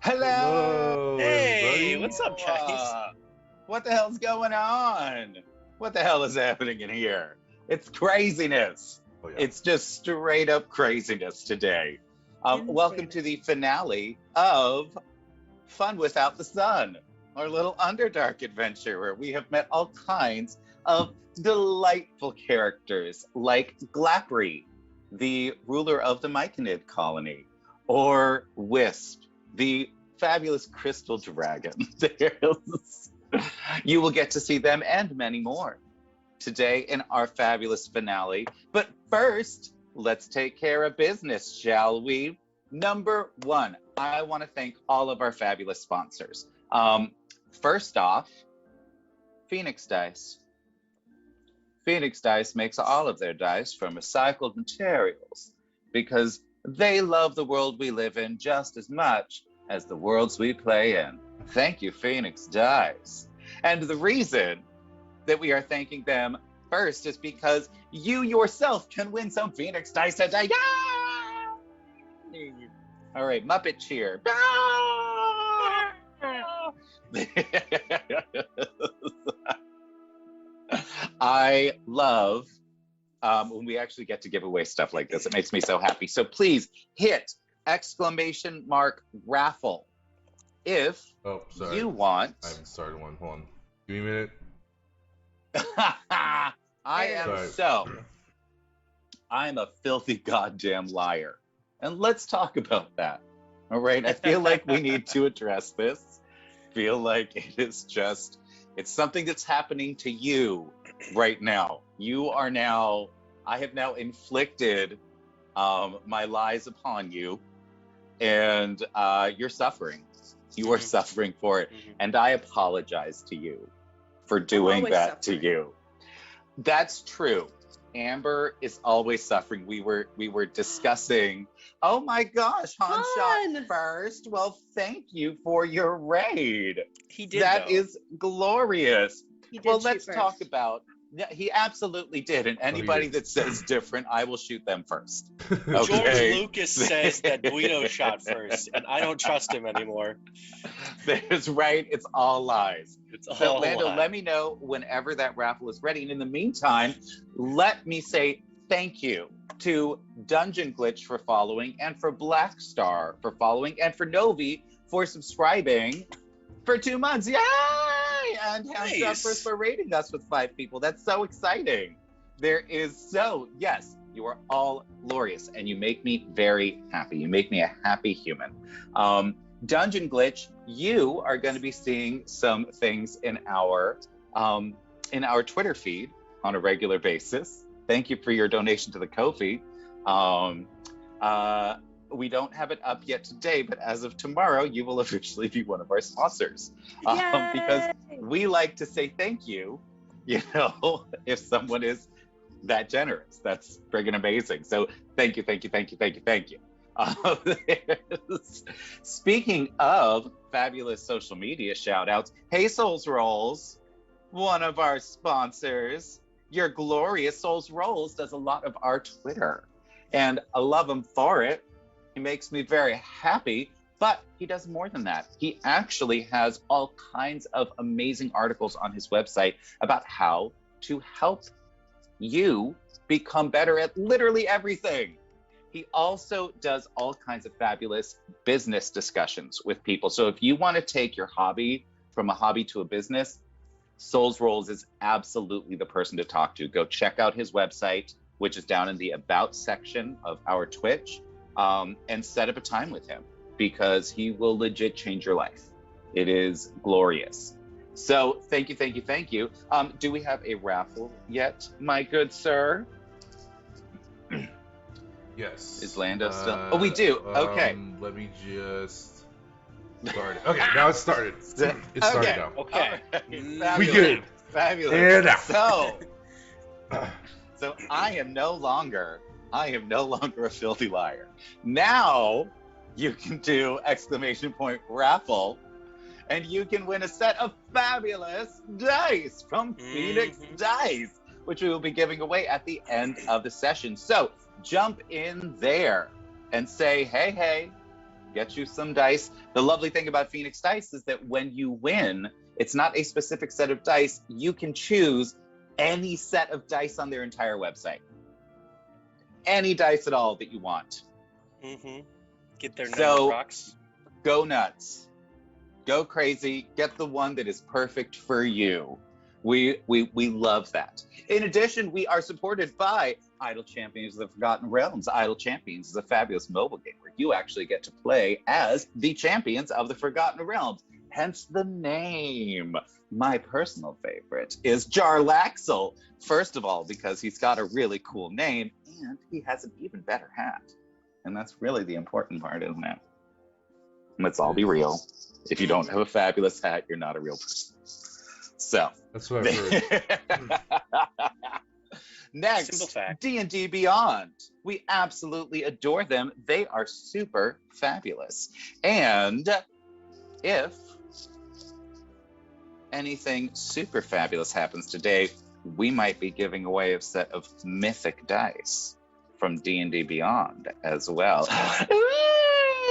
Hello! Hello, Hey, everybody. what's up, guys? What the hell's going on? What the hell is happening in here? It's craziness. Oh, yeah. It's just straight up craziness today. Welcome to the finale of Fun Without the Sun, our little Underdark adventure where we have met all kinds of delightful characters like Glapry, the ruler of the Myconid colony, or Wisp, the fabulous crystal dragon. You will get to see them and many more today in our fabulous finale. But first, let's take care of business, shall we? Number one, I want to thank all of our fabulous sponsors. First off, Phoenix Dice. Phoenix Dice makes all of their dice from recycled materials because they love the world we live in just as much as the worlds we play in. Thank you, Phoenix Dice. And the reason that we are thanking them first is because you yourself can win some Phoenix Dice today. Yay! All right, Muppet cheer. I love when we actually get to give away stuff like this. It makes me so happy. So please hit !raffle if you want. I haven't started one. Hold on. Give me a minute. I'm a filthy goddamn liar. And let's talk about that. All right. I feel like we need to address this. Feel like it's something that's happening to you right now. I have now inflicted my lies upon you, and you're suffering. You are suffering for it. And I apologize to you for doing that to you. That's true. Amber is always suffering. We were discussing, oh my gosh, Han shot first. Well, thank you for your raid. He did. That is glorious. He did well, shoot let's first. talk about. Yeah, he absolutely did. And anybody that says different, I will shoot them first. Okay. George Lucas says that Guido shot first, and I don't trust him anymore. That's right. It's all lies. It's So, all Lando, lies. let me know whenever that raffle is ready. And in the meantime, let me say thank you to Dungeon Glitch for following, and for Black Star for following, and for Novi for subscribing for 2 months. Yay! And Nice. Hands for rating us with 5 people. That's so exciting. Yes, you are all glorious, and you make me very happy. You make me a happy human. Dungeon Glitch, you are going to be seeing some things in our Twitter feed on a regular basis. Thank you for your donation to the Ko-fi. We don't have it up yet today, but as of tomorrow, you will officially be one of our sponsors. Because we like to say thank you, if someone is that generous. That's friggin' amazing. So thank you. Speaking of fabulous social media shout outs, Hey Souls Rolls, one of our sponsors. Your glorious Souls Rolls does a lot of our Twitter, and I love him for it. He makes me very happy, but he does more than that. He actually has all kinds of amazing articles on his website about how to help you become better at literally everything. He also does all kinds of fabulous business discussions with people. So if you want to take your hobby from a hobby to a business, Souls Rolls is absolutely the person to talk to. Go check out his website, which is down in the About section of our Twitch. And set up a time with him, because he will legit change your life. It is glorious. So thank you. Do we have a raffle yet, my good sir? Yes. Is Lando still? Oh, we do. Okay. Let me just start it. Okay, now it's started. It's started now. Okay. Fabulous. We good. Fabulous. And out. So I am no longer a filthy liar. Now you can do !raffle, and you can win a set of fabulous dice from Phoenix Dice, which we will be giving away at the end of the session. So jump in there and say, hey, Get you some dice. The lovely thing about Phoenix Dice is that when you win, it's not a specific set of dice. You can choose any set of dice on their entire website. Any dice at all that you want. Mm-hmm. Get their number So rocks. go nuts. Go crazy. Get the one that is perfect for you. We love that. In addition, we are supported by Idle Champions of the Forgotten Realms. Idle Champions is a fabulous mobile game where you actually get to play as the champions of the Forgotten Realms, hence the name. My personal favorite is Jarlaxle. First of all, because he's got a really cool name, and he has an even better hat. And that's really the important part, isn't it? Let's all be real. If you don't have a fabulous hat, you're not a real person. So That's what I've heard. next, Simple fact. D&D Beyond. We absolutely adore them. They are super fabulous. And if anything super fabulous happens today, we might be giving away a set of mythic dice from D&D Beyond as well.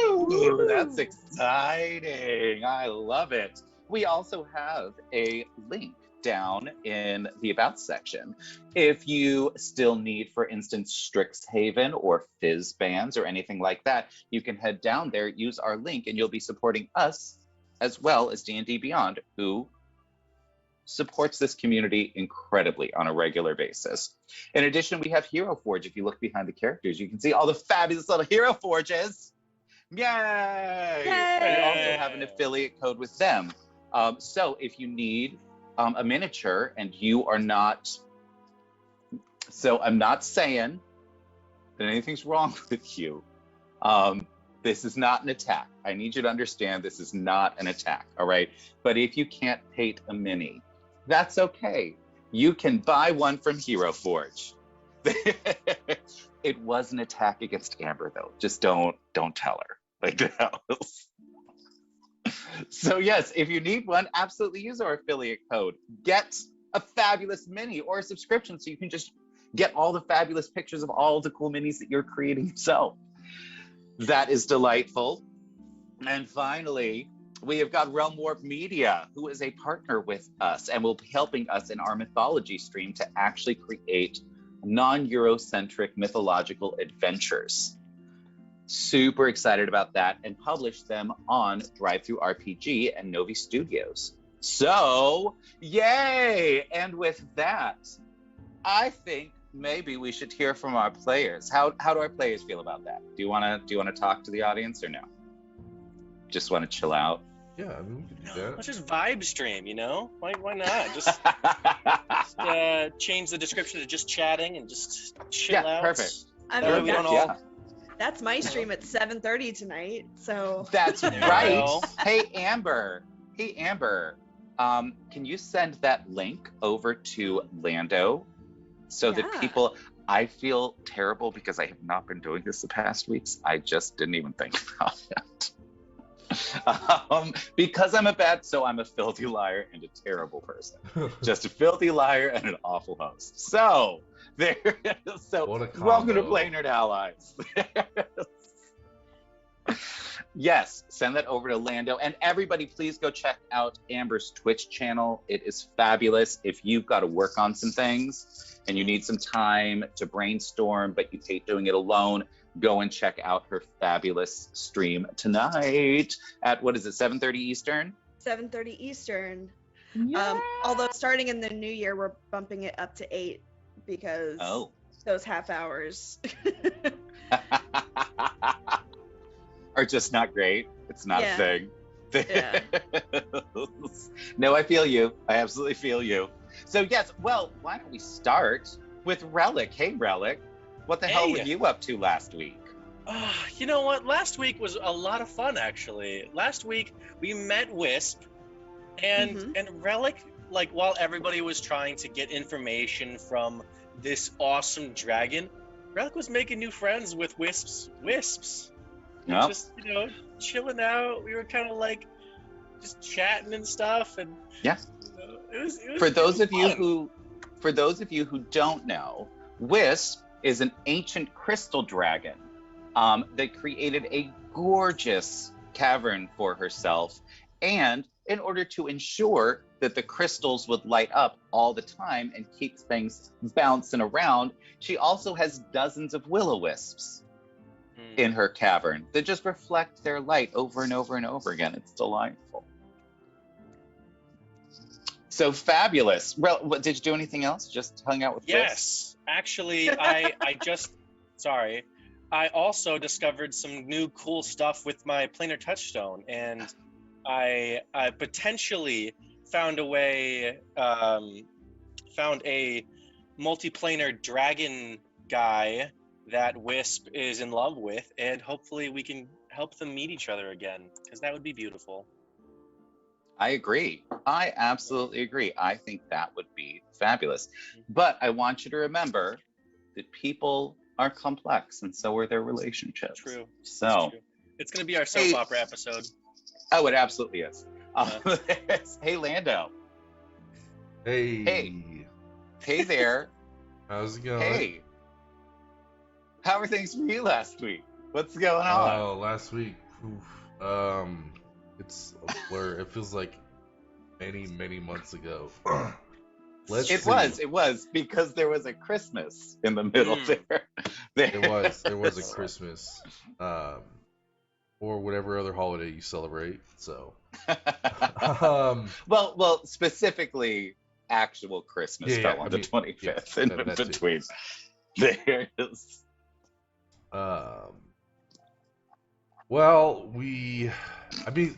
Ooh, that's exciting. I love it. We also have a link down in the About section. If you still need, for instance, Strixhaven or Fizz bands or anything like that, you can head down there, use our link, and you'll be supporting us as well as D&D Beyond, who supports this community incredibly on a regular basis. In addition, we have Hero Forge. If you look behind the characters, you can see all the fabulous little Hero Forges. Yay! Yay! We also have an affiliate code with them. So if you need a miniature and you are not, so I'm not saying that anything's wrong with you. This is not an attack. I need you to understand this is not an attack, all right? But if you can't paint a mini, that's okay. You can buy one from Hero Forge. It was an attack against Amber, though. Just don't tell her. Like that was. So yes, if you need one, absolutely use our affiliate code. Get a fabulous mini or a subscription so you can just get all the fabulous pictures of all the cool minis that you're creating yourself. That is delightful. And finally, we have got Realm Warp Media, who is a partner with us and will be helping us in our mythology stream to actually create non-Eurocentric mythological adventures. Super excited about that, and publish them on Drive-Thru RPG and Novi Studios. So, yay! And with that, I think maybe we should hear from our players. How do our players feel about that? Do you wanna talk to the audience or no? Just want to chill out? Yeah, I mean, we could do that. Let's just vibe stream, you know? Why not? Just change the description to just chatting and just chill out. Perfect. I That way mean, we don't that's, all. that's my stream at 7:30 tonight. So That's There you right. go. Hey Amber. Can you send that link over to Lando so that Yeah. people? I feel terrible because I have not been doing this the past weeks. I just didn't even think about it. Because I'm I'm a filthy liar and a terrible person. Just a filthy liar and an awful host. So there. So What a welcome to combo. Play Nerd Allies. Yes, send that over to Lando. And everybody, please go check out Amber's Twitch channel. It is fabulous. If you've got to work on some things and you need some time to brainstorm, but you hate doing it alone, go and check out her fabulous stream tonight at, what is it, 7:30 Eastern? 7:30 Eastern. Although starting in the new year, we're bumping it up to 8 because those half hours. Are just not great. It's not a Yeah. thing. Yeah. No, I feel you. I absolutely feel you. So yes, well, why don't we start with Relic? Hey, Relic, what the hell Hey. were you up to last week? You know what? Last week was a lot of fun, actually. Last week we met Wisp, and Relic. Like, while everybody was trying to get information from this awesome dragon, Relic was making new friends with Wisps. Yep. Just, chilling out. We were kind of like just chatting and stuff, and Yeah. it was For those of you fun. who don't know, Wisp is an ancient crystal dragon that created a gorgeous cavern for herself. And in order to ensure that the crystals would light up all the time and keep things bouncing around, she also has dozens of will-o-wisps in her cavern that just reflect their light over and over and over again. It's delightful. So fabulous. Well, did you do anything else? Just hung out with Yes. Actually, I also discovered some new cool stuff with my planar touchstone, and I potentially found a multiplanar dragon guy that Wisp is in love with, and hopefully we can help them meet each other again, because that would be beautiful. I agree. I absolutely agree. I think that would be fabulous. But I want you to remember that people are complex, and so are their relationships. True. So true. It's going to be our soap opera episode. Oh, it absolutely is. Hey, Lando. Hey. Hey there. How's it going? Hey. How are things for you last week? What's going on? Oh, last week. Oof. It's a blur. It feels like many months ago. It was because there was a Christmas in the middle there. There was a Christmas, or whatever other holiday you celebrate. So, well, specifically, actual Christmas fell on the 25th, and in between there's. Well,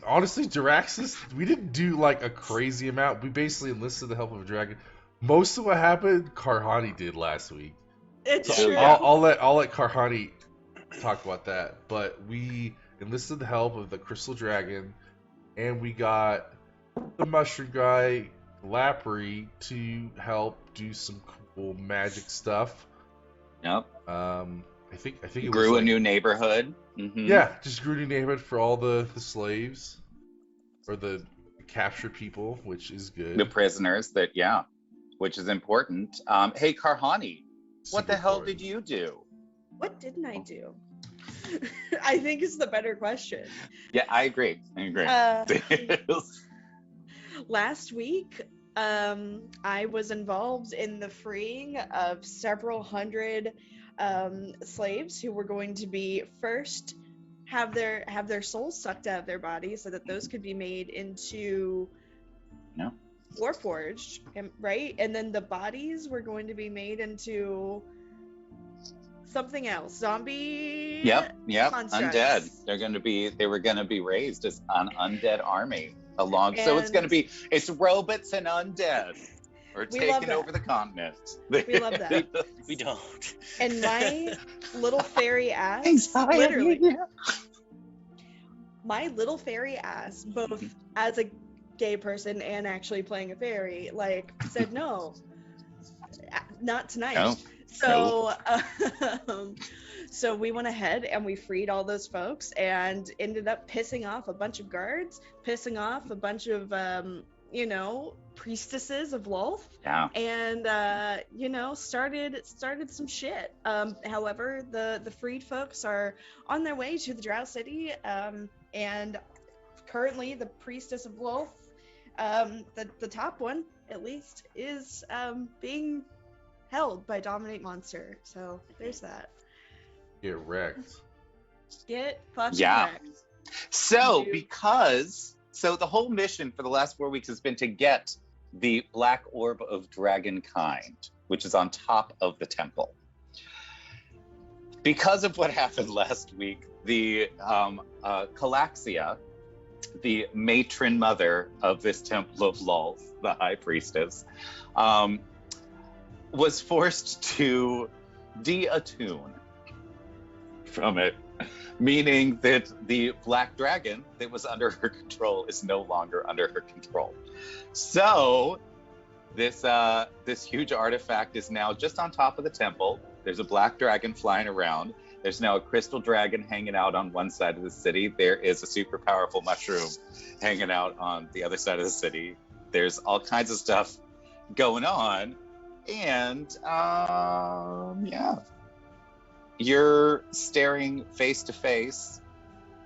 honestly, Jiraxis, we didn't do like a crazy amount. We basically enlisted the help of a dragon. Most of what happened, Karhani did last week. It's so true. I'll let Karhani talk about that. But we enlisted the help of the Crystal Dragon, and we got the Mushroom Guy, Lapri, to help do some cool magic stuff. Yep. I think it grew was a new neighborhood. Mm-hmm. Yeah, just grew a new neighborhood for all the slaves or the captured people, which is good. The prisoners, which is important. Hey, Karhani, what the hell did you do? What didn't I do? I think is the better question. Yeah, I agree. Last week, I was involved in the freeing of several hundred slaves who were going to be first have their souls sucked out of their bodies so that those could be made into Warforged, right? And then the bodies were going to be made into something else. Zombie. Yep. Constructs. Undead. They were gonna be raised as an undead army so it's robots and undead. We're taking over the continent. We love that. We don't. And my little fairy ass, literally, my little fairy ass, both as a gay person and actually playing a fairy, said no, not tonight. No. So, so we went ahead and we freed all those folks and ended up pissing off a bunch of guards, pissing off a bunch of priestesses of Lolth, and started some shit. However, the freed folks are on their way to the Drow City, and currently the priestess of Lolth, the top one at least, is being held by Dominate Monster. So there's that. Get wrecked. Get fucking wrecked. So So the whole mission for the last 4 weeks has been to get the Black Orb of Dragonkind, which is on top of the temple. Because of what happened last week, the Calaxia, the matron mother of this temple of Lolth, the high priestess, was forced to de-attune from it, meaning that the black dragon that was under her control is no longer under her control. So this huge artifact is now just on top of the temple. There's a black dragon flying around. There's now a crystal dragon hanging out on one side of the city. There is a super powerful mushroom hanging out on the other side of the city. There's all kinds of stuff going on. And you're staring face to face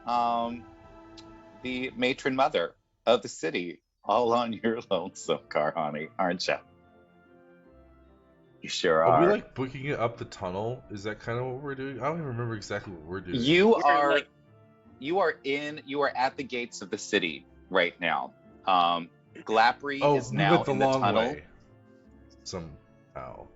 the matron mother of the city, all on your lonesome, Karhani, aren't you? You sure Are we are. like booking it up the tunnel? Is that kind of what we're doing? I don't even remember exactly what we're doing. You We're are like- you are at the gates of the city right now. Glapri is we now went the in the long tunnel. way. Somehow.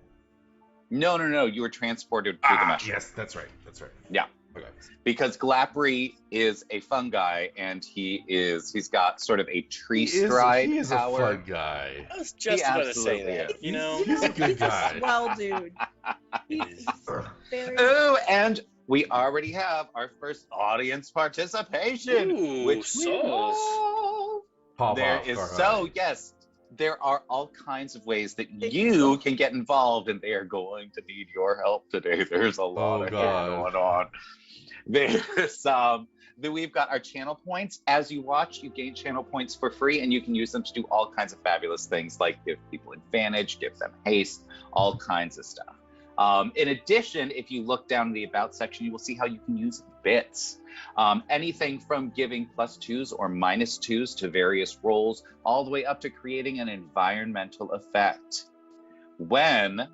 No. You were transported through the mushroom. Yes, that's right. That's right. Yeah. Okay. Because Glapri is a fungi, and he's got sort of a tree stride He is power. a fun guy. I was just He about to say absolutely that. is. You know, He's a good guy. He's a swell dude. He's very. Ooh, and we already have our first audience participation, Ooh, which souls. Pop there off, is Karhani. yes. There are all kinds of ways that you can get involved, and they are going to need your help today. There's a lot of God. going on. There's then we've got our channel points. As you watch, you gain channel points for free, and you can use them to do all kinds of fabulous things, like give people advantage, give them haste, all kinds of stuff. In addition, if you look down in the About section, you will see how you can use bits. Anything from giving +2s or -2s to various roles, all the way up to creating an environmental effect. When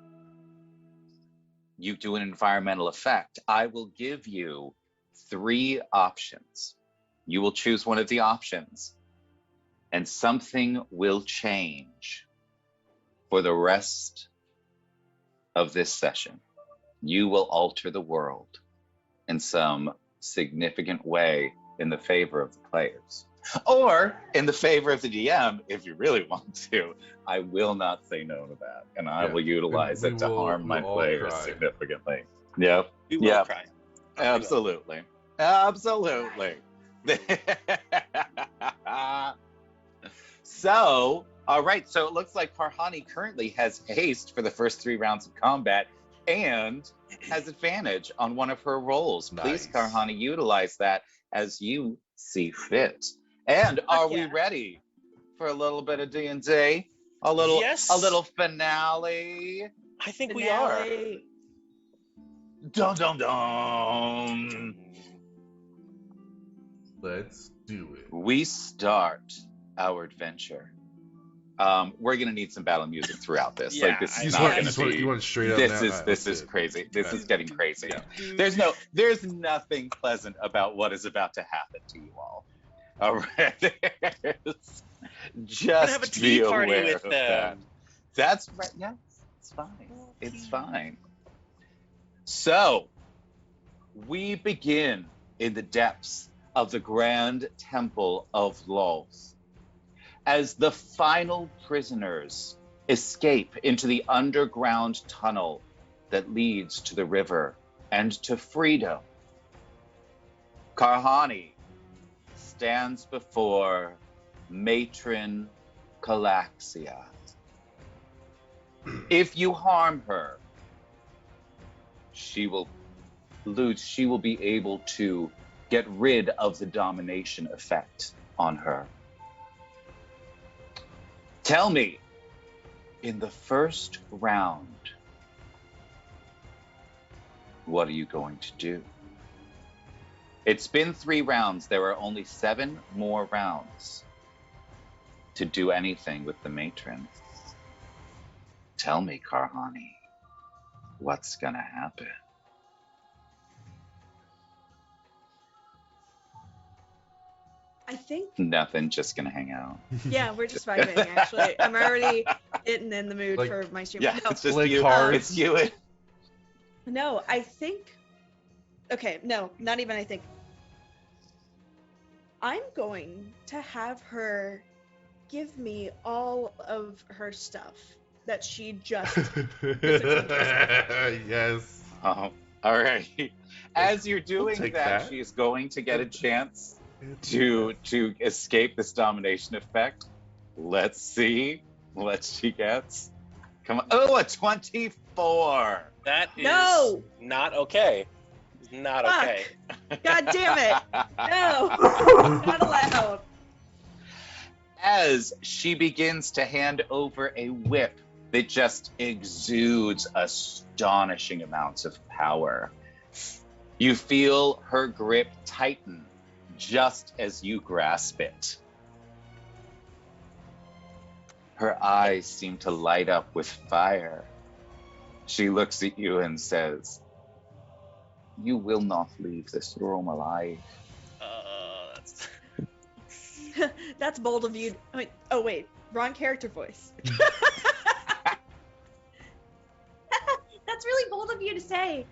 you do an environmental effect, I will give you 3 options. You will choose one of the options, and something will change for the rest of this session. You will alter the world in some significant way in the favor of the players, or in the favor of the DM if you really want to. I will not say no to that, and I will utilize it to harm my players significantly. Yep. We will cry. Absolutely. So, all right. So it looks like Karhani currently has haste for the first 3 rounds of combat and has advantage on one of her rolls. Please, Nice. Karhani, utilize that as you see fit. And are we ready for a little bit of D&D? A little finale. I think we are. Dun dun dun. Let's do it. We start our adventure. We're gonna need some battle music throughout this. Yeah, Like this You is just not want, gonna be. you want straight up. This is crazy. This is getting crazy. Yeah. There's nothing pleasant about what is about to happen to you all. All right. Just have a be tea party aware with of them. that. That's right. Yes, it's fine. It's fine. So, we begin in the depths of the Grand Temple of Los, as the final prisoners escape into the underground tunnel that leads to the river and to freedom. Karhani stands before Matron Calaxia. If you harm her, she will be able to get rid of the domination effect on her. Tell me, in the first round, what are you going to do? It's been 3 rounds. There are only 7 more rounds to do anything with the matron. Tell me, Karhani, what's gonna happen? I think. Nothing, just gonna hang out. Yeah, we're just vibing. Actually, I'm already getting in the mood Like- for my stream. Yeah, No, it's just Play you. cards. It's you. no, I think. Okay, no, not even I think. I'm going to have her give me all of her stuff that she just. Yes. All right. As you're doing take that, that. she's going to get a chance to escape this domination effect. Let's see what she gets. Come on. Oh, a 24. That is No! not okay. Not Fuck. okay. God damn it! No, not allowed. As she begins to hand over a whip that just exudes astonishing amounts of power. You feel her grip tighten just as you grasp it. Her eyes seem to light up with fire. She looks at you and says, "You will not leave this room alive." That's... That's bold of you. Oh wait, wrong character voice. That's really bold of you to say.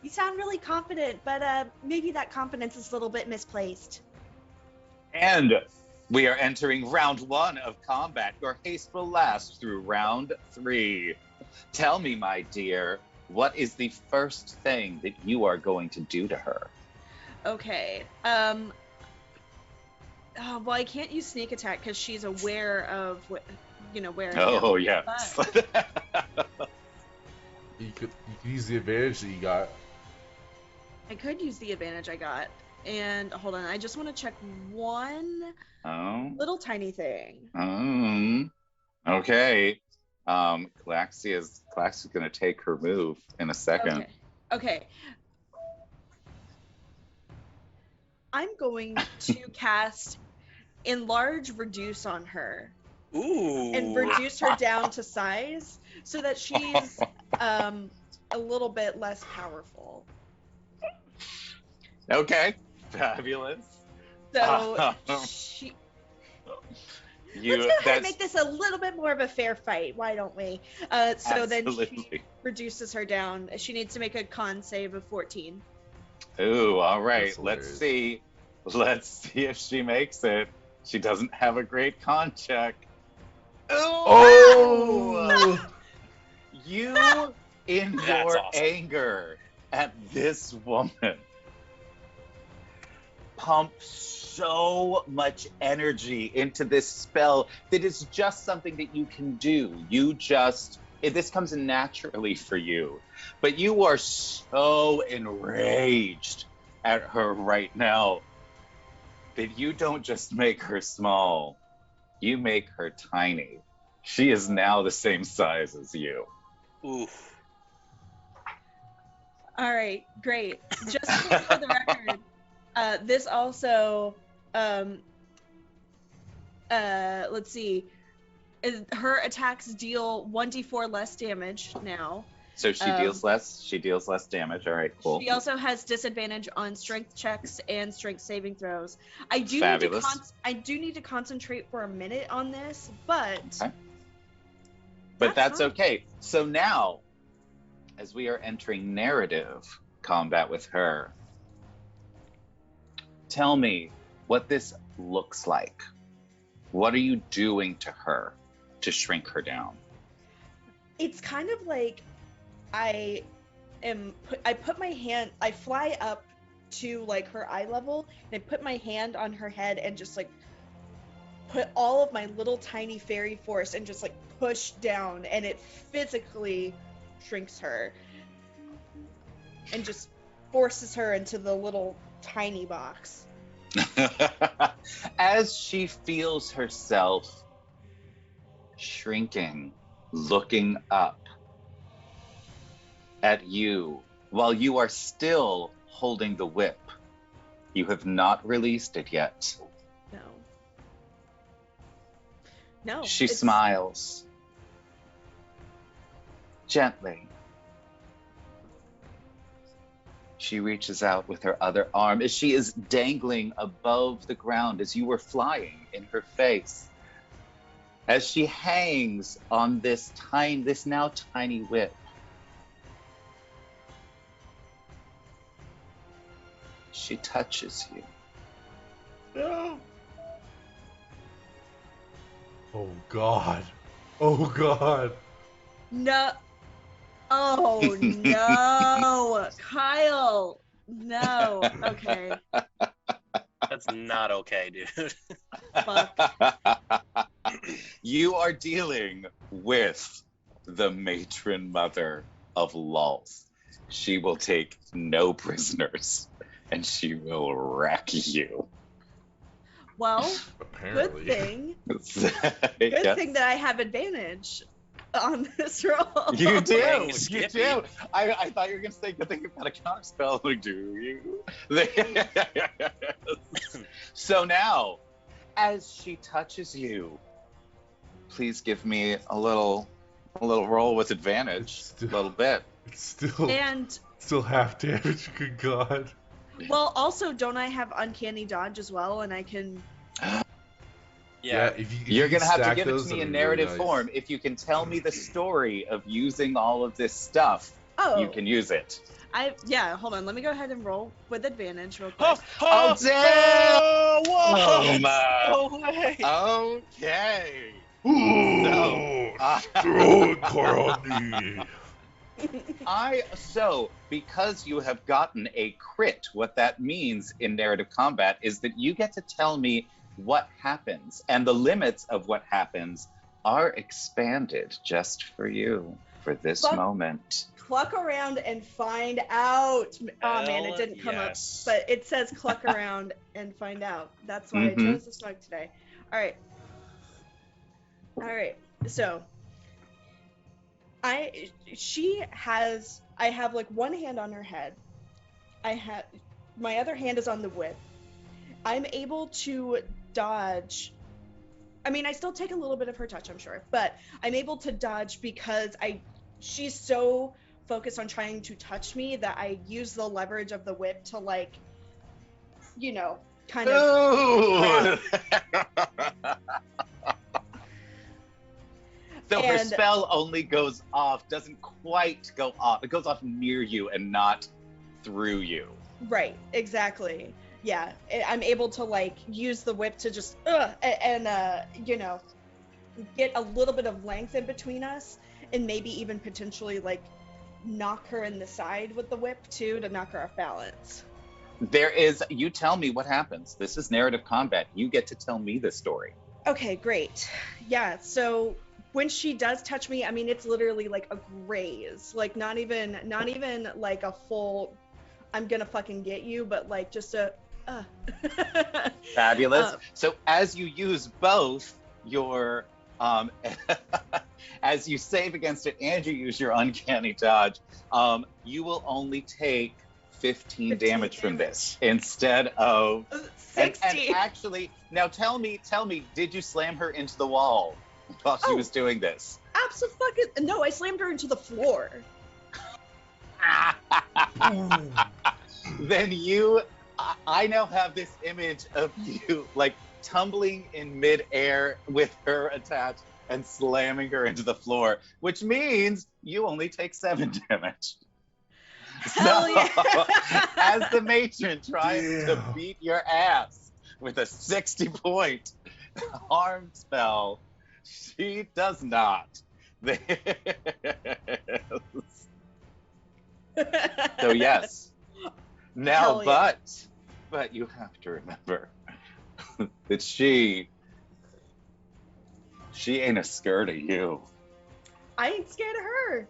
You sound really confident, but maybe that confidence is a little bit misplaced. And we are entering round 1 of combat. Your haste will last through round 3. Tell me, my dear, what is the first thing that you are going to do to her? Okay. Well, I can't use sneak attack because she's aware of where I am. Oh, yes. But You could use the advantage that you got. I could use the advantage I got. And hold on, I just want to check one little tiny thing. Okay. Calaxia's going to take her move in a second. Okay. I'm going to cast Enlarge Reduce on her. Ooh. And reduce her down to size so that she's a little bit less powerful. Okay. Fabulous. So let's go ahead and make this a little bit more of a fair fight. Why don't we? So then she reduces her down. She needs to make a con save of 14. Ooh, all right. Let's see. Let's see if she makes it. She doesn't have a great con check. Oh! You, in your anger at this woman, pump so much energy into this spell that is just something that you can do. This comes naturally for you. But you are so enraged at her right now that you don't just make her small, you make her tiny. She is now the same size as you. Oof. All right, great. Just for the record, this also, let's see, her attacks deal 1d4 less damage now. So she deals less damage. All right, cool. She also has disadvantage on strength checks and strength saving throws. I do need to concentrate for a minute on this, but okay. But that's okay. So now, as we are entering narrative combat with her, tell me what this looks like. What are you doing to her to shrink her down? It's kind of like I put my hand, I fly up to like her eye level, and I put my hand on her head and just like put all of my little tiny fairy force and just like push down, and it physically shrinks her and just forces her into the little tiny box. As she feels herself shrinking, looking up at you while you are still holding the whip. You have not released it yet. No. She smiles gently. She reaches out with her other arm as she is dangling above the ground as you were flying in her face. As she hangs on this now tiny whip. She touches you. No. Oh God. Oh God. No. Oh no. Kyle. No. Okay. That's not okay, dude. Fuck. You are dealing with the matron mother of Lulz. She will take no prisoners, and she will wreck you. Well, apparently. good thing. Yes. Thing that I have advantage. on this roll. You do. Dang, You Skippy. do. I thought you were going to say good thing about a counter spell. Like, do you? So now, as she touches you, please give me a little roll with advantage. It's still- A little bit. It's still And still half damage. Good God. well, also, don't I have uncanny dodge as well? And I can. Yeah. If You're you going to have to stack give it those, to me that'd in be really narrative nice. form. If you can tell me the story of using all of this stuff, Oh, you can use it. yeah. Hold on. Let me go ahead and roll with advantage real quick. Oh, damn! What? Oh, my. No way. Okay. Ooh, So, throw a car on me. because you have gotten a crit, what that means in narrative combat is that you get to tell me what happens, and the limits of what happens are expanded just for you for this Fuck. moment. Cluck around and find out. Oh man, it Hell didn't come yes. up, but it says cluck around and find out. That's why I chose the snug today. All right. So I have like one hand on her head. My other hand is on the whip. I'm able to dodge. I mean, I still take a little bit of her touch, I'm sure, but I'm able to dodge because she's so focused on trying to touch me that I use the leverage of the whip to, like, kind of. Ooh! So her And- spell only goes off, doesn't quite go off. It goes off near you and not through you. Right, exactly. Yeah, I'm able to, like, use the whip to just get a little bit of length in between us, and maybe even potentially, like, knock her in the side with the whip too to knock her off balance. You tell me what happens. This is narrative combat. You get to tell me the story. Okay, great. Yeah, so when she does touch me, I mean, it's literally like a graze, like not even like a full I'm gonna fucking get you, but like just a Fabulous. So as you use both your as you save against it and you use your uncanny dodge, you will only take 15 damage from this instead of 60. And actually, now tell me, did you slam her into the wall while she was doing this? Absolutely. No, I slammed her into the floor. Then I now have this image of you like tumbling in midair with her attached and slamming her into the floor, which means you only take 7 damage. Hell yeah. As the matron tries to beat your ass with a 60-point harm spell, she does not. So yes. Now, yeah. but you have to remember that she ain't a scared of you. I ain't scared of her.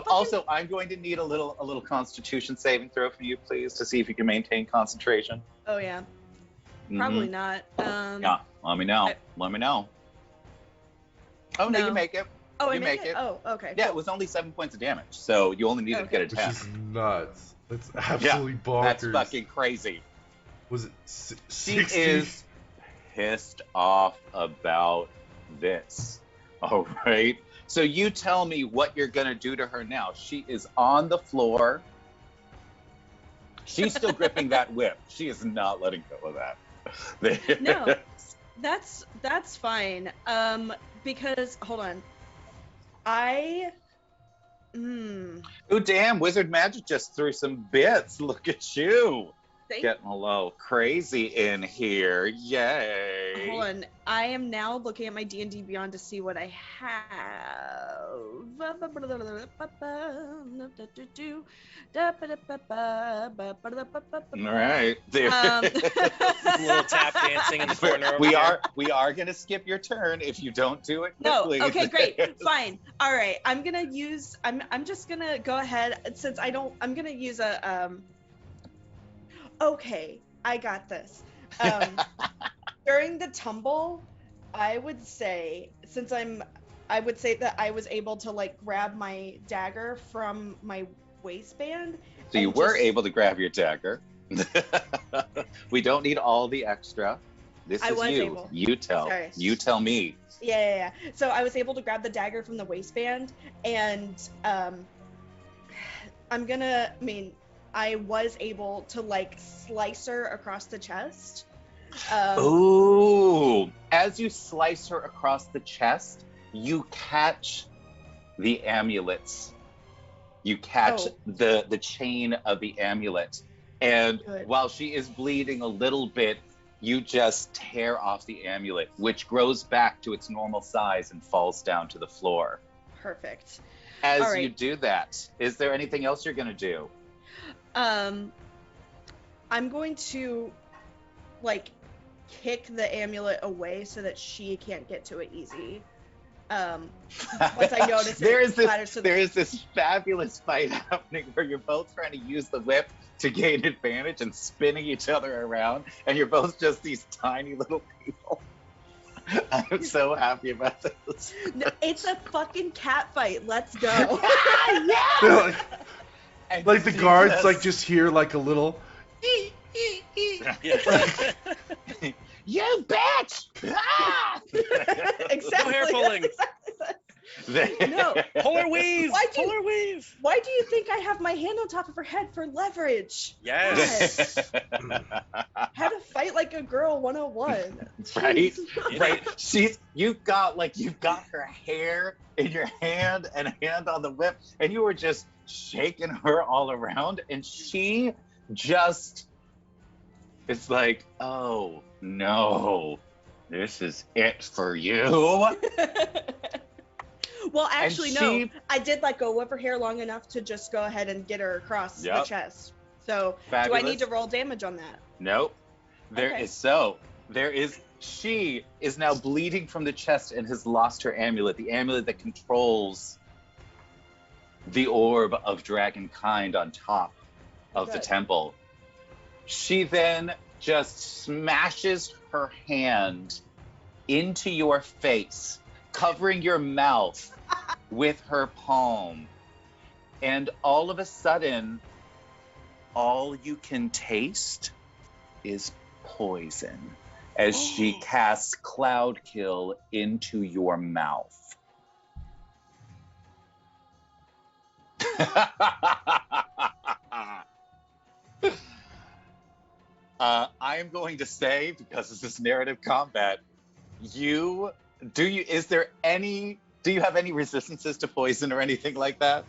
Also, I'm going to need a little Constitution saving throw from you, please, to see if you can maintain concentration. Oh yeah. Probably not. Yeah, let me know. Let me know. Oh no, you make it. Oh, you I make it? Oh, okay. Yeah, cool. it was only 7 points of damage, so you only needed to get a 10. Which is nuts. That's absolutely bonkers. That's fucking crazy. Was it She 60? is pissed off about this. All right. So you tell me what you're gonna do to her now. She is on the floor. She's still gripping that whip. She is not letting go of that. No, that's fine. Because hold on, Oh damn! Wizard Magic just threw some bits. Look at you. Thank Getting a little crazy in here. Yay. Hold on. I am now looking at my D&D Beyond to see what I have. All right. Little tap dancing in the corner over we here. are gonna skip your turn if you don't do it No, quickly. okay, great. Fine. All right. I'm just gonna go ahead since I'm gonna use a okay, I got this. During the tumble, I would say, since I'm I would say that I was able to like grab my dagger from my waistband. So you and were just- able to grab your dagger. We don't need all the extra. This I is was you. able. You tell. Sorry. You tell me. Yeah. So I was able to grab the dagger from the waistband, and I was able to like slice her across the chest. Ooh! As you slice her across the chest, you catch the amulets. You catch Oh. the chain of the amulet. And Good. while she is bleeding a little bit, you just tear off the amulet, which grows back to its normal size and falls down to the floor. Perfect. As All right. you do that, is there anything else you're going to do? I'm going to like kick the amulet away so that she can't get to it easy. Once I notice there it is splatters to the- there is this fabulous fight happening where you're both trying to use the whip to gain advantage and spinning each other around, and you're both just these tiny little people. I'm so happy about this. No, it's a fucking cat fight. Let's go. They're like, And like the see guards this- like just hear like a little. Yeah. You bitch! Ah! Exactly. No hair pulling. No. Polar weave. Why'd you- Polar weave. Why do you think I have my hand on top of her head for leverage? Yes. How to fight like a girl 101. Right? Jeez. Right. You've got her hair in your hand and a hand on the whip, and you were just shaking her all around, and she just it's like, oh no, this is it for you. Well, actually, And no. she- I did let go of her hair long enough to just go ahead and get her across the Yep. chest. So, do Fabulous. I need to roll damage on that? Nope. Okay. She is now bleeding from the chest and has lost her amulet, the amulet that controls the orb of dragonkind on top of the Good. temple. She then just smashes her hand into your face, covering your mouth with her palm. And all of a sudden, all you can taste is poison as she casts Cloud Kill into your mouth. I am going to say, because this is narrative combat, do you have any resistances to poison or anything like that?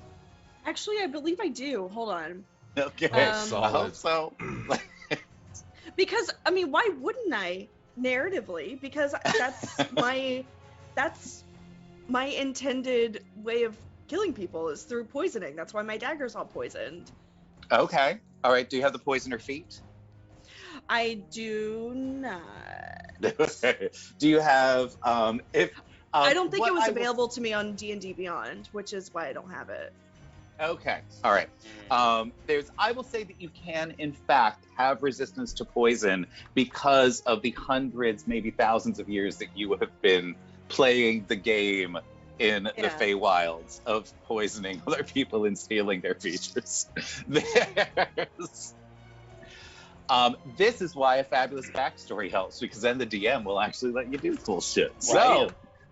Actually, I believe I do. Hold on. Okay. Oh, I hope solid. so. Because, I mean, why wouldn't I? Narratively, because that's my intended way of killing people is through poisoning. That's why my dagger's all poisoned. Okay. All right. Do you have the poisoner feat? I do not. Do you have if I don't think what it was I will- available to me on D&D Beyond, which is why I don't have it. Okay. All right. I will say that you can, in fact, have resistance to poison because of the hundreds, maybe thousands of years that you have been playing the game in the Yeah. Feywilds of poisoning other people and stealing their features. This is why a fabulous backstory helps, because then the DM will actually let you do cool shit. So, Right.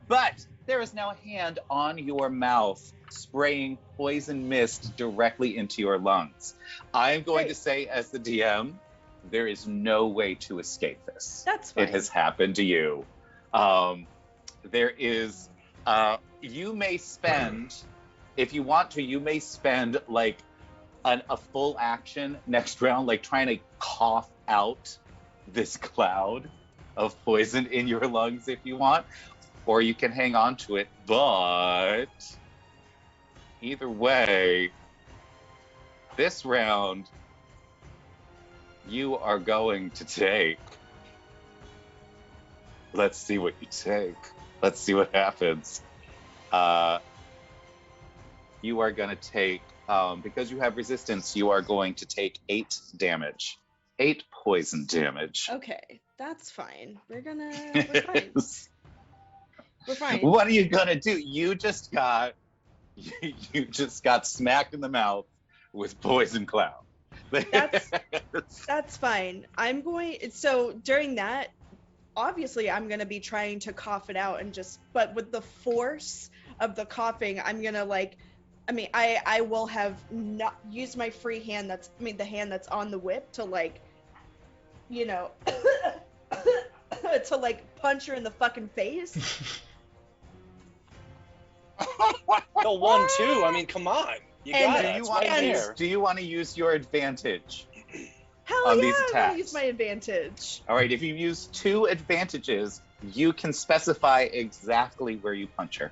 but there is now a hand on your mouth spraying poison mist directly into your lungs. I am going Great. to say, as the DM, there is no way to escape this. That's fine. It has happened to you. There is, you may spend, if you want to, you may spend like a full action next round, like trying to cough out this cloud of poison in your lungs if you want, or you can hang on to it. But either way, this round, you are going to take. Let's see what you take. Let's see what happens. You are going to take, because you have resistance, you are going to take 8 damage. 8 poison damage. Okay, that's fine. We're fine. We're fine. What are you gonna do? You just got smacked in the mouth with poison cloud. That's fine. So during that, obviously I'm gonna be trying to cough it out but with the force of the coughing, I'm gonna I will have not used my free hand the hand that's on the whip to to punch her in the fucking face. No, 1-2. I mean, come on. You got it. It's right there. Do you want to use your advantage? Hell on yeah, these I'm attacks? gonna use my advantage. All right, if you use 2 advantages, you can specify exactly where you punch her.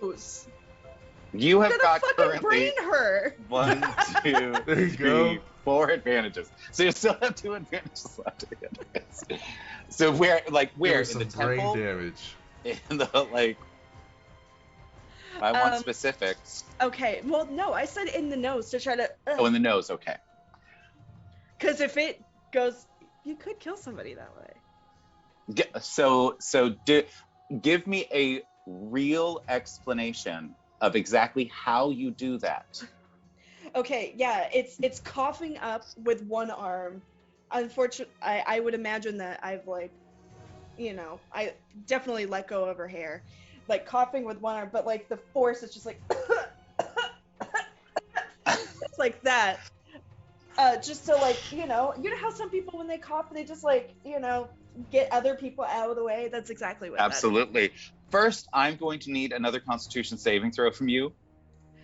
Who's You have gonna got fucking currently brain her? 1, 2, There you 3, go. 4 advantages. So you still have 2 advantages left. So where Give her in some the brain temple? damage. In the I want specifics. Okay, well, no, I said in the nose to try to. Oh, in the nose. Okay. Because if it goes, you could kill somebody that way. Give me a real explanation of exactly how you do that. Okay, yeah, it's coughing up with one arm. Unfortunately, I would imagine that I've I definitely let go of her hair, coughing with one arm, but the force is just it's like that. Just to you know how some people when they cough they just get other people out of the way. That's exactly what. Absolutely. First, I'm going to need another Constitution saving throw from you.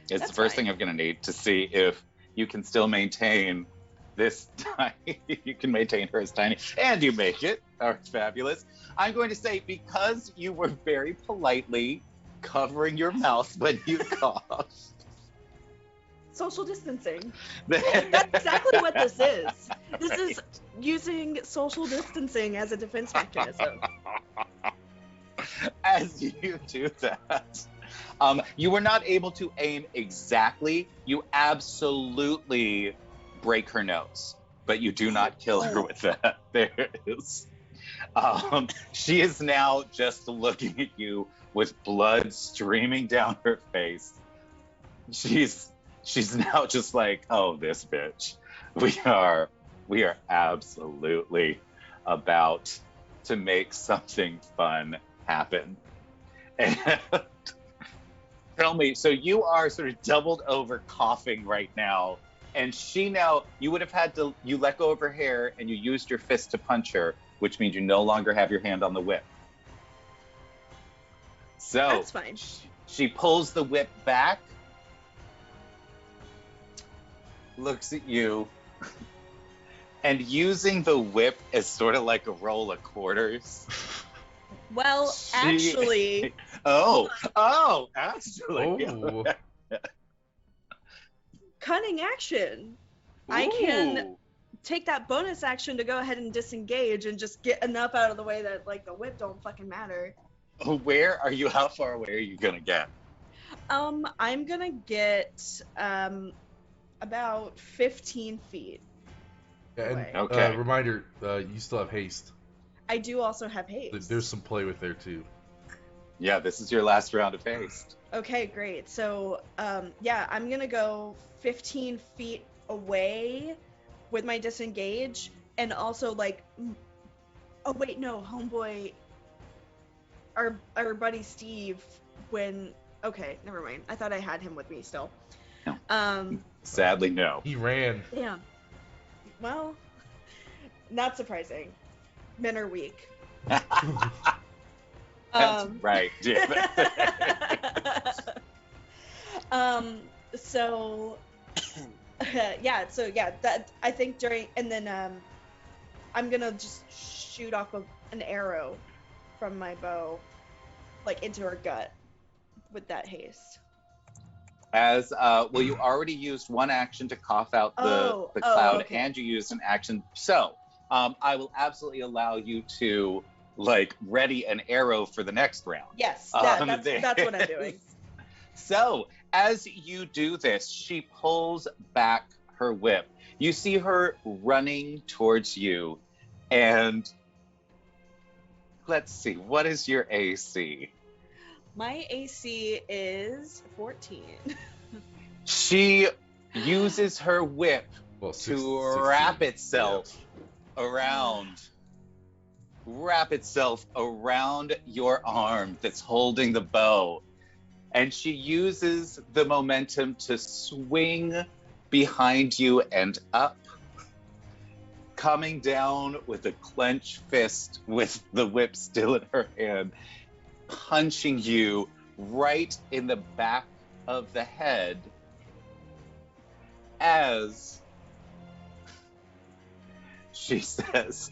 It's the first thing I'm going to need to see if you can still maintain this tiny. You can maintain her as tiny, and you make it. All right, fabulous. I'm going to say because you were very politely covering your mouth when you coughed. Social distancing. That's exactly what this is. This is using social distancing as a defense mechanism. As you do that, you were not able to aim exactly. You absolutely break her nose, but you do not kill her with that. There it is. She is now just looking at you with blood streaming down her face. She's now just like, oh, this bitch. We are absolutely about to make something fun happen. And tell me, so you are sort of doubled over coughing right now, and you would have had to, you let go of her hair and you used your fist to punch her, which means you no longer have your hand on the whip. So that's fine. She pulls the whip back, looks at you, and using the whip as sort of like a roll of quarters. Well, actually. Actually. Oh. Cunning action. I can take that bonus action to go ahead and disengage and just get enough out of the way that the whip don't fucking matter. Where are you? How far away are you gonna get? I'm gonna get about 15 feet. Yeah, and okay. Reminder, you still have haste. I do also have haste. There's some play with there too. Yeah, this is your last round of haste. Okay, great. So, yeah, I'm gonna go 15 feet away with my disengage, and also oh wait, no, homeboy, our buddy Steve. Okay, never mind. I thought I had him with me still. No. Sadly, no. He ran. Damn. Well, not surprising. Men are weak. That's right. So that I think and then I'm gonna just shoot off an arrow from my bow into her gut with that haste. As you already used one action to cough out the cloud, okay. and you used an action. So I will absolutely allow you to ready an arrow for the next round. Yes, that's what I'm doing. So as you do this, she pulls back her whip. You see her running towards you, and let's see. What is your AC? My AC is 14. She uses her whip Well, to 16. wrap itself around your arm that's holding the bow. And she uses the momentum to swing behind you and up, coming down with a clenched fist with the whip still in her hand, punching you right in the back of the head as she says,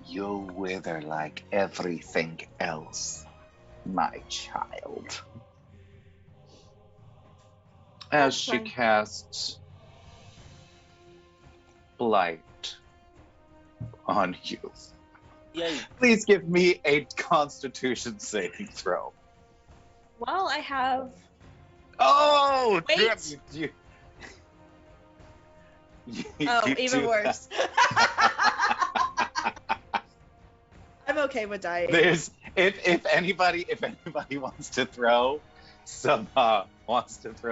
"You'll wither like everything else, my child." As That's she fine. casts Blight on you. Yay. Please give me a Constitution saving throw. Well, I have. Oh, Wait. damn, Oh, you even do worse. I'm okay with dying. There's if anybody wants to throw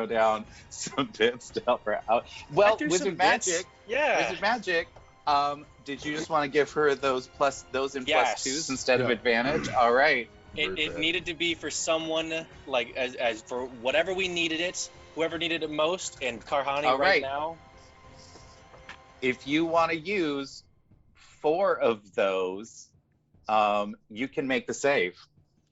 down some bits to help her out. Well, I threw Wizard some bits. Magic. Yeah. Wizard Magic. Did you just want to give her those in Yes. plus twos instead of Yeah. advantage? All right. It needed to be for someone like as for whatever we needed it, whoever needed it most, and Karhani All right. now. If you want to use 4 of those, you can make the save.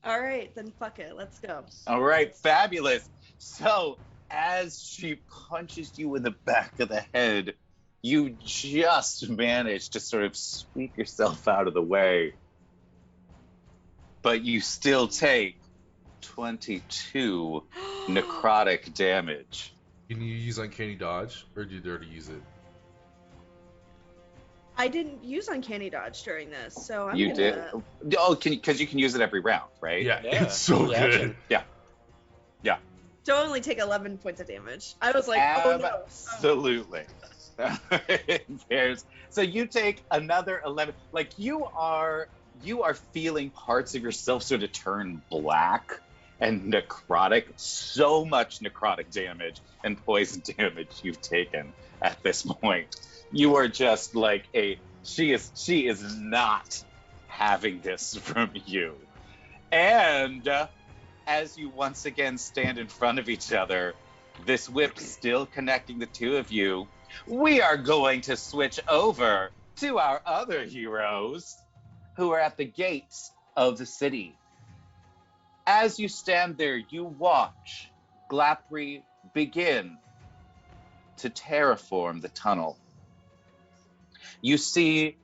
All right, then fuck it. Let's go. All right, fabulous. So, as she punches you in the back of the head, you just manage to sort of sweep yourself out of the way. But you still take 22 necrotic damage. Can you use Uncanny Dodge, or did you already use it? I didn't use Uncanny Dodge during this, so I'm You gonna... did? Oh, because you can use it every round, right? Yeah, Yeah, it's so full good. action. So I only take 11 points of damage. I was like, oh no. Absolutely. So you take another 11. Like you are feeling parts of yourself sort of turn black and necrotic. So much necrotic damage and poison damage you've taken at this point. You are just like she is not having this from you. And as you once again stand in front of each other, this whip still connecting the two of you, we are going to switch over to our other heroes who are at the gates of the city. As you stand there, you watch Glapri begin to terraform the tunnel. You see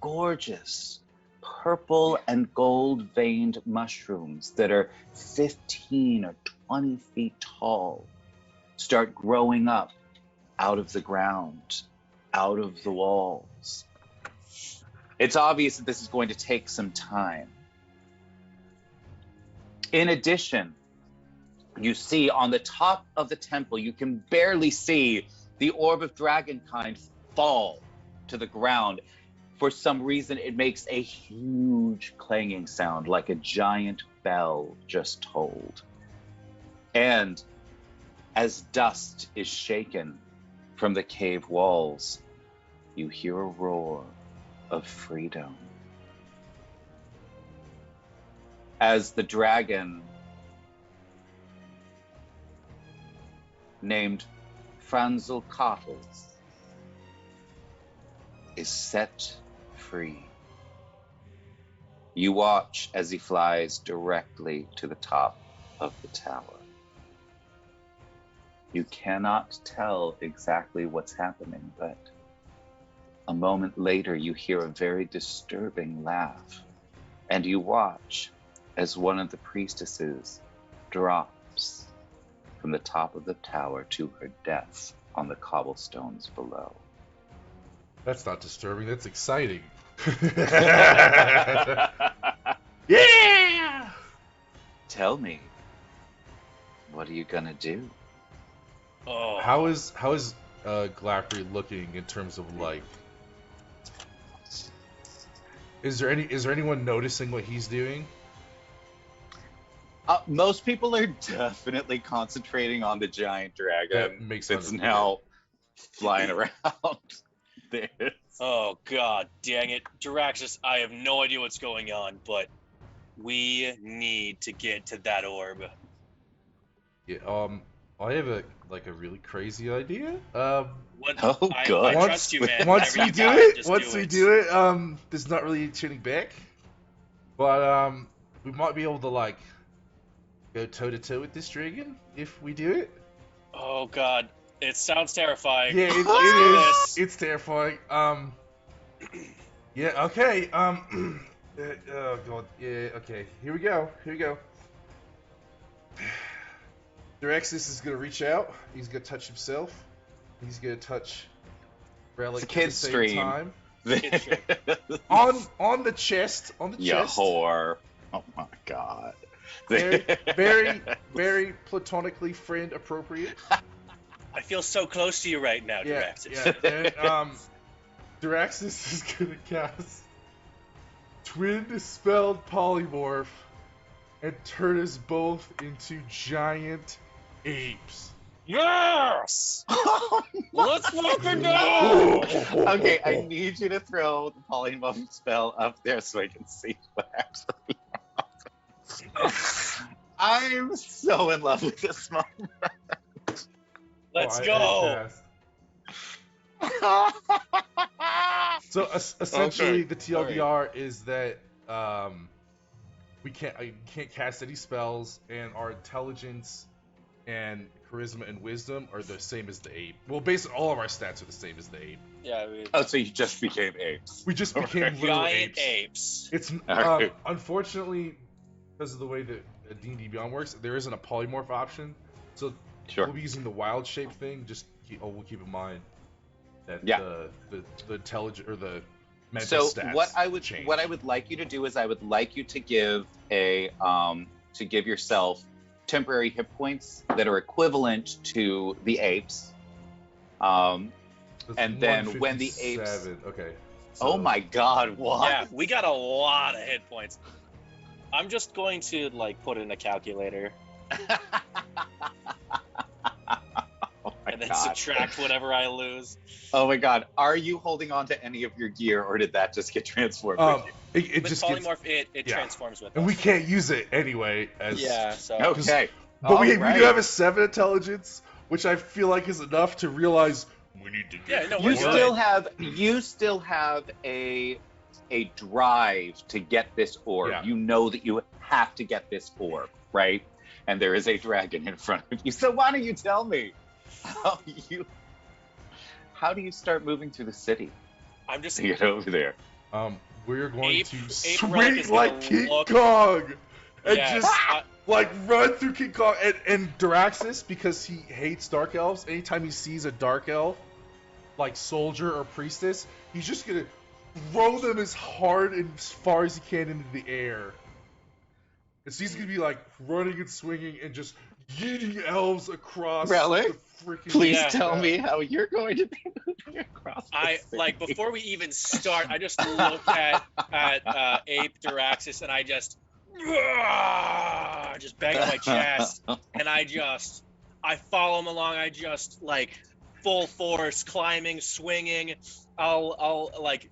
gorgeous purple and gold veined mushrooms that are 15 or 20 feet tall start growing up out of the ground, out of the walls. It's obvious that this is going to take some time. In addition, you see on the top of the temple, you can barely see the orb of dragonkind fall to the ground. For some reason, it makes a huge clanging sound, like a giant bell just tolled. And as dust is shaken from the cave walls, you hear a roar of freedom. As the dragon named Franzel Cottles is set free. You watch as he flies directly to the top of the tower. You cannot tell exactly what's happening, but a moment later you hear a very disturbing laugh, and you watch as one of the priestesses drops from the top of the tower to her death on the cobblestones below. That's not disturbing. That's exciting. Yeah! Tell me, what are you gonna do? Oh. How is Glapri looking in terms of like Is there anyone noticing what he's doing? Most people are definitely concentrating on the giant That dragon makes that's sense. now flying around. This. Oh god dang it. Duraxis, I have no idea what's going on, but we need to get to that orb. Yeah, I have a really crazy idea. What Oh, I good. trust you, man. Once Whatever we you do got, it, just once do we it. do it, there's not really turning back. But we might be able to like go toe to toe with this dragon if we do it. Oh god, it sounds terrifying. Yeah, Let's it do is. this. It's terrifying. Yeah. Okay. Oh god. Yeah. Okay. Here we go. Duraxis is gonna reach out. He's gonna touch himself. He's gonna touch Relic It's a at the kid's same stream. time. You On the chest. whore. Oh my god. Very platonically friend appropriate. I feel so close to you right now, Yeah. Duraxis. Yeah. And Duraxis is gonna cast Twin Dispelled Polymorph and turn us both into giant apes. Yes! Oh my Let's fucking go! Okay, I need you to throw the polymorph spell up there so I can see what actually happens. I'm so in love with this moment. Let's I go! passed. So essentially, Okay, the TLDR is that I can't cast any spells, and our intelligence and charisma and wisdom are the same as the ape. Well, basically, all of our stats are the same as the ape. Yeah, we Oh, so you just became apes. We just became Okay. literal giant apes. apes. It's Alright. unfortunately because of the way that D&D Beyond works, there isn't a polymorph option. So Sure. we'll be using the wild shape thing. We'll keep in mind that Yeah. the intelligent or the mental So stats what I change. would like you to do is I would like you to give yourself temporary hit points that are equivalent to the apes. That's and then when the apes- 157. Okay. Oh my god, what? Yeah, we got a lot of hit points. I'm just going to like put in a calculator Oh my and then god. subtract whatever I lose. Oh my god. Are you holding on to any of your gear or did that just get transformed with you? It With just polymorph, gets, it yeah. transforms with and us. we can't use it anyway. Yeah, so Okay. But we do Alright. have a 7 intelligence, which I feel like is enough to realize we need to get. Yeah, no, You we're good. still have a drive to get this orb. Yeah. You know that you have to get this orb, right? And there is a dragon in front of you. So why don't you tell me how do you start moving through the city I'm just to get over there? We're going Ape- to Ape Relic swing is like gonna King look- Kong and yes, just like run through King Kong. And Duraxis, because he hates dark elves, anytime he sees a dark elf, like soldier or priestess, he's just gonna throw them as hard and as far as he can into the air. And so he's gonna be like running and swinging and just yeeting elves across Relic, the freaking. Please Yeah. tell me how you're going to be moving across the I city. like before we even start, I just look at Ape Duraxis and I just bang on my chest and I follow him along. I just like full force climbing, swinging. I'll like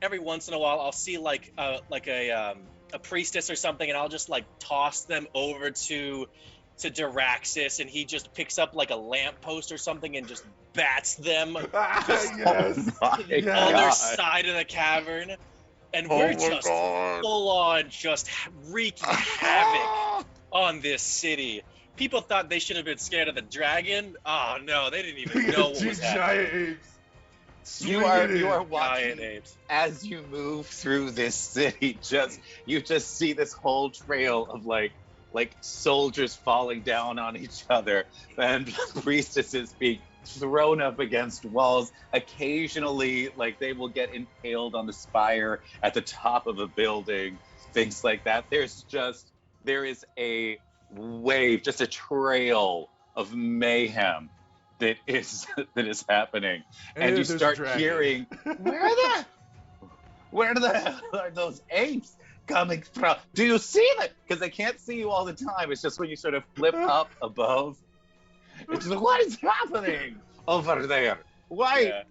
every once in a while I'll see like a priestess or something and I'll just like toss them over to Duraxis and he just picks up like a lamppost or something and just bats them Yes. Oh my Yeah. on their God. side of the cavern, and Oh we're my just God. full on just wreaking havoc on this city. People thought they should have been scared of the dragon. Oh no, they didn't even know what Two was happening. giant apes. You are Swinging in. watching Giant apes. as you move through this city. You just see this whole trail of like soldiers falling down on each other and priestesses being thrown up against walls. Occasionally, like they will get impaled on the spire at the top of a building, things like that. There is a wave, just a trail of mayhem that is happening. And you there's a start dragon. hearing, Where the hell are those apes coming from? Do you see them? Because they can't see you all the time. It's just when you sort of flip up above. It's just, what is happening over there? Why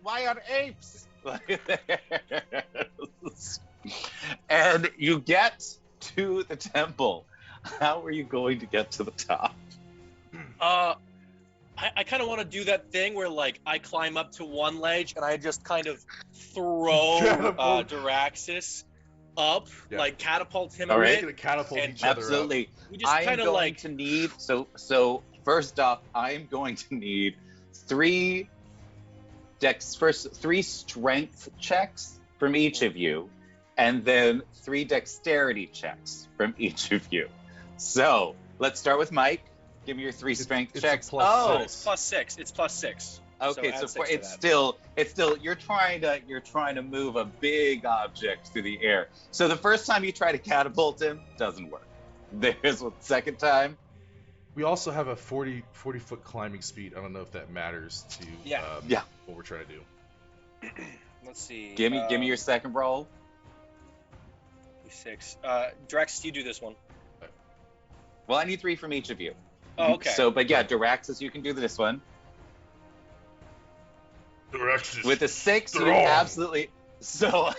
are apes like this? And you get to the temple. How are you going to get to the top? I kind of want to do that thing where, like, I climb up to one ledge and I just kind of throw Duraxis up, like catapult him a bit. Gonna catapult and each other Absolutely. up. We just kind of like to need so first off, I am going to need three strength checks from each of you, and then 3 dexterity checks from each of you. So let's start with Mike. Give me your 3 strength checks. It's plus 6. It's plus 6. Okay, so it's still you're trying to move a big object through the air. So the first time you try to catapult him, doesn't work. There's the second time. We also have a 40-foot climbing speed. I don't know if that matters to what we're trying to do. Let's see. Give me your second roll. 6. Drax, you do this one. Well, I need 3 from each of you. Oh, okay. So, but yeah, Duraxis, you can do this one. Duraxis. With a 6, you absolutely. So.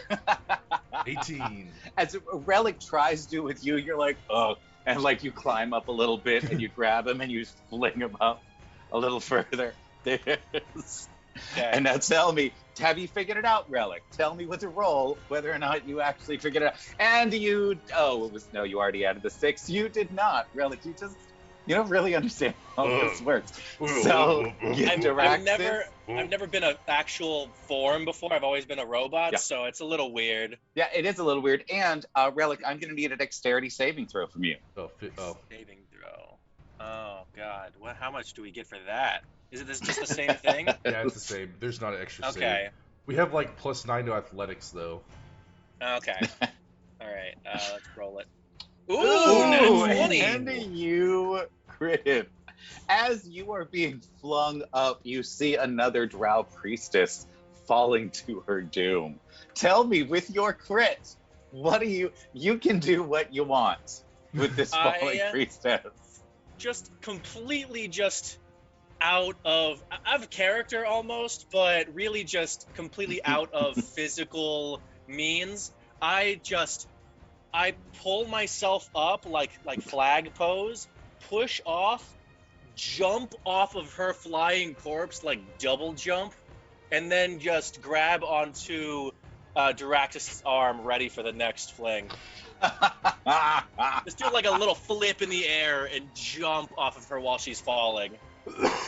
18. As Relic tries to with you, you're like, oh, and like you climb up a little bit and you grab him and you fling him up a little further. Okay. And now tell me, have you figured it out, Relic? Tell me what to roll, whether or not you actually figured it out. And you already added the 6. You did not, Relic. You don't really understand how this works. So, I've never been an actual form before. I've always been a robot, so it's a little weird. Yeah, it is a little weird. And, Relic, I'm going to need a dexterity saving throw from you. Saving throw. Oh, God. How much do we get for that? Is it just the same thing? Yeah, it's the same. There's not an extra save. Okay. We have, like, +9 to athletics, though. Okay. All right. Let's roll it. Ooh, 20. And you crit him. As you are being flung up, you see another drow priestess falling to her doom. Tell me, with your crit, what do you can do what you want with this falling priestess. Just completely out of character almost, but really just completely out of physical means. I pull myself up like flag pose, push off, jump off of her flying corpse like double jump, and then just grab onto Duraxis' arm ready for the next fling. Just do like a little flip in the air and jump off of her while she's falling.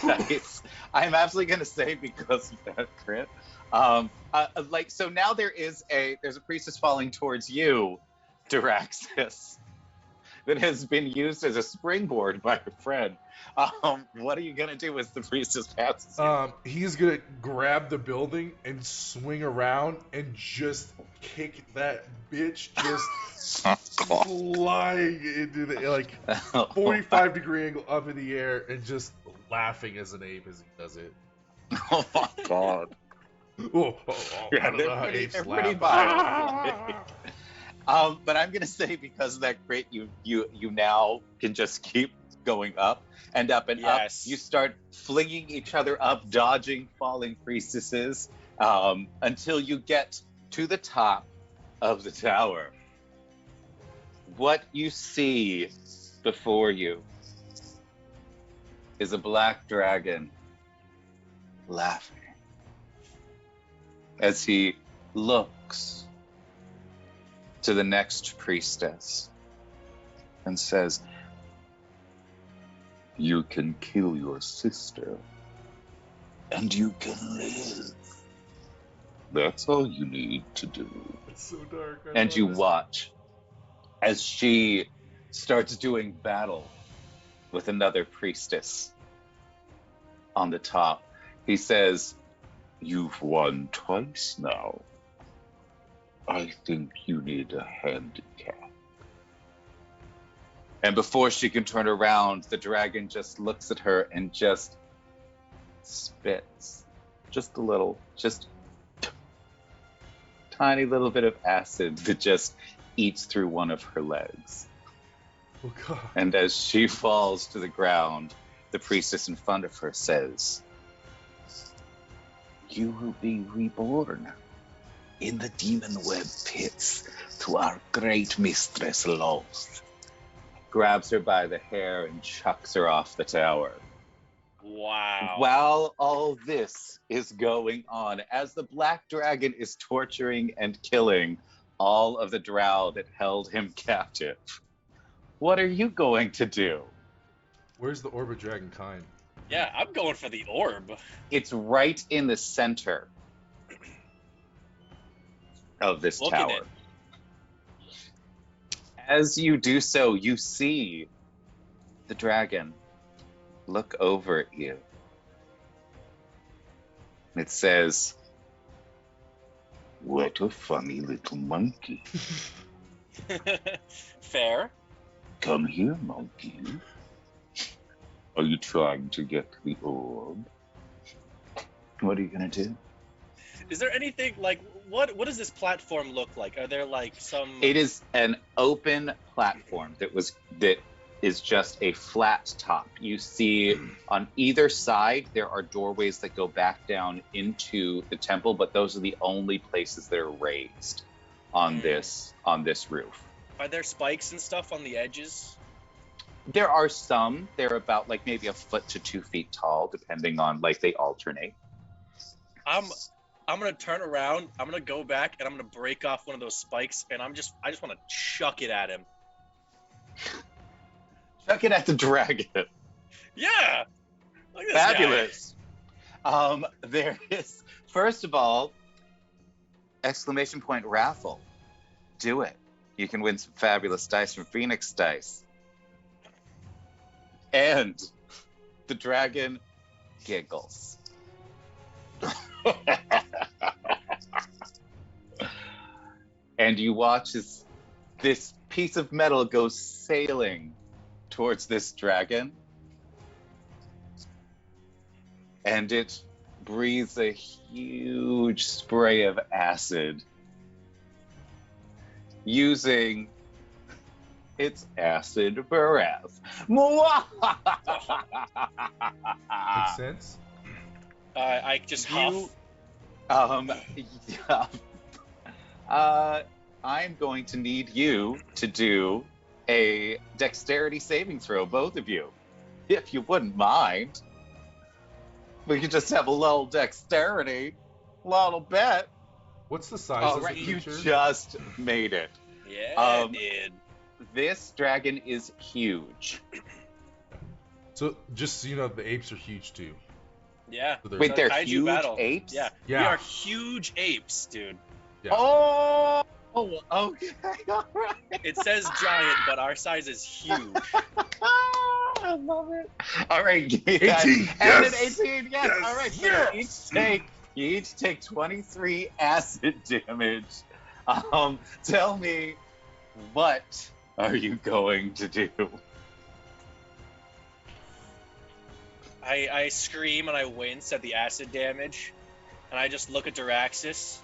Nice. I'm absolutely going to say, because of that crit, so now there's a priestess falling towards you, Duraxis, that has been used as a springboard by your friend. What are you gonna do as the priestess passes you? He's gonna grab the building and swing around and just kick that bitch flying into the 45-degree angle up in the air and just laughing as an ape as he does it. Oh my god. Yeah, they're pretty violent. But I'm gonna say, because of that crit, you now can just keep going up and up and up. You start flinging each other up, dodging falling priestesses, until you get to the top of the tower. What you see before you is a black dragon laughing as he looks to the next priestess and says, "You can kill your sister and you can live. That's all you need to do." It's so dark. And you watch as she starts doing battle with another priestess on the top. He says, "You've won twice now. I think you need a handicap." And before she can turn around, the dragon just looks at her and just spits. Just a little, just tiny little bit of acid that just eats through one of her legs. Oh god. And as she falls to the ground, the priestess in front of her says, "You will be reborn in the demon web pits to our great mistress Loth." Grabs her by the hair and chucks her off the tower. Wow. While all this is going on, as the black dragon is torturing and killing all of the drow that held him captive, what are you going to do? Where's the Orbit Dragon kind? Yeah, I'm going for the orb. It's right in the center of this Look at tower. it. As you do so, you see the dragon look over at you. It says, "What a funny little monkey. Fair. Come here, monkey. Are you trying to get the orb? What are you gonna do?" Is there anything like what does this platform look like? Are there like some It is an open platform that is just a flat top. You see on either side there are doorways that go back down into the temple, but those are the only places that are raised on this roof. Are there spikes and stuff on the edges? There are some. They're about like maybe a foot to 2 feet tall, depending on like they alternate. I'm gonna turn around, I'm gonna go back and I'm gonna break off one of those spikes and I just wanna chuck it at him. Chuck it at the dragon. Yeah! Look at this Fabulous. There is, first of all, exclamation point raffle. Do it. You can win some fabulous dice from Phoenix Dice. And the dragon giggles. And you watch as this piece of metal goes sailing towards this dragon. And it breathes a huge spray of acid using its acid breath. Makes sense? I just huff. I'm going to need you to do a dexterity saving throw, both of you, if you wouldn't mind. We could just have a little dexterity, little bit. What's the size All of right, the you creature? just made it. Yeah, it did. This dragon is huge. So, just so you know, the apes are huge too. Yeah. So they're- Wait, they're Kaiju huge battle. apes? Yeah. Yeah. We are huge apes, dude. Yeah. Oh, okay, all right. It says giant, but our size is huge. I love it. All right, 18, and an yes. 18, yes. Yes, All right, so yes. you each take 23 acid damage. Tell me, what are you going to do? I scream and I wince at the acid damage, and I just look at Daraxis.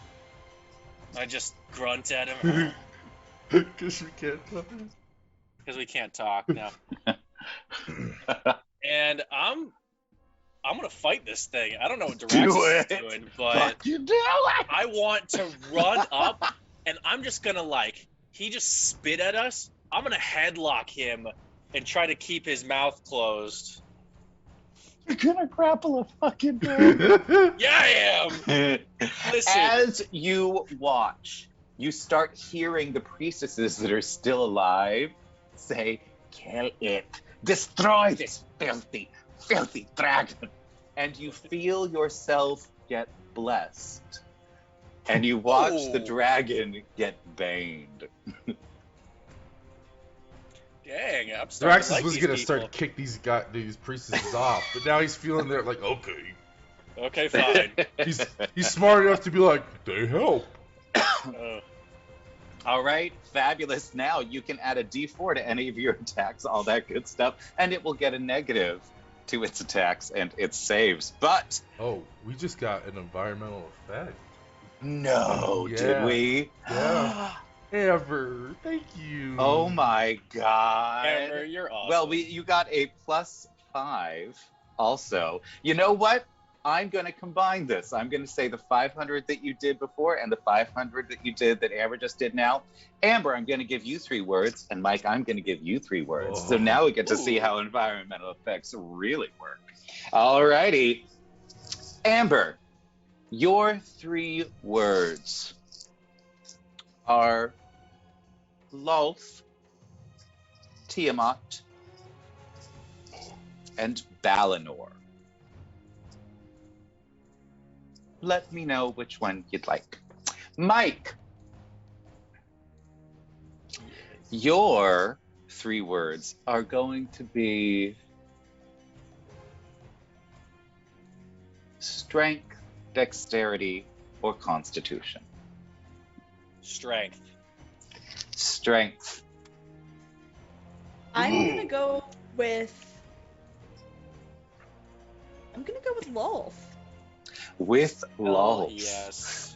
I just grunt at him Because we can't talk. because we can't talk now. And I'm gonna fight this thing. I don't know what Daraxis is doing, but Fuck you do it! I want to run up, and I'm just gonna he just spit at us. I'm gonna headlock him and try to keep his mouth closed. You're gonna grapple a fucking dragon. Yeah, I am. Listen. As you watch, you start hearing the priestesses that are still alive say, "Kill it. Destroy this filthy, filthy dragon." And you feel yourself get blessed. And you watch the Ooh. dragon get baned. Dang, I'm starting to Thraxus like was these gonna people. start to kick these priestesses off, but now he's feeling they're like, okay. Okay, fine. He's smart enough to be like, they help. All right, fabulous. Now you can add a d4 to any of your attacks, all that good stuff, and it will get a negative to its attacks and its saves. But Oh, we just got an environmental effect. No, did Yeah. we? Yeah. Amber, thank you. Oh my God. Amber, you're awesome. Well, you got a +5 also. You know what? I'm going to combine this. I'm going to say the 500 that you did before and the 500 that you did that Amber just did now. Amber, I'm going to give you 3 words, and Mike, I'm going to give you 3 words. So now we get to see how environmental effects really work. All righty. Amber, your 3 words are Lolth, Tiamat, and Balinor. Let me know which one you'd like. Mike, your 3 words are going to be strength, dexterity, or constitution. Strength. Strength. I'm gonna go with Lolth. With Oh, Lolth. yes.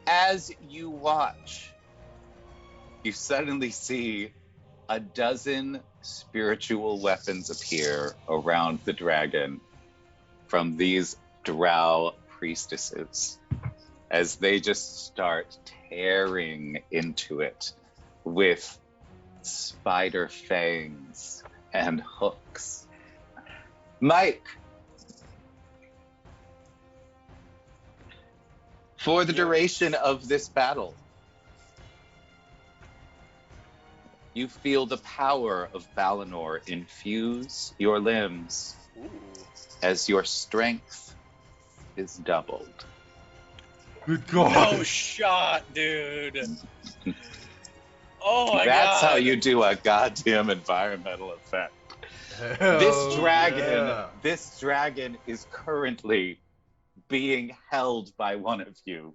As you watch, you suddenly see a dozen spiritual weapons appear around the dragon from these drow priestesses as they just start tearing into it with spider fangs and hooks. Mike, for the duration of this battle, you feel the power of Balinor infuse your limbs Ooh. as your strength is doubled. Good God. No shot, dude. Oh my That's God. how you do a goddamn environmental effect. Hell This dragon is currently being held by one of you,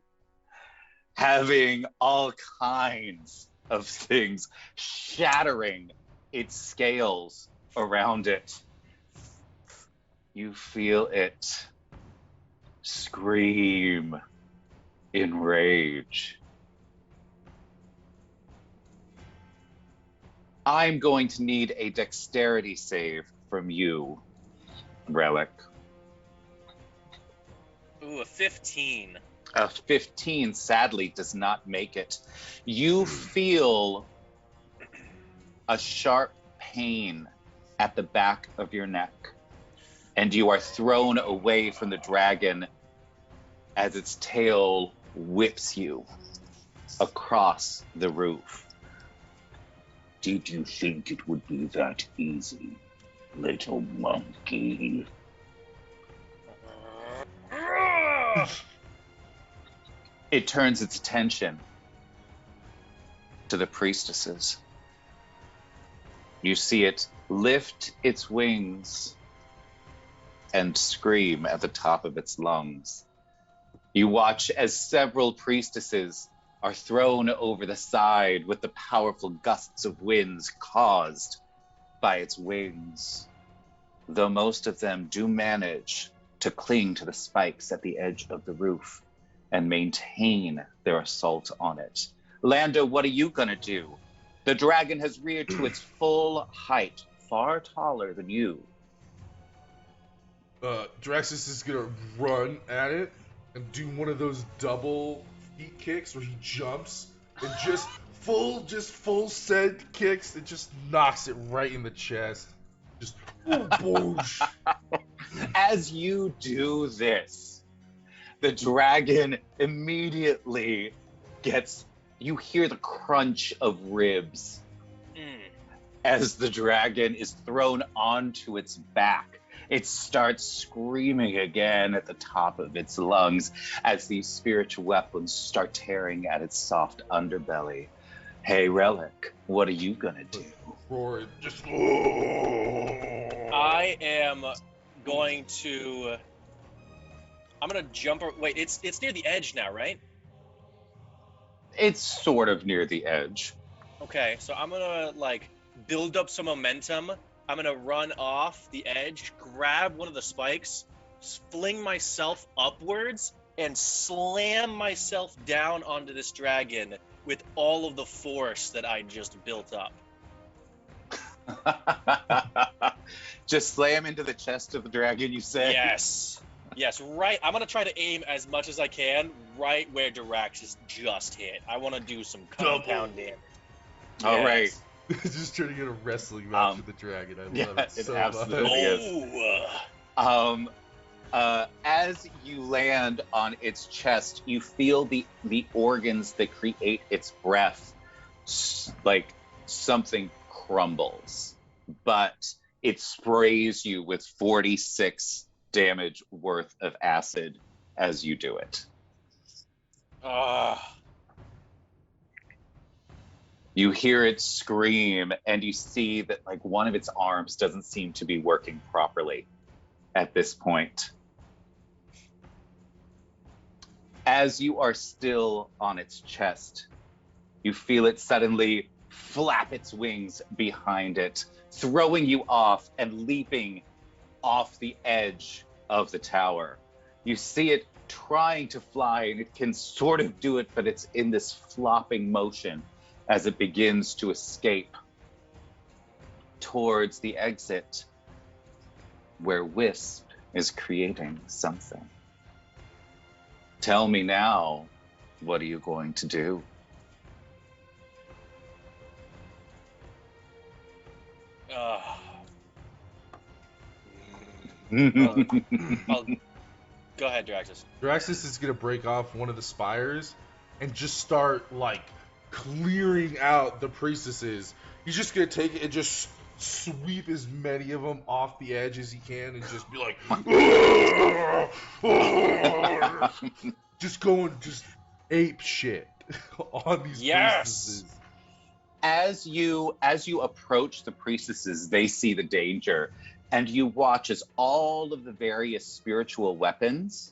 having all kinds of things shattering its scales around it. You feel it scream in rage. I'm going to need a dexterity save from you, Relic. Ooh, a 15. A 15 sadly does not make it. You feel a sharp pain at the back of your neck, and you are thrown away from the dragon as its tail whips you across the roof. Did you think it would be that easy, little monkey? It turns its attention to the priestesses. You see it lift its wings and scream at the top of its lungs. You watch as several priestesses are thrown over the side with the powerful gusts of winds caused by its wings, though most of them do manage to cling to the spikes at the edge of the roof and maintain their assault on it. Lando, what are you gonna do? The dragon has reared to its full height, far taller than you. Draxus is gonna run at it and do one of those double feet kicks where he jumps and just full send kicks. It just knocks it right in the chest. Just boosh. As you do this, the dragon immediately you hear the crunch of ribs as the dragon is thrown onto its back. It starts screaming again at the top of its lungs as these spiritual weapons start tearing at its soft underbelly. Hey, Relic, what are you gonna do? Roar, just. I am going to. I'm gonna jump. Wait, it's near the edge now, right? It's sort of near the edge. Okay, so I'm gonna build up some momentum. I'm gonna run off the edge, grab one of the spikes, fling myself upwards and slam myself down onto this dragon with all of the force that I just built up. Just slam into the chest of the dragon, you say? Yes. Yes, right. I'm going to try to aim as much as I can right where Diraxis just hit. I want to do some compound damage. All right. Just trying to get a wrestling match with the dragon. I love it so absolutely much. is. As you land on its chest, you feel the organs that create its breath, like something crumbles, but it sprays you with 46 damage worth of acid as you do it. You hear it scream, and you see that like one of its arms doesn't seem to be working properly at this point. As you are still on its chest, you feel it suddenly flap its wings behind it, throwing you off and leaping off the edge of the tower. You see it trying to fly, and it can sort of do it, but it's in this flopping motion as it begins to escape towards the exit where Wisp is creating something. Tell me now, what are you going to do? Go ahead, Diraxis. Diraxis is going to break off one of the spires and just start, like, clearing out the priestesses. He's just going to take it and just sweep as many of them off the edge as he can and just be like, just going, just ape shit on these priestesses. As you approach the priestesses, they see the danger, and you watch as all of the various spiritual weapons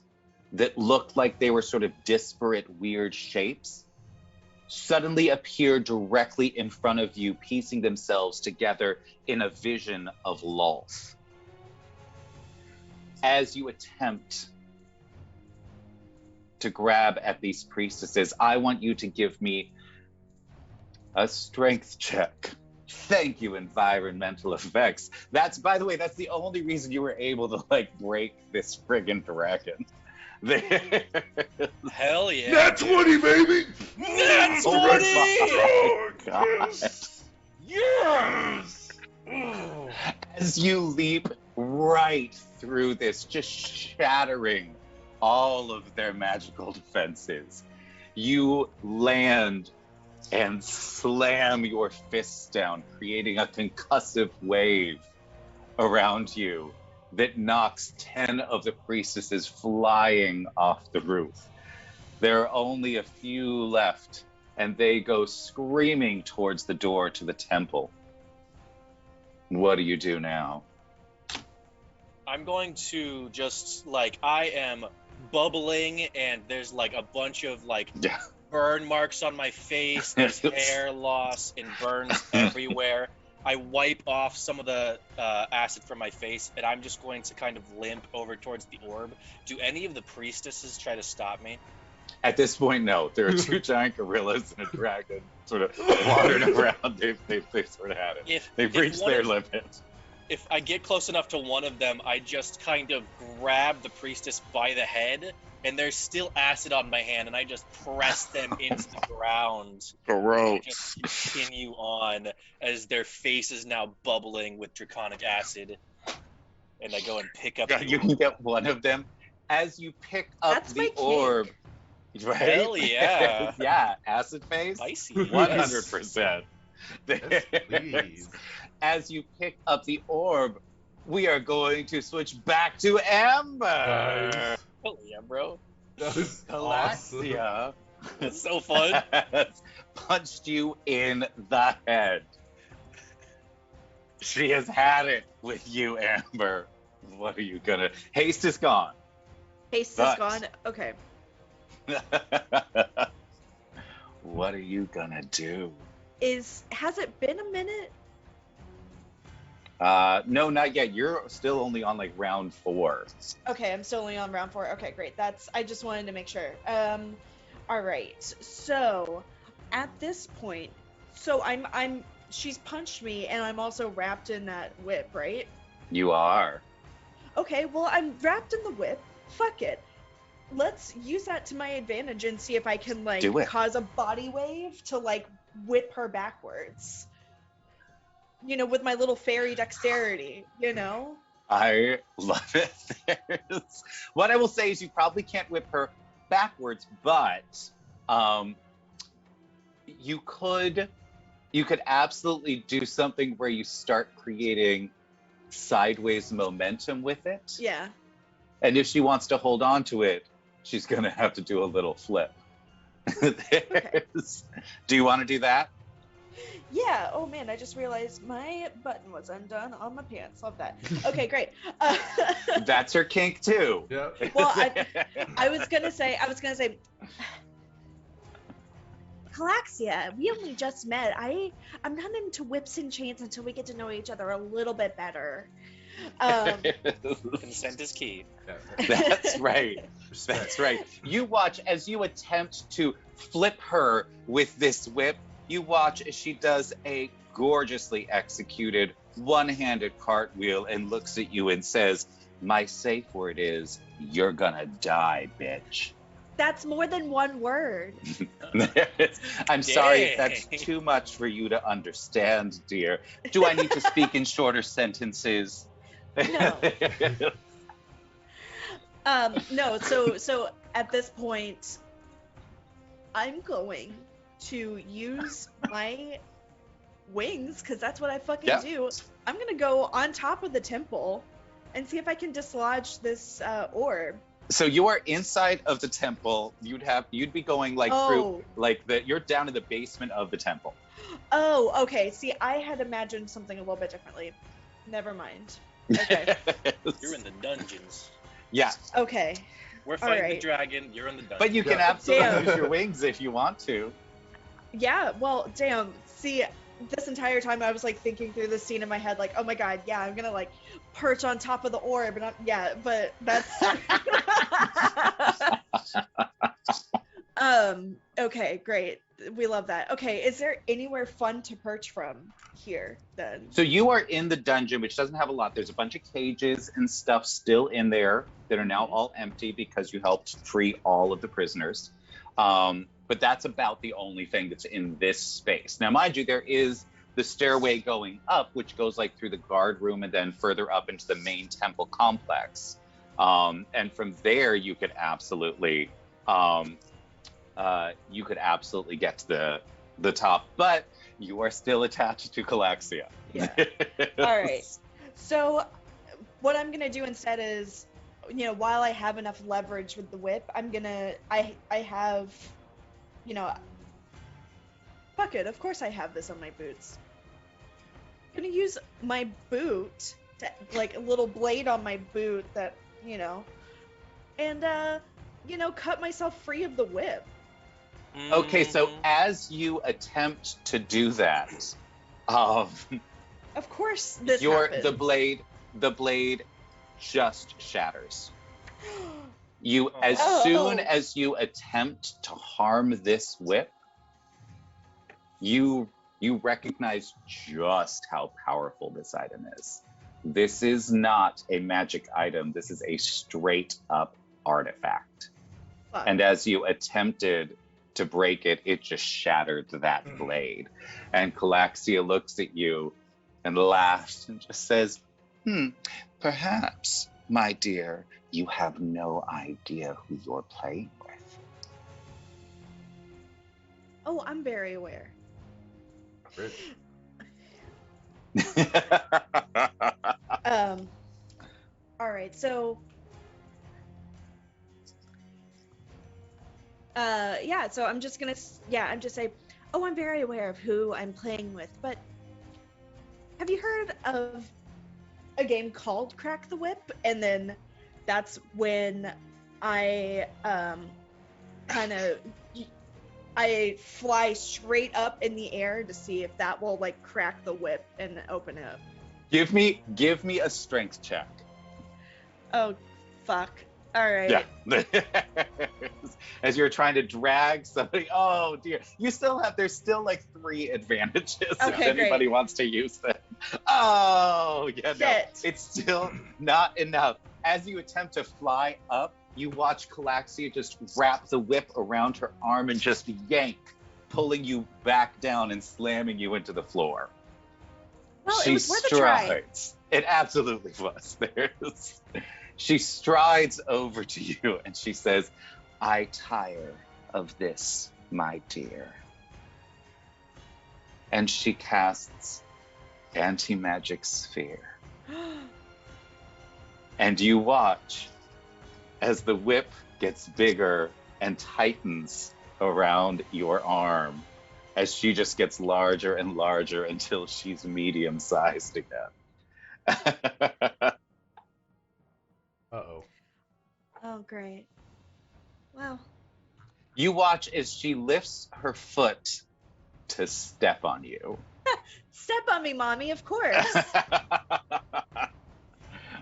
that looked like they were sort of disparate, weird shapes suddenly appear directly in front of you, piecing themselves together in a vision of Lolth. As you attempt to grab at these priestesses, I want you to give me a strength check. Thank you, environmental effects. That's, by the way, that's the only reason you were able to, like, break this friggin' dragon. Hell yeah. Nat 20, baby! Nat 20! Oh my God. Yes! As you leap right through this, just shattering all of their magical defenses, you land and slam your fists down, creating a concussive wave around you that knocks 10 of the priestesses flying off the roof. There are only a few left, and they go screaming towards the door to the temple. What do you do now? I'm going to just, like, I am bubbling, and there's, like, a bunch of, like, burn marks on my face, there's hair loss and burns everywhere. I wipe off some of the acid from my face, and I'm just going to kind of limp over towards the orb. Do any of the priestesses try to stop me? At this point, no. There are two giant gorillas and a dragon sort of wandering around. They've sort of had it. They've reached their limit. If I get close enough to one of them, I just kind of grab the priestess by the head, and there's still acid on my hand, and I just press them into the ground. Gross. Just continue on as their face is now bubbling with draconic acid. And I go and pick up You can get one of them. As you pick up the orb, right? Hell yeah. Yeah, acid face. Spicy. 100%. Yes, please. As you pick up the orb, we are going to switch back to Amber. Nice. Hell yeah, bro. That was Galaxia awesome. That's so fun. Punched you in the head. She has had it with you, Amber. What are you gonna... Haste is gone. Haste is gone. Okay. What are you gonna do? Has it been a minute? No, not yet. You're still only on like round 4. Okay, I'm still only on round 4. Okay, great. I just wanted to make sure. All right. So, at this point, so she's punched me, and I'm also wrapped in that whip, right? You are. Okay, well, I'm wrapped in the whip. Fuck it. Let's use that to my advantage and see if I can like Do it. cause a body wave to like whip her backwards. You know, with my little fairy dexterity, you know? I love it. What I will say is you probably can't whip her backwards, but you could absolutely do something where you start creating sideways momentum with it. Yeah. And if she wants to hold on to it, she's gonna have to do a little flip. Okay. Do you want to do that? Yeah. Oh man, I just realized my button was undone on my pants. Love that. Okay, great. That's her kink too. Yeah. Well, I was gonna say, Calaxia, we only just met. I'm not into whips and chains until we get to know each other a little bit better. Consent is key. That's right. Respect. That's right. You watch as you attempt to flip her with this whip. You watch as she does a gorgeously executed one-handed cartwheel and looks at you and says, "My safe word is, you're gonna die, bitch." That's more than one word. I'm sorry if Dang. that's too much for you to understand, dear. Do I need to speak in shorter sentences? No. No, so at this point, I'm going to use my wings, because that's what I fucking Yeah. do. I'm gonna go on top of the temple and see if I can dislodge this orb. So you are inside of the temple. You'd be going like through like you're down in the basement of the temple. Oh, okay. See, I had imagined something a little bit differently. Never mind. Okay. You're in the dungeons. Yeah, Okay. We're fighting the Alright. dragon. You're in the dungeons. but you can Yeah. absolutely Damn. use your wings if you want to. Yeah, well, damn. See, this entire time I was like thinking through this scene in my head, like, oh my god, yeah, I'm gonna like perch on top of the orb, and but that's okay, great. We love that. Okay, is there anywhere fun to perch from here then? So you are in the dungeon, which doesn't have a lot. There's a bunch of cages and stuff still in there that are now all empty because you helped free all of the prisoners. But that's about the only thing that's in this space. Now, mind you, there is the stairway going up, which goes like through the guard room and then further up into the main temple complex. And from there, you could absolutely get to the top, but you are still attached to Calaxia. Yeah. All right. So what I'm gonna do instead is, you know, while I have enough leverage with the whip, I have, you know, fuck it, of course I have this on my boots. I'm gonna use my boot, to, like a little blade on my boot that, you know, and, you know, cut myself free of the whip. Okay, so as you attempt to do that, Of course this happens. the blade just shatters. You Oh. as Oh. soon as you attempt to harm this whip, you recognize just how powerful this item is. This is not a magic item. This is a straight up artifact. Fuck. And as you attempted to break it, it just shattered that blade. And Calaxia looks at you and laughs and just says, perhaps, my dear, you have no idea who you're playing with. Oh, I'm very aware. All right, so so I'm just gonna say, oh, I'm very aware of who I'm playing with, but have you heard of a game called Crack the Whip? And then that's when I I fly straight up in the air to see if that will like crack the whip and open it up. Give me a strength check. Oh, fuck. All right. Yeah. As you're trying to drag somebody. Oh dear. There's still like 3 advantages if Okay, anybody great. wants to use them. Oh, yeah, no. Shit. It's still not enough. As you attempt to fly up, you watch Calaxia just wrap the whip around her arm and just yank, pulling you back down and slamming you into the floor. Well, She it was worth a try. strides. It absolutely was. She strides over to you and she says, I tire of this, my dear. And she casts anti-magic sphere. And you watch as the whip gets bigger and tightens around your arm as she just gets larger and larger until she's medium-sized again. Uh-oh. Oh, great. Wow. You watch as she lifts her foot to step on you. Step on me, mommy, of course.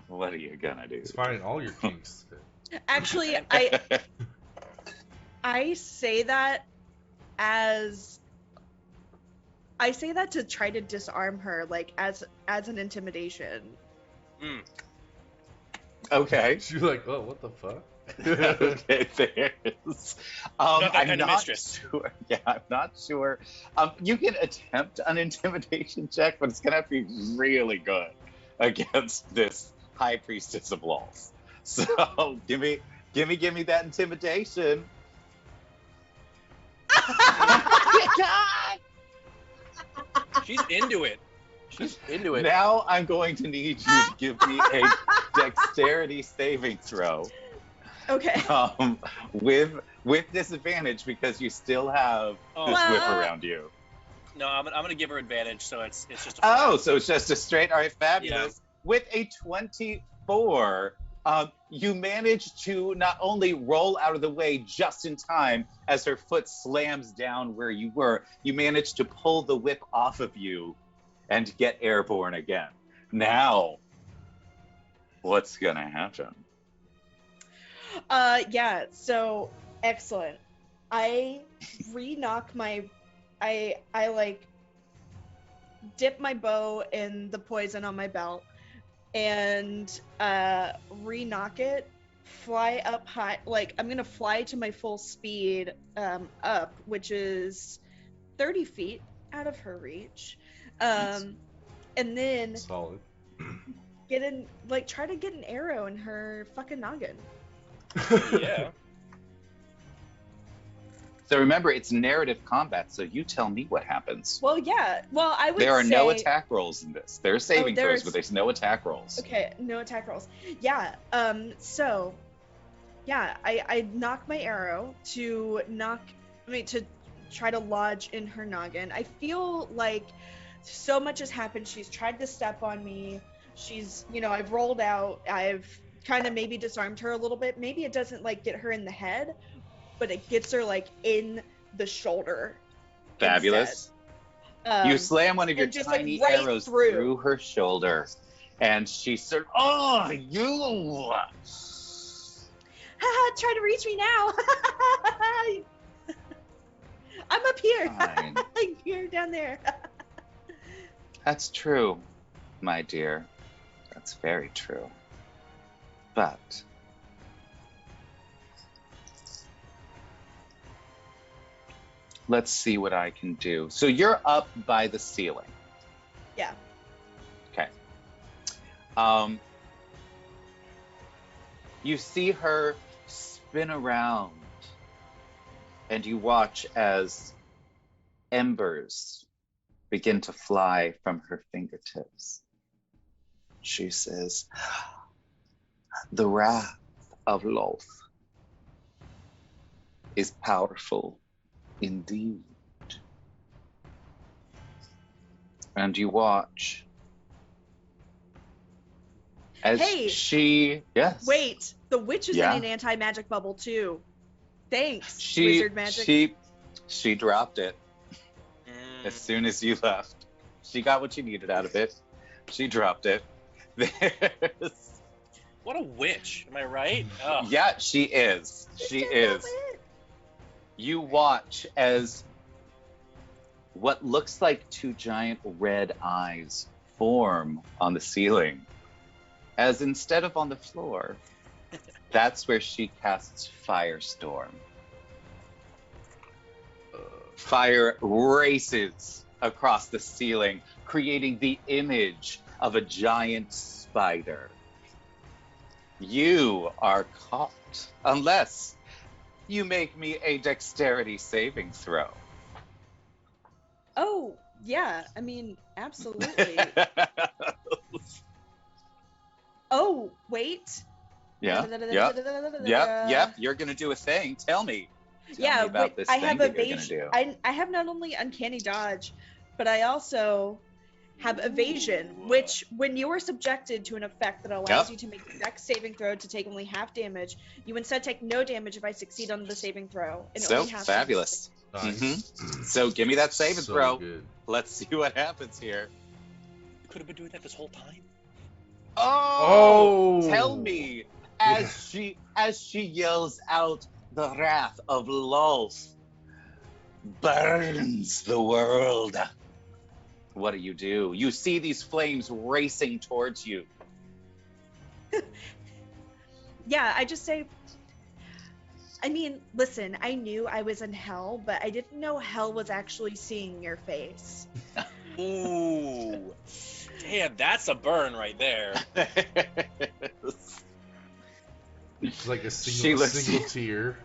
What are you gonna do? It's fine. All your kinks. Actually, I say that to try to disarm her, like as an intimidation. Okay. She's like, oh, what the fuck? Okay, there's. Not that I'm kind of not mistress. sure. Yeah, I'm not sure. You can attempt an intimidation check, but it's gonna have to be really good against this high priestess of laws. So give me that intimidation. She's into it. She's into it. Now I'm going to need you to give me a dexterity saving throw. Okay. With disadvantage because you still have this whip around you. No, I'm gonna give her advantage, so it's just. Oh, so it's just a straight. All right, fabulous. With a 24, you manage to not only roll out of the way just in time as her foot slams down where you were, you manage to pull the whip off of you and get airborne again. Now, what's gonna happen? Yeah, so excellent. I re-knock my I like dip my bow in the poison on my belt and re-knock it, fly up high, like I'm gonna fly to my full speed up, which is 30 feet out of her reach. And then Solid. try to get an arrow in her fucking noggin. Yeah. So remember, it's narrative combat, so you tell me what happens. Well, yeah. Well, I would There are say... no attack rolls in this. There are saving throws, there's- but there's no attack rolls. Okay, no attack rolls. Yeah, so... Yeah, I knock my arrow to try to lodge in her noggin. I feel like so much has happened. She's tried to step on me. She's, I've rolled out. I've kind of maybe disarmed her a little bit. Maybe it doesn't, get her in the head, but it gets her, in the shoulder. Fabulous. Instead. You slam one of your and just, tiny right arrows through. through her shoulder, and she sort of, oh, you! Haha, try to reach me now. I'm up here. Fine. You're down there. That's true, my dear. That's very true. But let's see what I can do. So you're up by the ceiling. Yeah. Okay. You see her spin around, and you watch as embers begin to fly from her fingertips. She says, the wrath of Loth is powerful indeed. And you watch as yes. Wait, the witch is Yeah. in an anti-magic bubble too. Thanks, She wizard magic. she dropped it as soon as you left. She got what she needed out of it. She dropped it. There's... What a witch. Am I right? Oh. Yeah, she is. She is. You watch as what looks like two giant red eyes form on the ceiling, as instead of on the floor, that's where she casts Firestorm. Fire races across the ceiling, creating the image of a giant spider. You are caught, unless you make me a dexterity saving throw. Oh, yeah. I mean, absolutely. Oh, wait. Yeah. Yep. You're gonna do a thing. Tell me. Tell me about this I thing have that you're evasion. gonna do. I have not only uncanny dodge, but I also have evasion, which when you are subjected to an effect that allows you to make a dex saving throw to take only half damage, you instead take no damage if I succeed on the saving throw. And So only half fabulous. Nice. So give me that saving So throw. good. Let's see what happens here. You could have been doing that this whole time. Oh, Oh! tell me, as she yells out, the wrath of Lolth burns the world. What do? You see these flames racing towards you. Yeah, I just say, I mean, listen, I knew I was in hell, but I didn't know hell was actually seeing your face. Ooh. Damn, that's a burn right there. It's like a She looks- single tear.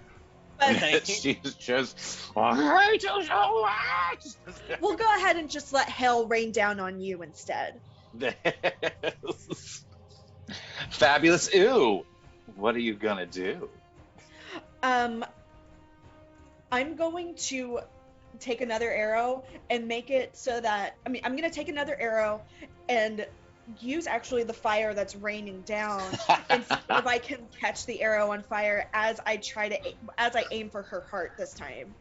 But She's just, I hate you so much. we'll go ahead and just let hell rain down on you instead. Fabulous. Ooh, what are you gonna do? I'm going to take another arrow and make it so that, I mean, I'm going to take another arrow and use actually the fire that's raining down and see if I can catch the arrow on fire as I aim for her heart this time.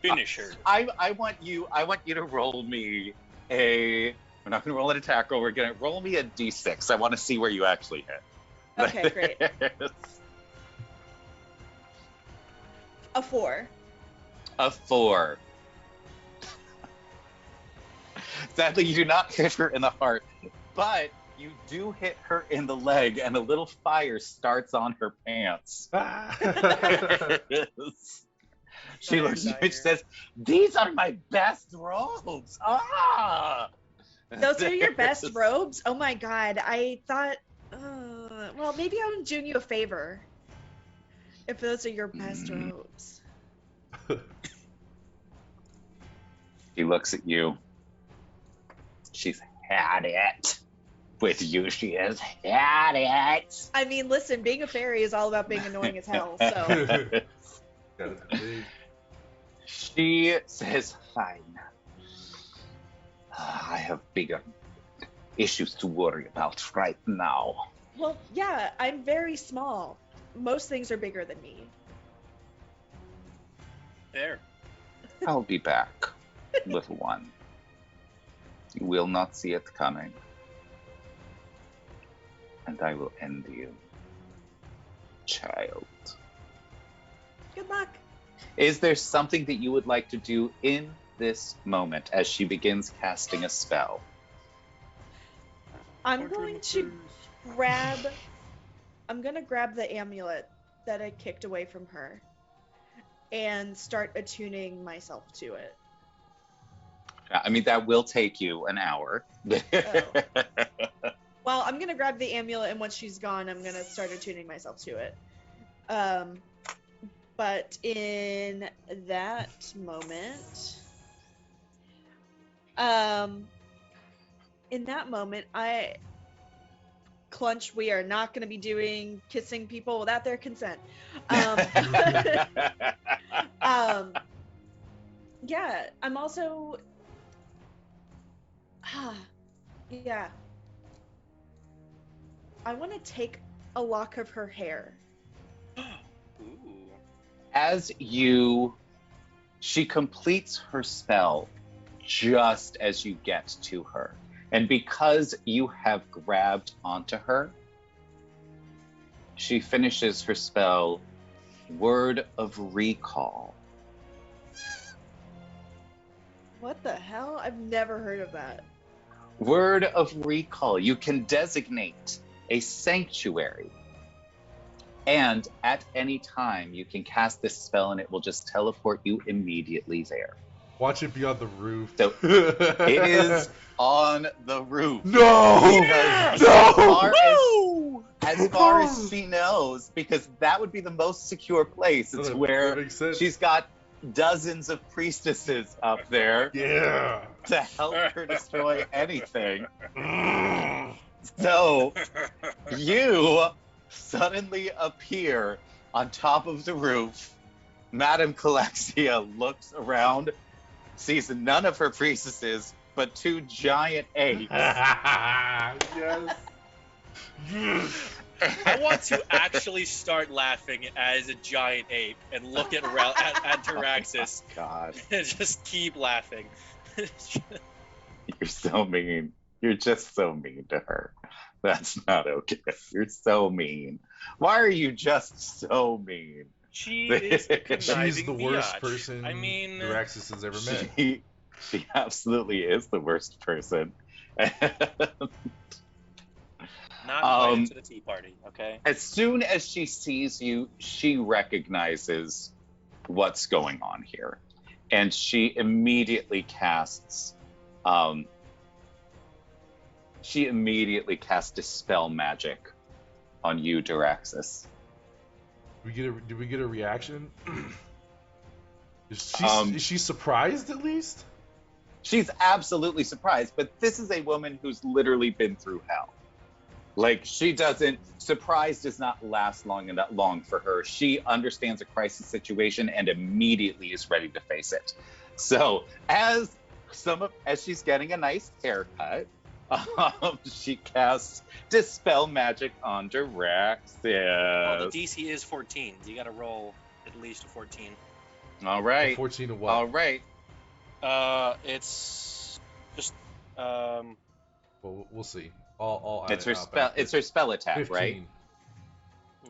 Finish her. I want you to roll me a. We're not going to roll an attack roll. We're going to roll me a d6. I want to see where you actually hit. Okay, great. A 4. A 4. Sadly, you do not hit her in the heart, but you do hit her in the leg, and a little fire starts on her pants. She looks at you and says, "These are my best robes." Ah! Those are your best robes? Oh my god, I thought, well, maybe I'm doing you a favor if those are your best robes. She looks at you. She's had it. With you, she has had it. I mean, listen, being a fairy is all about being annoying as hell, so. She says, "Fine. I have bigger issues to worry about right now." Well, yeah, I'm very small. Most things are bigger than me. There. I'll be back, little one. You will not see it coming. And I will end you, child. Good luck. Is there something that you would like to do in this moment as she begins casting a spell? I'm going to grab the amulet that I kicked away from her and start attuning myself to it. I mean, that will take you an hour. Well, I'm gonna grab the amulet, and once she's gone, I'm gonna start attuning myself to it. But in that moment, I clutch. We are not gonna be doing kissing people without their consent. Yeah, I'm also. Yeah. I want to take a lock of her hair. As she completes her spell, just as you get to her. And because you have grabbed onto her, she finishes her spell, Word of Recall. What the hell? I've never heard of that. Word of Recall. You can designate a sanctuary. And at any time, you can cast this spell and it will just teleport you immediately there. Watch it be on the roof. So it is on the roof. No! Because No! as far as she knows, because that would be the most secure place. It's That where makes sense. she's got dozens of priestesses up there Yeah. to help her destroy anything. So you suddenly appear on top of the roof. Madame Calexia looks around, sees none of her priestesses, but two giant apes. Yes. I want to actually start laughing as a giant ape and look at Duraxis God, and just keep laughing. you're so mean. You're just so mean to her. That's not okay. You're so mean. Why are you just so mean? She is a conniving She's the worst biatch. person I mean, Duraxis has ever met. She absolutely is the worst person. not invited to the tea party, okay? As soon as she sees you, she recognizes what's going on here. And she immediately casts Dispel Magic on you, Duraxis. Did we get a reaction? Is she surprised at least? She's absolutely surprised, but this is a woman who's literally been through hell. Like, surprise does not last long for her. She understands a crisis situation and immediately is ready to face it. So as she's getting a nice haircut, she casts Dispel Magic on Duraxis. Well, the DC is 14. You gotta roll at least a 14. All right. 14 of what? All right. It's just Well, we'll see. I'll add It's it her up spell. after. It's her spell attack, 15. right?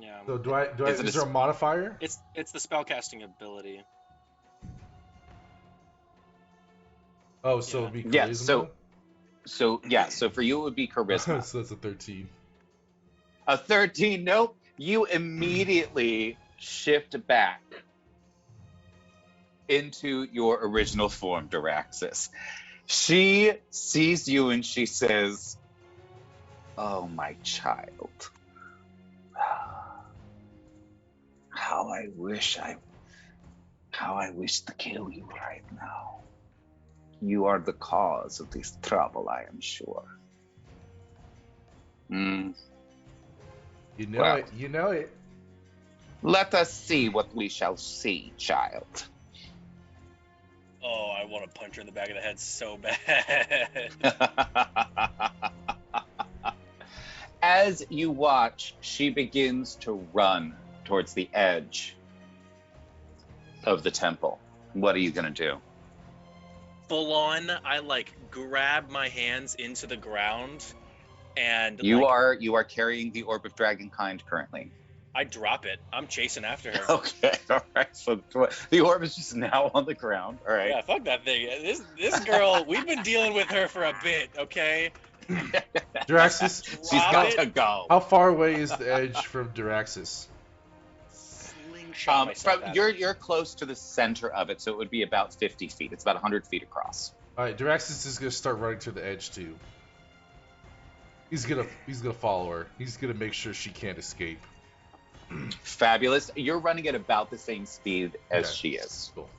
yeah. So do I? Is it Is there a modifier? It's the spellcasting ability. Oh, so Yeah. it'd be Yeah, charisma? So for you it would be charisma. So that's a 13. A 13. Nope. You immediately shift back into your original form, Duraxis. She sees you and she says, "Oh, my child. How I wish to kill you right now. You are the cause of this trouble, I am sure." You know Well. it. You know it. Let us see what we shall see, child. Oh, I want to punch her in the back of the head so bad. As you watch, she begins to run towards the edge of the temple. What are you going to do? Full on, I grab my hands into the ground and You are carrying the Orb of Dragonkind currently. I drop it. I'm chasing after her. Okay, all right. So the orb is just now on the ground. All right. Yeah, fuck that thing. This girl, we've been dealing with her for a bit, okay? Duraxis, She's Drop got it. to go. how far away is the edge from Duraxis? Slingshot myself at her. You're close to the center of it, so it would be about 50 feet. It's about 100 feet across. All right, Duraxis is gonna start running to the edge too. He's gonna follow her. He's gonna make sure she can't escape. Fabulous. You're running at about the same speed as Okay. she is. Cool.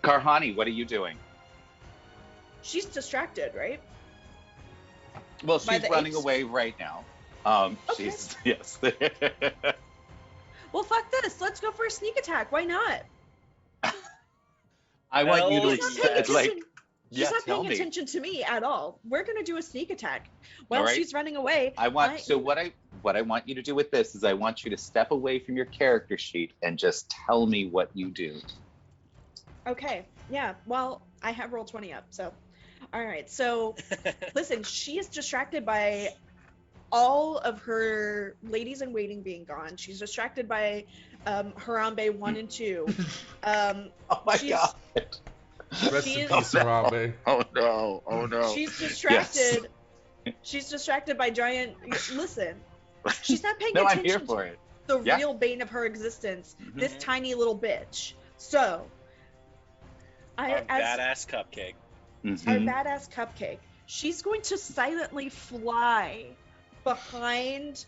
Karhani, what are you doing? She's distracted, right? Well, By she's the running apes? away right now. Okay. She's yes. Well, fuck this. Let's go for a sneak attack. Why not? I want you to Hell She's not paying it's like attention. She's yeah, not tell paying me. attention to me at all. We're gonna do a sneak attack while All right. she's running away. What I want you to do with this is I want you to step away from your character sheet and just tell me what you do. Okay. Yeah. Well, I have roll 20 up, so. All right, so listen, she is distracted by all of her ladies in waiting being gone. She's distracted by Harambe 1 and 2. Oh my she's, god. Rest she in is, peace, Harambe. Oh no. Oh no. she's Yes. distracted. She's distracted by giant. Listen, she's not paying No, I'm here attention for to it. the Yeah. real bane of her existence. Mhm. This tiny little bitch. So, Our as badass cupcake. our Mhm. badass cupcake, she's going to silently fly behind,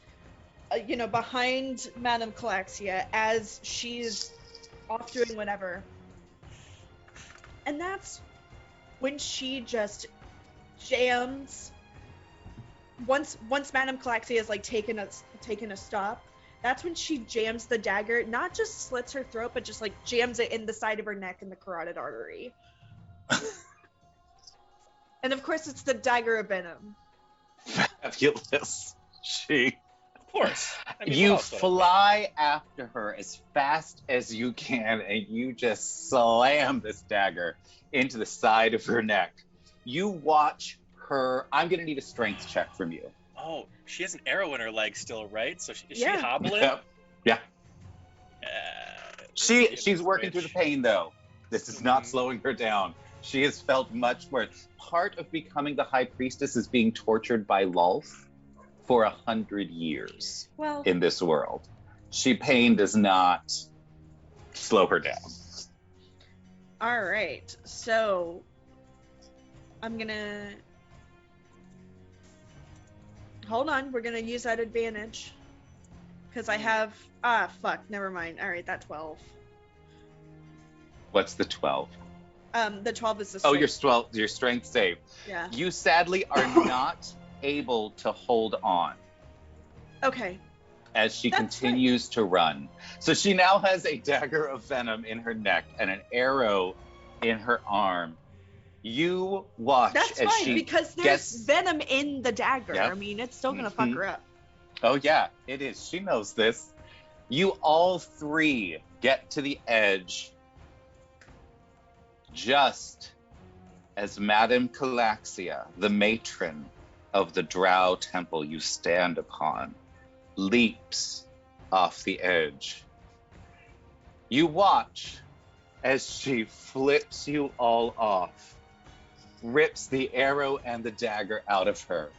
behind Madame Calaxia as she's off doing whatever. And that's when she just jams. Once Madame Calaxia is like taken a stop, that's when she jams the dagger, not just slits her throat, but just like jams it in the side of her neck in the carotid artery. And of course, it's the dagger of venom. Fabulous. She. Of course. I mean, what You else would it be? fly after her as fast as you can, and you just slam this dagger into the side of her neck. You watch her. I'm gonna need a strength check from you. Oh, she has an arrow in her leg still, right? So is Yeah. she hobbling? Yep. Yeah. She's Goodness, working through the bitch. pain though. This is not Mhm. slowing her down. She has felt much worse. Part of becoming the high priestess is being tortured by Lulth for 100 years Well, in this world. Pain does not slow her down. all right. So I'm gonna hold on. We're gonna use that advantage because I have fuck. Never mind. All right, that 12. What's the 12? The 12 is the Oh, strength. your strength save. Yeah. You sadly are not able to hold on Okay. as she That's continues to run. So she now has a dagger of venom in her neck and an arrow in her arm. You watch That's as fine she because there's gets... venom in the dagger. Yep. I mean, it's still gonna fuck Mhm. her up. Oh yeah, it is. She knows this. You all three get to the edge just as Madame Calaxia, the matron of the Drow temple you stand upon, leaps off the edge. You watch as she flips you all off, rips the arrow and the dagger out of her,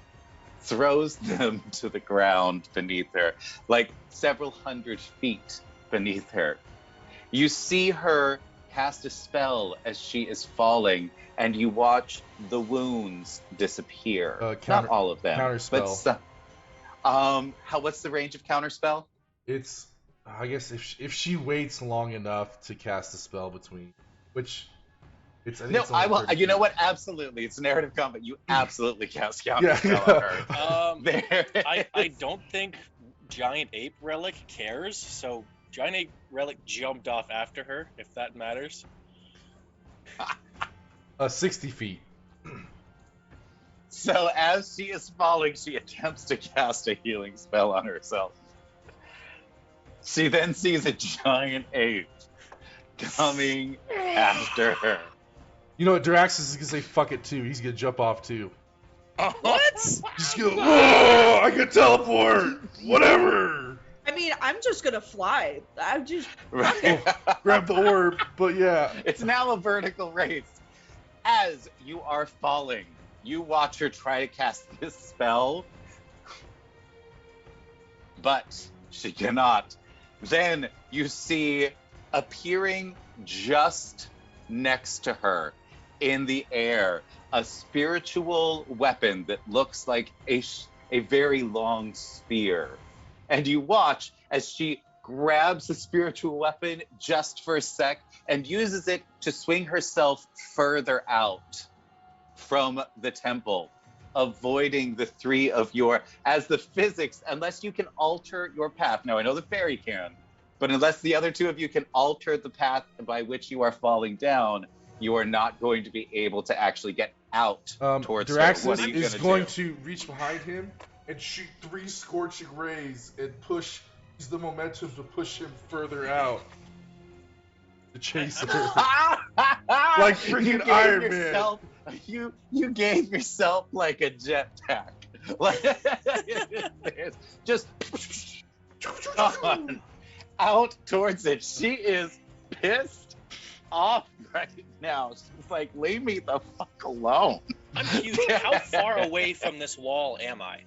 throws them to the ground beneath her, like several hundred feet beneath her. You see her cast a spell as she is falling, and you watch the wounds disappear. Not all of them, counterspell. but some. What's the range of counterspell? It's, I guess, if she waits long enough to cast a spell between, which it's. I think No, it's only I will. 30 You know feet. what? Absolutely, it's narrative combat. You absolutely cast Yeah, counterspell on her. There. I don't think Giant Ape Relic cares, so Giant Ape Relic jumped off after her, if that matters. 60 feet. So as she is falling, she attempts to cast a healing spell on herself. She then sees a giant ape coming after her. You know what? Draxus is gonna say fuck it too. He's gonna jump off too. What? Just go. Whoa! I can teleport. Whatever. I mean, I'm just gonna fly. I'm just Right. Grab the orb. But yeah. It's now a vertical race. As you are falling, you watch her try to cast this spell, but she cannot. Then you see appearing just next to her in the air a spiritual weapon that looks like a very long spear. And you watch as she grabs the spiritual weapon just for a sec and uses it to swing herself further out from the temple, avoiding the three of your, as the physics, unless you can alter your path. Now, I know the fairy can, but unless the other two of you can alter the path by which you are falling down, you are not going to be able to actually get out towards her. What Draxus are you is gonna going do? to reach behind him and shoot 3 scorching rays and use the momentum to push him further out to chase her. Like freaking You gave Iron Man. yourself, you gave yourself like a jetpack. Like, just on, out towards it. She is pissed off right now. She's like, leave me the fuck alone. I'm huge. How far away from this wall am I?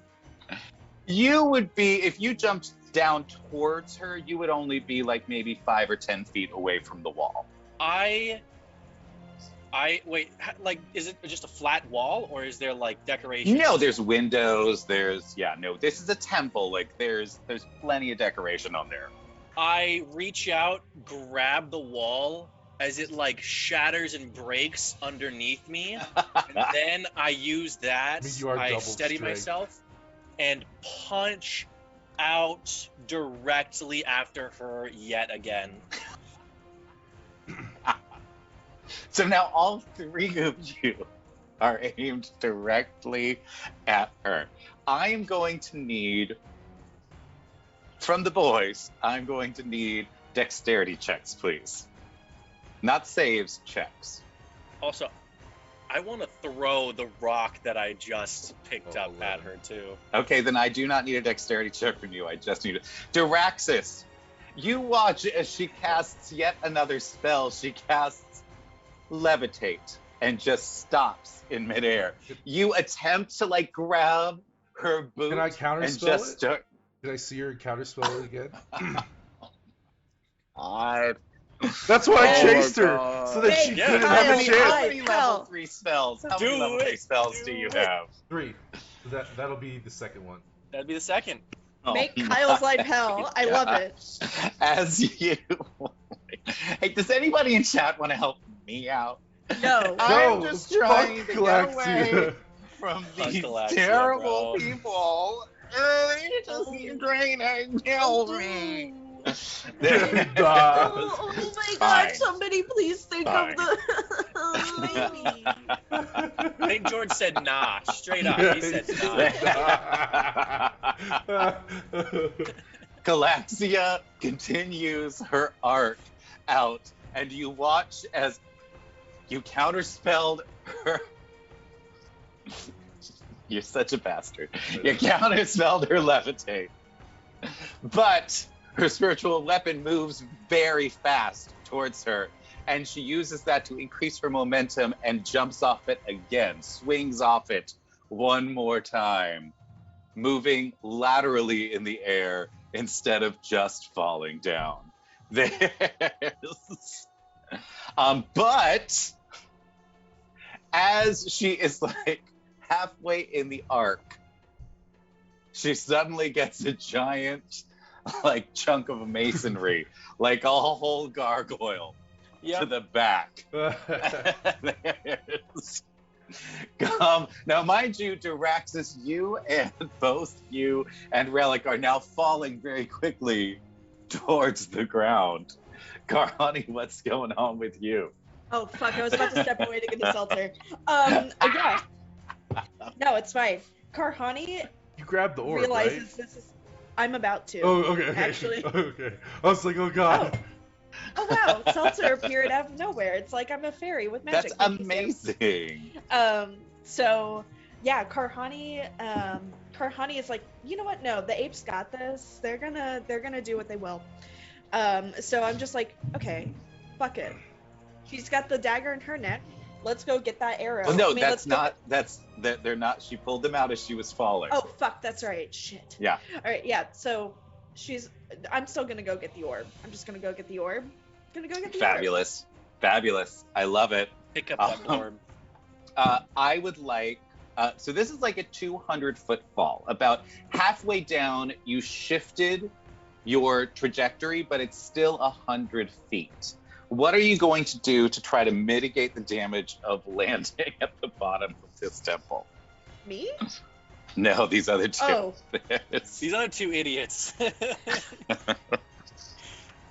You would be, if you jumped down towards her, you would only be like maybe 5 or 10 feet away from the wall. I wait. Like, is it just a flat wall, or is there like decorations? No, there's windows. This is a temple. Like, there's plenty of decoration on there. I reach out, grab the wall as it like shatters and breaks underneath me, and then I use that. I mean, you are I double steady strength. myself and punch out directly after her yet again. So now all 3 of you are aimed directly at her. I am going to need, from the boys, I'm going to need dexterity checks, please. Not saves, checks. Also, I want to throw the rock that I just picked Oh, up at Lord. her too. Okay, then I do not need a dexterity check from you. I just need it. Diraxis, you watch as she casts yet another spell. She casts levitate and just stops in midair. You attempt to like grab her boot Can I and counterspell just it? start. Did I see her counterspell it again? God. That's why I Oh, chased her, God. so that she Yeah. couldn't How have a many, chance. how many level 3 spells? How many Do level 3 it. spells do you Do it. have? 3. That'll be the second one. That'd be the second. Make Oh Kyle's my life hell. I love it. As you. Hey, does anybody in chat want to help me out? No. I'm just trying fuck to get Galaxia. away from Fuck these Galaxia, terrible bro. people. They're just draining. Help me. Die. Oh my god, Fine. somebody please think Fine. of the lady. I think George said nah, straight up. Yeah, He said he nah. Galaxia continues her arc out, and you watch as you counterspelled her. You're such a bastard. You counterspelled her levitate. But her spiritual weapon moves very fast towards her, and she uses that to increase her momentum and jumps off it again, swings off it one more time, moving laterally in the air instead of just falling down. But as she is like halfway in the arc, she suddenly gets a giant like chunk of masonry, like a whole gargoyle to Yep. the back. Now, mind you, Diraxis, you and both you and Relic are now falling very quickly towards the ground. Karhani, what's going on with you? Oh fuck, I was about to step away to get a seltzer. Yeah. No, it's fine. Karhani You grabbed the orb, realizes right? this is I'm about to. Oh, okay. Actually. Okay. I was like, oh god. Oh wow, seltzer appeared out of nowhere. It's like I'm a fairy with magic. That's amazing. So yeah, Karhani is like, you know what? No, the apes got this. They're gonna do what they will. So I'm just like, okay, fuck it. She's got the dagger in her neck. Let's go get that arrow. Well, no, I mean, that's let's go- they're not. She pulled them out as she was falling. Oh fuck, that's right. Shit. Yeah. All right, yeah. So I'm still gonna go get the orb. I'm just gonna go get the orb. Gonna go get the orb. Fabulous. Fabulous. I love it. Pick up that orb. I would like, so this is like a 200-foot fall. About halfway down, you shifted your trajectory, but it's still 100 feet. What are you going to do to try to mitigate the damage of landing at the bottom of this temple? Me? No, these other two. Oh. These other two idiots.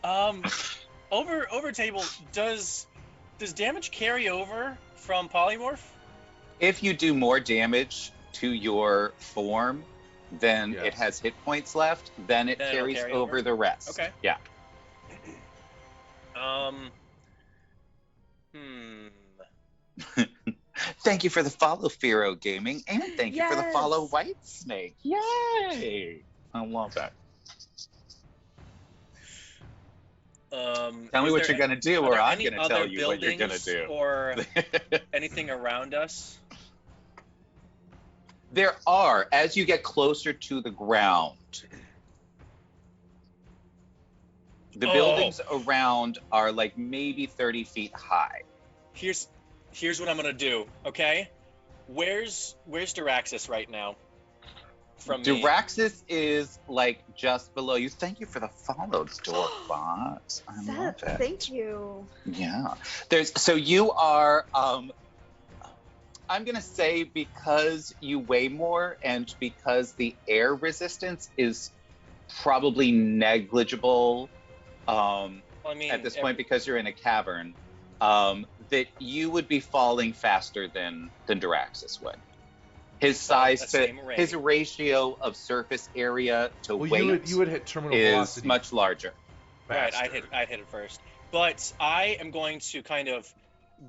Over table, does damage carry over from polymorph? If you do more damage to your form than Yes. it has hit points left, then it Then it'll carries carry over over? the rest. Okay. Yeah. Thank you for the follow, Firo Gaming, and thank you for the follow, Yes. White Snake. Yay! I love that. Tell me Is what there you're gonna do, Are or there I'm any gonna other tell you what you're gonna buildings do. or anything around us? There are, as you get closer to the ground, the buildings around are like maybe 30 feet high. Here's what I'm gonna do. Okay, where's Duraxis right now? From me. Duraxis is like just below you. Thank you for the follow, Doorbot. I love Seth, it. thank you. Yeah. So you are I'm gonna say, because you weigh more and because the air resistance is probably negligible I mean, at this point, because you're in a cavern, that you would be falling faster than Duraxis would. His size to his ratio of surface area to weight you would hit terminal is velocity much larger. Right, faster. I'd hit it first. But I am going to kind of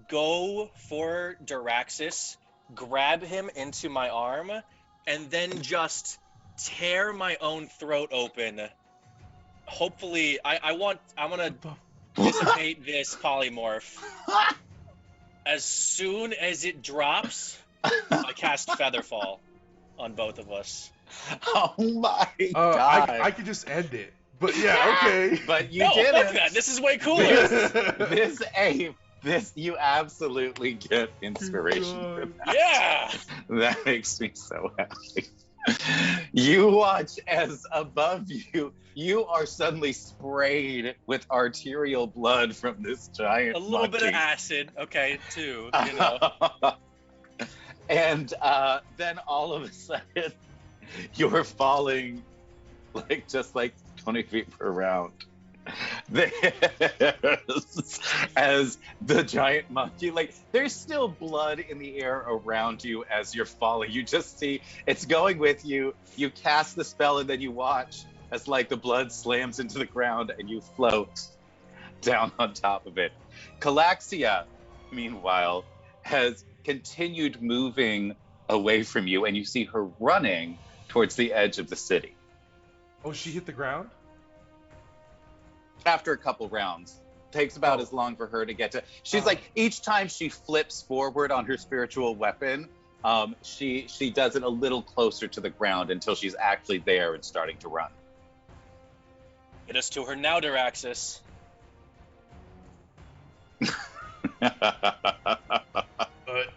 go for Duraxis, grab him into my arm, and then just tear my own throat open. Hopefully, I want to dissipate this polymorph. As soon as it drops, I cast Featherfall on both of us. Oh my god! I could just end it, but yeah, okay. But you No, didn't. fuck that. This is way cooler. This you absolutely get inspiration for that. Yeah. That makes me so happy. You watch as above you are suddenly sprayed with arterial blood from this giant A little bit of monkey. acid, okay, too, you know. And then all of a sudden, you're falling just 20 feet per round. As the giant monkey, there's still blood in the air around you as you're falling. You just see it's going with you. You cast the spell and then you watch as the blood slams into the ground and you float down on top of it. Calaxia, meanwhile, has continued moving away from you, and you see her running towards the edge of the city. Oh, she hit the ground? After a couple rounds. Takes about as long for her to get to. She's each time she flips forward on her spiritual weapon, she does it a little closer to the ground until she's actually there and starting to run. Get us to her now, Duraxis.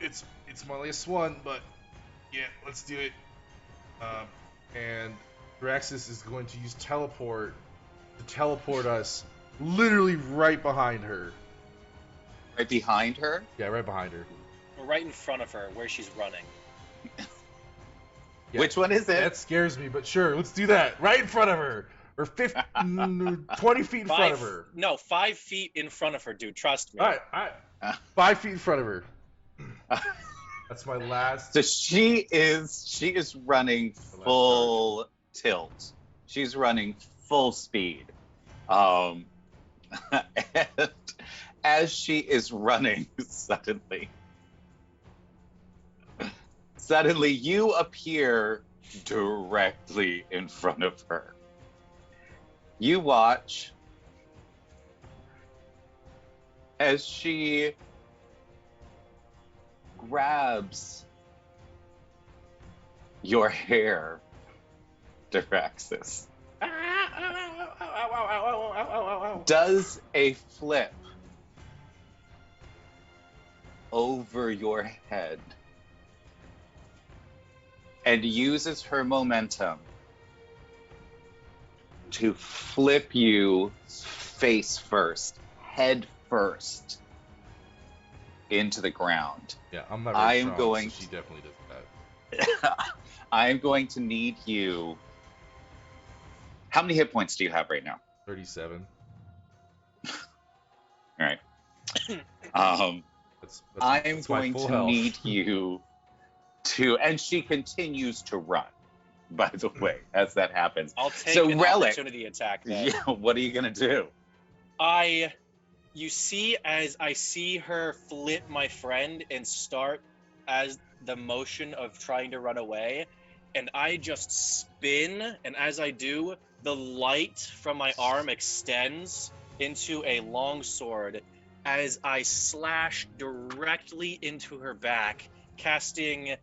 It's my last one, but yeah, let's do it. And Duraxis is going to use teleport to teleport us literally right behind her. Right behind her? Yeah, right behind her. We're right in front of her, where she's running. Yeah. Which one is it? That scares me, but sure, let's do that. Right in front of her. Or 20 feet in front of her. No, 5 feet in front of her, dude. Trust me. All right. 5 feet in front of her. That's my last. So she is running full tilt. She's running full speed. And as she is running, suddenly you appear directly in front of her. You watch as she grabs your hair, Duraxis. Does a flip over your head and uses her momentum to flip you face first, head first into the ground. Yeah, I'm not very strong, so she definitely does that. I am going to need you. How many hit points do you have right now? 37. All right. I am going to need you to, and she continues to run, by the way, as that happens. I'll take an opportunity attack then. Yeah, what are you going to do? I you see as I see her flip my friend and start as the motion of trying to run away, and I just spin, and as I do, the light from my arm extends into a long sword as I slash directly into her back, casting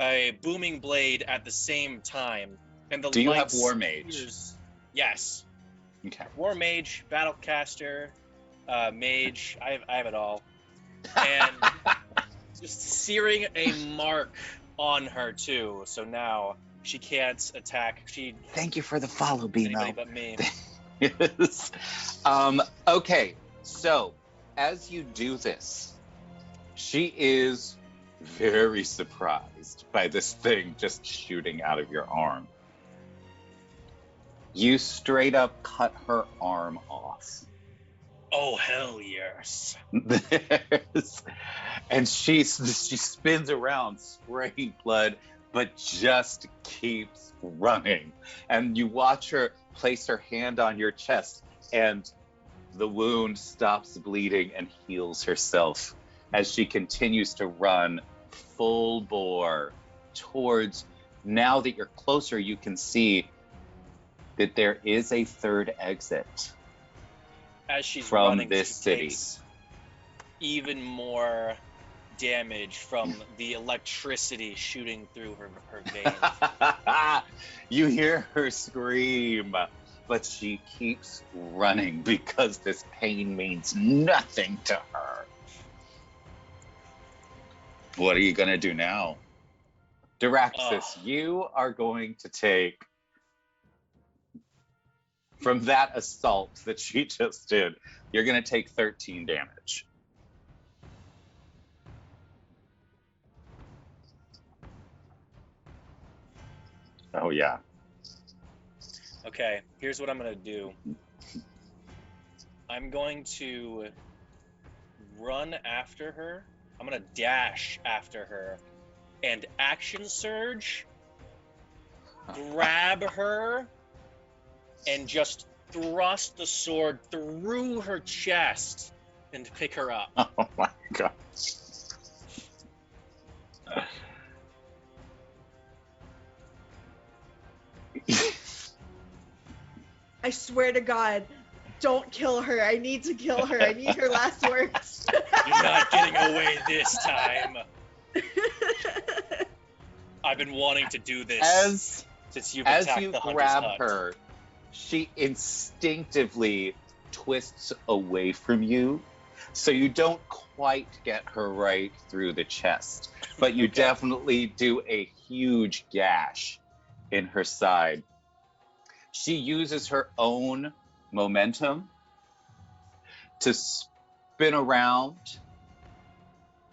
a booming blade at the same time. And the Do you have light War Mage? sears- Yes. Okay. War Mage, Battlecaster, Mage, I have it all. And just searing a mark on her too. So now she can't attack. Thank you for the follow, Anybody Bimo. but me. Yes. Okay, so as you do this, she is very surprised by this thing just shooting out of your arm. You straight up cut her arm off. Oh hell yes. And she spins around, spraying blood, but just keeps running. And you watch her place her hand on your chest, and the wound stops bleeding and heals herself as she continues to run full bore towards. Now that you're closer, you can see that there is a third exit As she's from running, this she city. takes even more damage from the electricity shooting through her veins. You hear her scream, but she keeps running because this pain means nothing to her. What are you going to do now? Diraxis, you are going to take, from that assault that she just did, you're going to take 13 damage. Oh, yeah. Okay, here's what I'm gonna do. I'm going to run after her. I'm gonna dash after her and action surge, grab her, and just thrust the sword through her chest and pick her up. Oh, my God. I swear to God, don't kill her. I need to kill her. I need her last words. You're not getting away this time. I've been wanting to do this since you've As attacked you the hunter's grab hut. her, she instinctively twists away from you, so you don't quite get her right through the chest, but you Okay. definitely do a huge gash in her side. She uses her own momentum to spin around,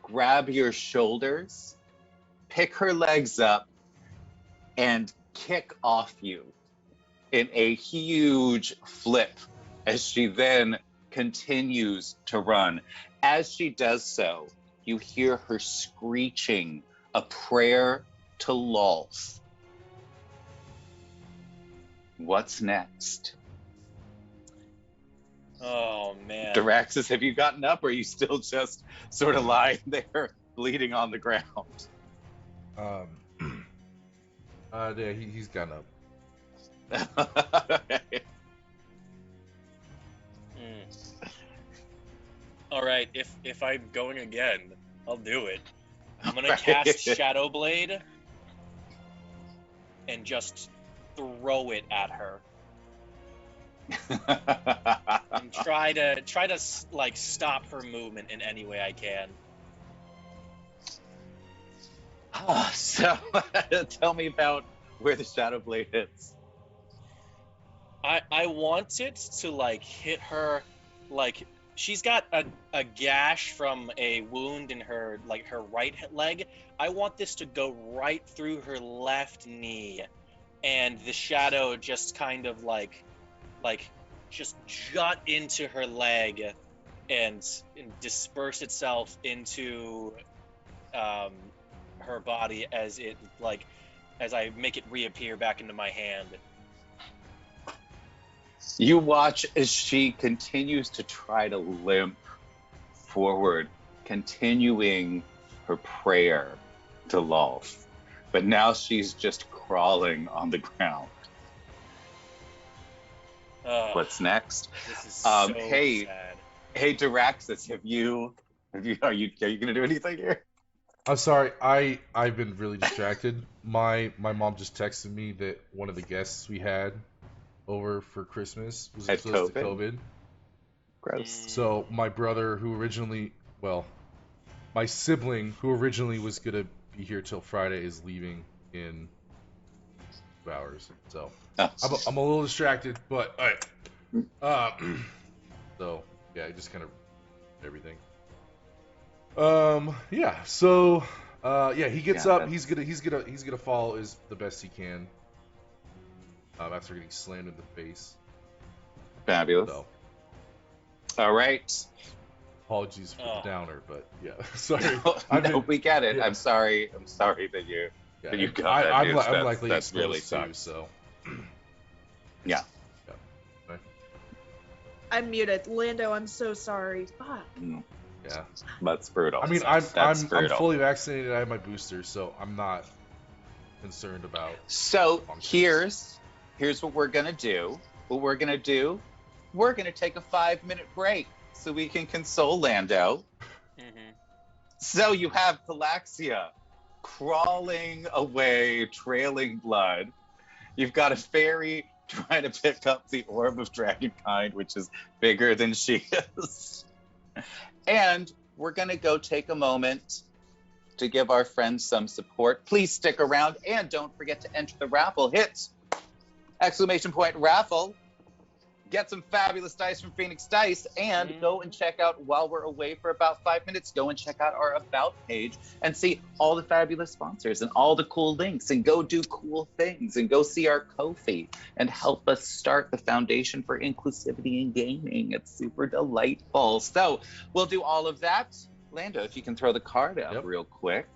grab your shoulders, pick her legs up, and kick off you in a huge flip as she then continues to run. As she does so, you hear her screeching a prayer to Lolth. What's next? Oh man. Diraxis, have you gotten up, or are you still just sort of lying there bleeding on the ground? Yeah, he's gone up. All right, if I'm going again, I'll do it. I'm gonna cast Shadow Blade and just throw it at her and try to like stop her movement in any way I can. So, tell me about where the Shadow Blade hits. I want it to like hit her, like she's got a gash from a wound in her like her right leg. I want this to go right through her left knee, and the shadow just kind of like just jut into her leg and disperse itself into her body as I make it reappear back into my hand. You watch as she continues to try to limp forward, continuing her prayer to Lolth. But now she's just crawling on the ground. What's next? This is so hey, sad. hey, Diraxis, are you gonna do anything here? I'm sorry, I've been really distracted. My mom just texted me that one of the guests we had over for Christmas was Had exposed to COVID? COVID. Gross. So my brother, who originally, well, my sibling, who originally was gonna be here till Friday, is leaving in 2 hours. So Oh. I'm a little distracted, but all right. So yeah, I just kind of everything. Yeah. So yeah, he gets Yeah, up. He's gonna fall as the best he can. After getting slammed in the face. Fabulous. So All right. apologies for the downer, but yeah, sorry. No, we get it. yeah. I'm sorry that you Yeah, that you got that I'm news. I'm likely That's exposed really too. sucks. So Yeah. Okay. I'm muted. Lando, I'm so sorry. Fuck. Yeah. That's brutal. I mean, That's I'm brutal. fully vaccinated. I have my booster, so I'm not concerned about. So functions. here's what we're gonna do. We're gonna take a 5-minute break so we can console Lando. Mm-hmm. So you have Galaxia crawling away, trailing blood. You've got a fairy trying to pick up the orb of dragonkind, which is bigger than she is. And we're going to go take a moment to give our friends some support. Please stick around and don't forget to enter the raffle. Hit !raffle. Get some fabulous dice from Phoenix Dice and go and check out, while we're away for about 5 minutes, go and check out our About page and see all the fabulous sponsors and all the cool links and go do cool things and go see our Ko-fi and help us start the foundation for inclusivity in gaming. It's super delightful. So we'll do all of that. Lando, if you can throw the card up real quick.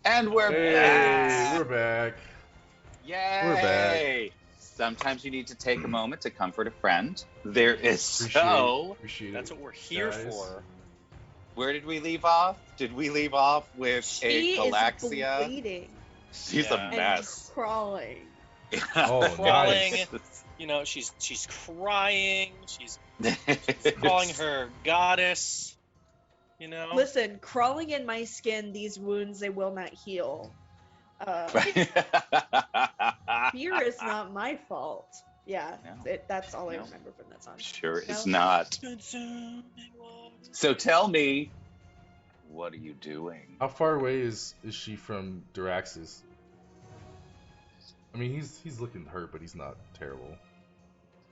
And we're Hey, back. we're back. Yay! We're back. Sometimes you need to take a moment to comfort a friend. There is Appreciate That's it. what we're here guys. for. Where did we leave off? Did we leave off with She a is Galaxia? bleeding She's Yeah. a and mess. crawling. Oh, Crawling. nice. You know, she's crying. She's calling her goddess. You know. Listen, crawling in my skin, these wounds, they will not heal. Fear is not my fault. Yeah, No. that's all I No. remember from that song. Sure is No. not. So tell me, what are you doing? How far away is she from Duraxis? I mean, he's looking hurt, but he's not terrible.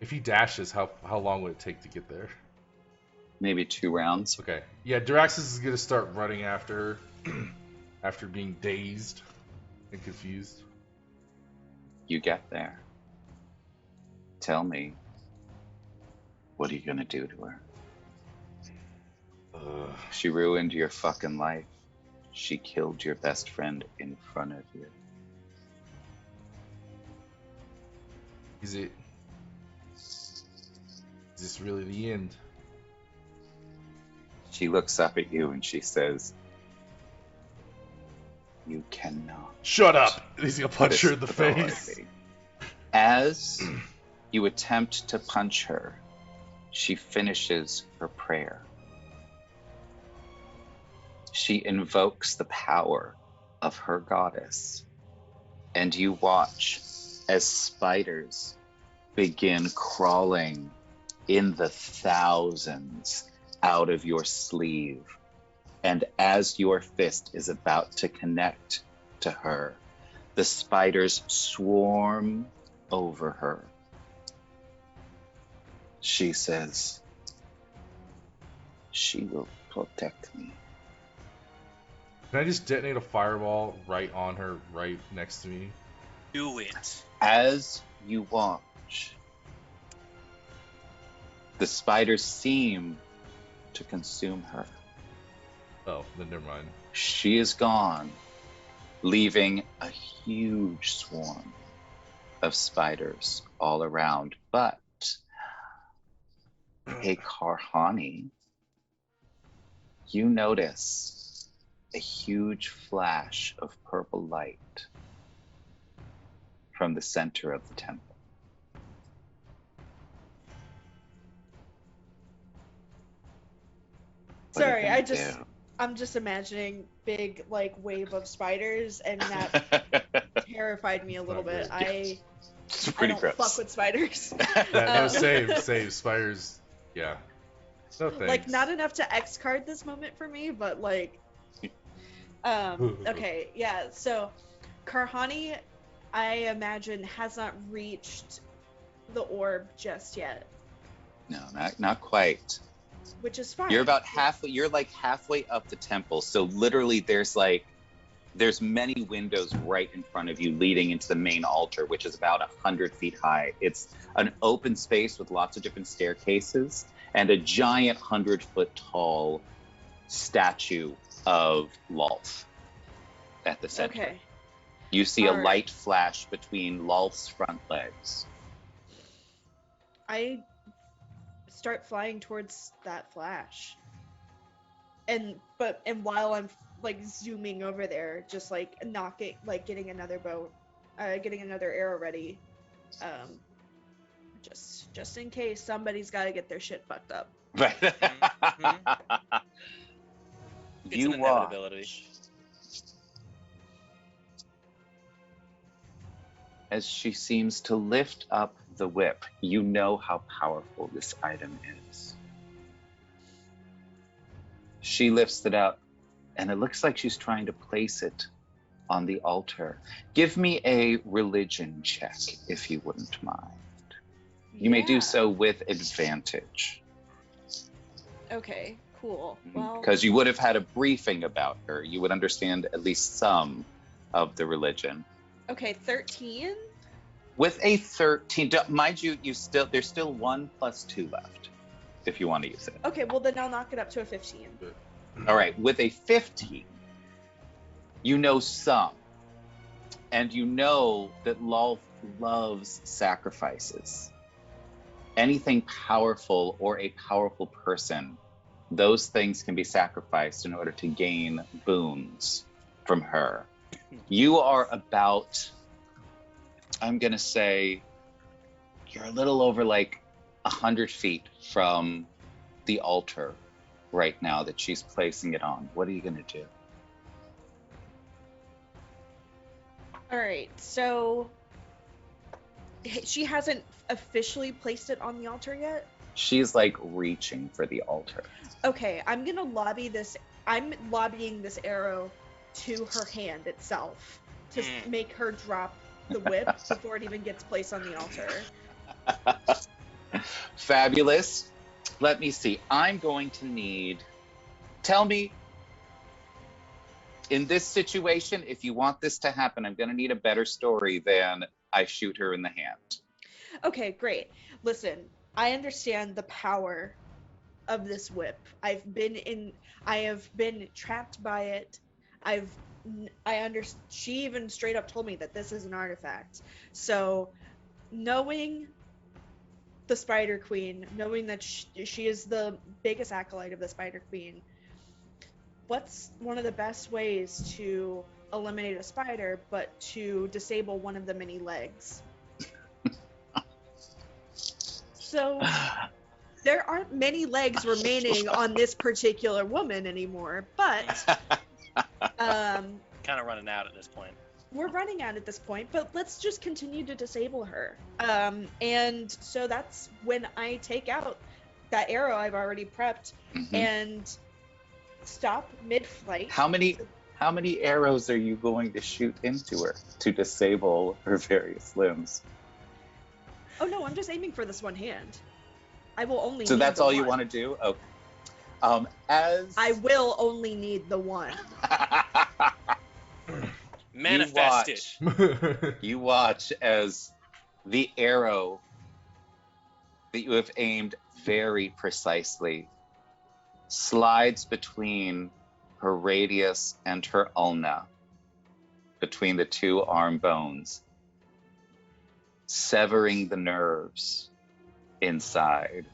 If he dashes, how long would it take to get there? Maybe 2 rounds. Okay. Yeah, Duraxis is gonna start running after her after being dazed and confused. You get there. Tell me, what are you gonna do to her? She ruined your fucking life. She killed your best friend in front of you. Is this really the end? She looks up at you and she says, "You cannot." Shut up! He's gonna punch her in the This face. authority. As you attempt to punch her, she finishes her prayer. She invokes the power of her goddess, and you watch as spiders begin crawling in the thousands out of your sleeve. And as your fist is about to connect to her, the spiders swarm over her. She says, "She will protect me." Can I just detonate a fireball right on her, right next to me? Do it. As you watch, the spiders seem to consume her. Oh, then never mind. She is gone, leaving a huge swarm of spiders all around. But, hey, Karhani, you notice a huge flash of purple light from the center of the temple. What are you Sorry, gonna I'm just imagining big like wave of spiders, and that do? terrified me a little bit. It's I pretty don't gross. fuck with spiders. No, same. Spiders, yeah. No thanks. Like, not enough to X card this moment for me, but like, okay, yeah. So, Karhani, I imagine, has not reached the orb just yet, No, not quite. which is fine. You're about halfway. You're like halfway up the temple. So literally, there's many windows right in front of you, leading into the main altar, which is about 100 feet high. It's an open space with lots of different staircases and a giant 100-foot tall statue of Lolth at the center. Okay. You see a All right. light flash between Lolth's front legs. I start flying towards that flash, and while I'm like zooming over there, just like getting another arrow ready, just in case somebody's got to get their shit fucked up. Right. It's You an inevitability. watch as she seems to lift up the whip. You know how powerful this item is. She lifts it up, and it looks like she's trying to place it on the altar. Give me a religion check, if you wouldn't mind. You may do Yeah. so with advantage, Okay, cool. Well, because you would have had a briefing about her. You would understand at least some of the religion. okay, 13. With a 13, mind you, there's still 1 + 2 left, if you want to use it. Okay, well then I'll knock it up to a 15. All right, with a 15, You know some. And you know that Lolth loves sacrifices. Anything powerful or a powerful person, those things can be sacrificed in order to gain boons from her. You are about, I'm going to say, you're a little over like 100 feet from the altar right now that she's placing it on. What are you going to do? All right, so she hasn't officially placed it on the altar yet? She's like reaching for the altar. Okay, I'm lobbying this arrow to her hand itself to make her drop the whip before it even gets placed on the altar. Fabulous. Let me see. I'm going to need, tell me, in this situation, if you want this to happen, I'm going to need a better story than I shoot her in the hand. Okay, great. Listen, I understand the power of this whip. I have been trapped by it. She even straight up told me that this is an artifact. So, knowing the Spider Queen, knowing that she is the biggest acolyte of the Spider Queen, what's one of the best ways to eliminate a spider but to disable one of the many legs? So there aren't many legs remaining on this particular woman anymore, but kind of running out at this point. We're running out at this point, but let's just continue to disable her. And so that's when I take out that arrow I've already prepped and stop mid-flight. How many arrows are you going to shoot into her to disable her various limbs? Oh no, I'm just aiming for this one hand. I will only. So need that's the all one. you want to do? Okay. As I will only need the one. Manifest it. You watch as the arrow that you have aimed very precisely slides between her radius and her ulna, between the two arm bones, severing the nerves inside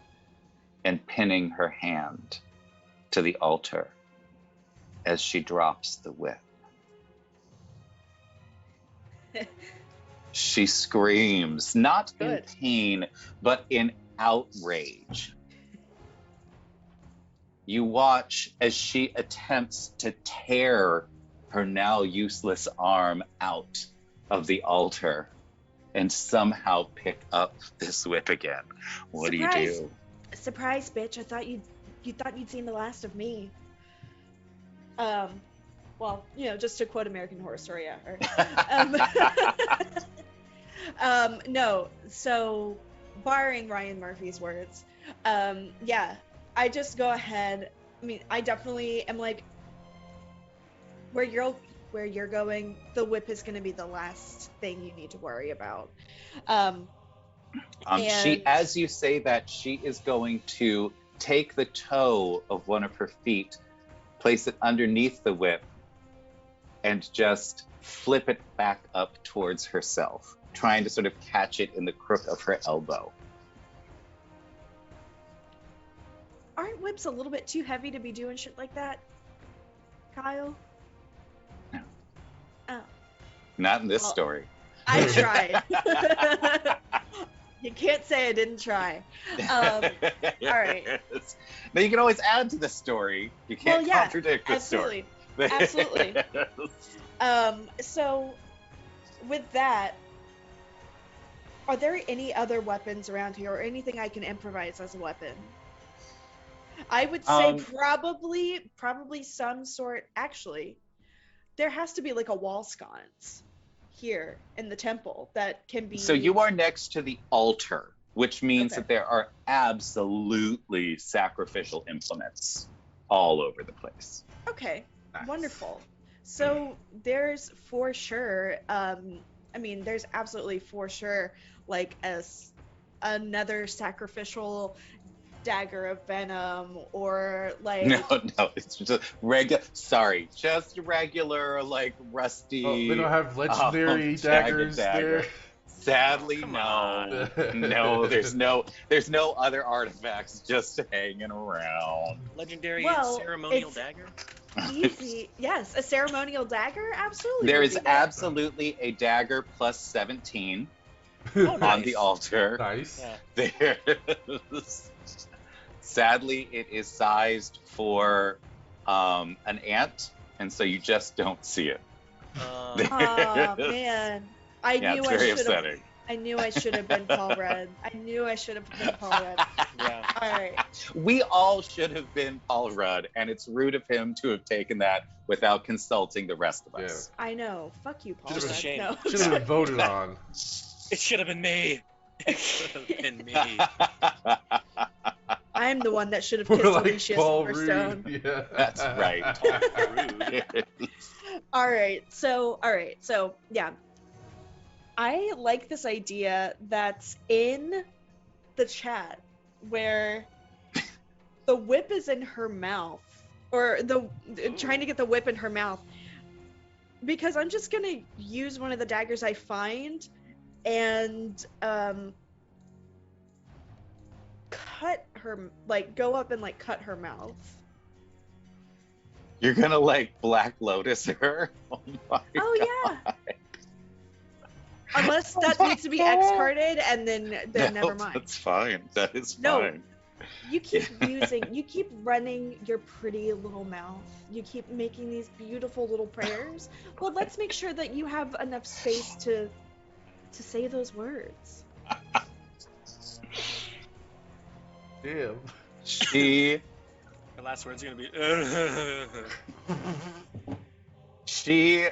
and pinning her hand to the altar as she drops the whip. She screams, not in pain, but in outrage. You watch as she attempts to tear her now useless arm out of the altar and somehow pick up this whip again. What Surprise. do you do? Surprise, bitch! I thought you'd seen the last of me. Well, just to quote American Horror Story, no. So, barring Ryan Murphy's words, yeah, I just go ahead. I mean, I definitely am like, where you're going, the whip is going to be the last thing you need to worry about. She, as you say that, she is going to take the toe of one of her feet, place it underneath the whip, and just flip it back up towards herself, trying to sort of catch it in the crook of her elbow. Aren't whips a little bit too heavy to be doing shit like that, Kyle? No. Oh. Not in this story. I tried. You can't say I didn't try. All right. Now you can always add to the story. You can't contradict the story. Absolutely. So, with that, are there any other weapons around here, or anything I can improvise as a weapon? I would say probably some sort. Actually, there has to be like a wall sconce here in the temple that can be. So you are next to the altar, which means that there are absolutely sacrificial implements all over the place. Okay, nice. Wonderful. So there's for sure. There's absolutely for sure like another sacrificial dagger of venom or like No, it's just regular. Sorry, just regular, like rusty. Oh, they don't have legendary jagged daggers there. Sadly, come no, on. no. There's no other artifacts just hanging around. Legendary Well, ceremonial it's- dagger. easy. Yes, a ceremonial dagger. Absolutely. There would is be good. absolutely a dagger plus 17 Oh, on nice. the altar. Nice. Yeah. There. Sadly, it is sized for an ant, and so you just don't see it. Oh man, I Yeah, knew it's I very should have. upsetting. I knew I should have been Paul Rudd. I knew I should have been Paul Rudd. Yeah. All right. We all should have been Paul Rudd, and it's rude of him to have taken that without consulting the rest of us. I know. Fuck you, Paul Just a Rudd. shame. No. Should have been voted on. It should have been me. It should have been me. I'm the one that should have kissed We're like Alicia Paul Silverstone. Rude. Yeah. That's right. All right. So yeah. I like this idea that's in the chat where the whip is in her mouth, or trying to get the whip in her mouth, because I'm just gonna use one of the daggers I find and cut her, like go up and like cut her mouth. You're gonna like Black Lotus her? Oh my Oh yeah. Unless that needs to be X carded, and then No, never mind. That's fine. That is No. fine. You keep running your pretty little mouth. You keep making these beautiful little prayers. Well, let's make sure that you have enough space to say those words. Damn. She The last word's gonna be. she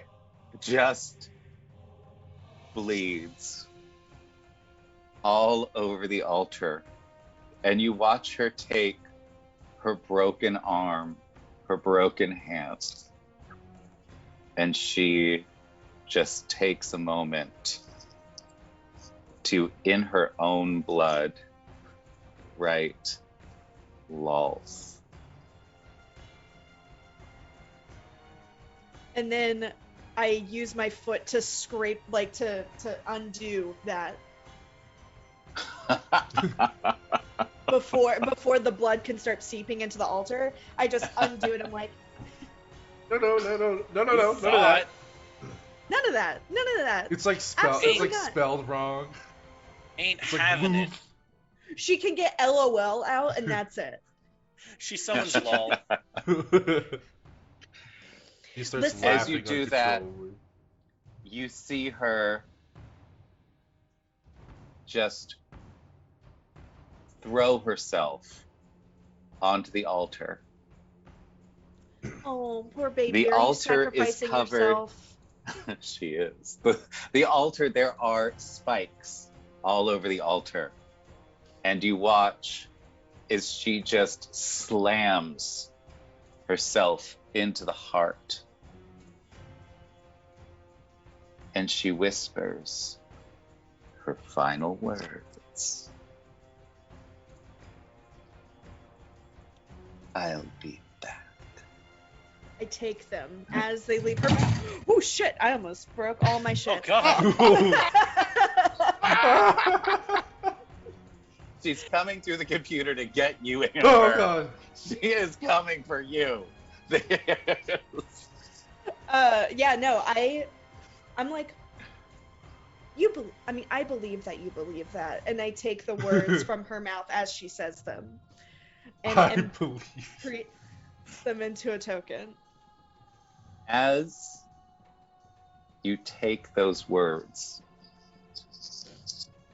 just bleeds all over the altar, and you watch her take her broken arm, her broken hand, and she just takes a moment to, in her own blood, write lols. And then I use my foot to scrape, like to undo that before the blood can start seeping into the altar. I just undo it. I'm like, No. None of that. none of that. None of that. It's like Absolutely not. spelled wrong. Ain't It's like having it. She can get LOL out, and that's it. She summons lol. He starts Listen- laughing As you do that, uncontrollably. you see her just throw herself onto the altar. Oh, poor baby. The Are you altar is sacrificing covered- yourself? She is. The altar, there are spikes all over the altar. And you watch as she just slams herself into the heart. And she whispers her final words. I'll be back. I take them as they leave her. Oh shit! I almost broke all my Oh shit. god. She's coming through the computer to get you, Amber. Oh god. She is coming for you. Yeah, no, I'm like, I believe that you believe that, and I take the words from her mouth as she says them, I and believe. create them into a token. As you take those words,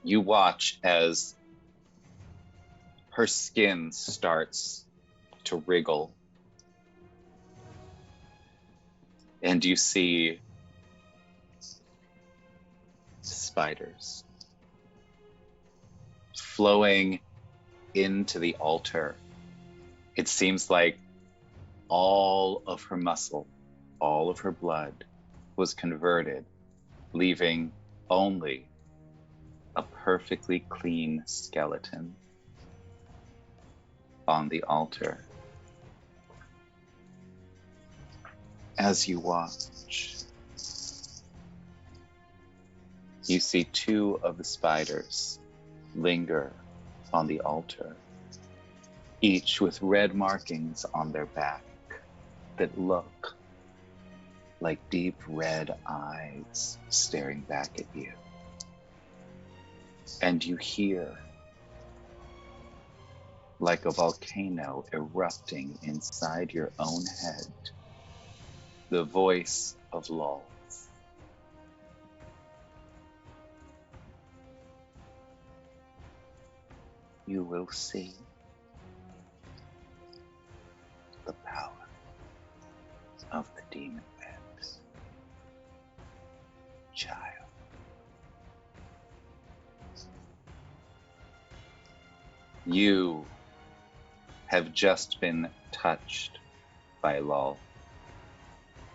you watch as her skin starts to wriggle. And you see spiders flowing into the altar. It seems like all of her muscle, all of her blood was converted, leaving only a perfectly clean skeleton. on the altar. As you watch, you see two of the spiders linger on the altar, each with red markings on their back that look like deep red eyes staring back at you. And you hear, like a volcano erupting inside your own head, the voice of Lulz. You will see the power of the demon webs, child. You have just been touched by Lul,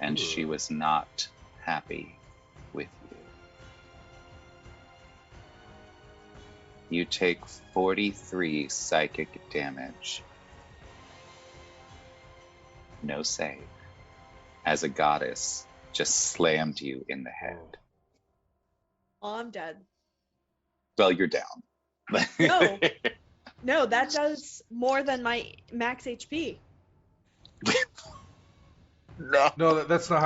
and she was not happy with you. You take 43 psychic damage. No save, as a goddess just slammed you in the head. Oh, I'm dead. Well, you're down. No. No, that does more than my max HP. No, that's not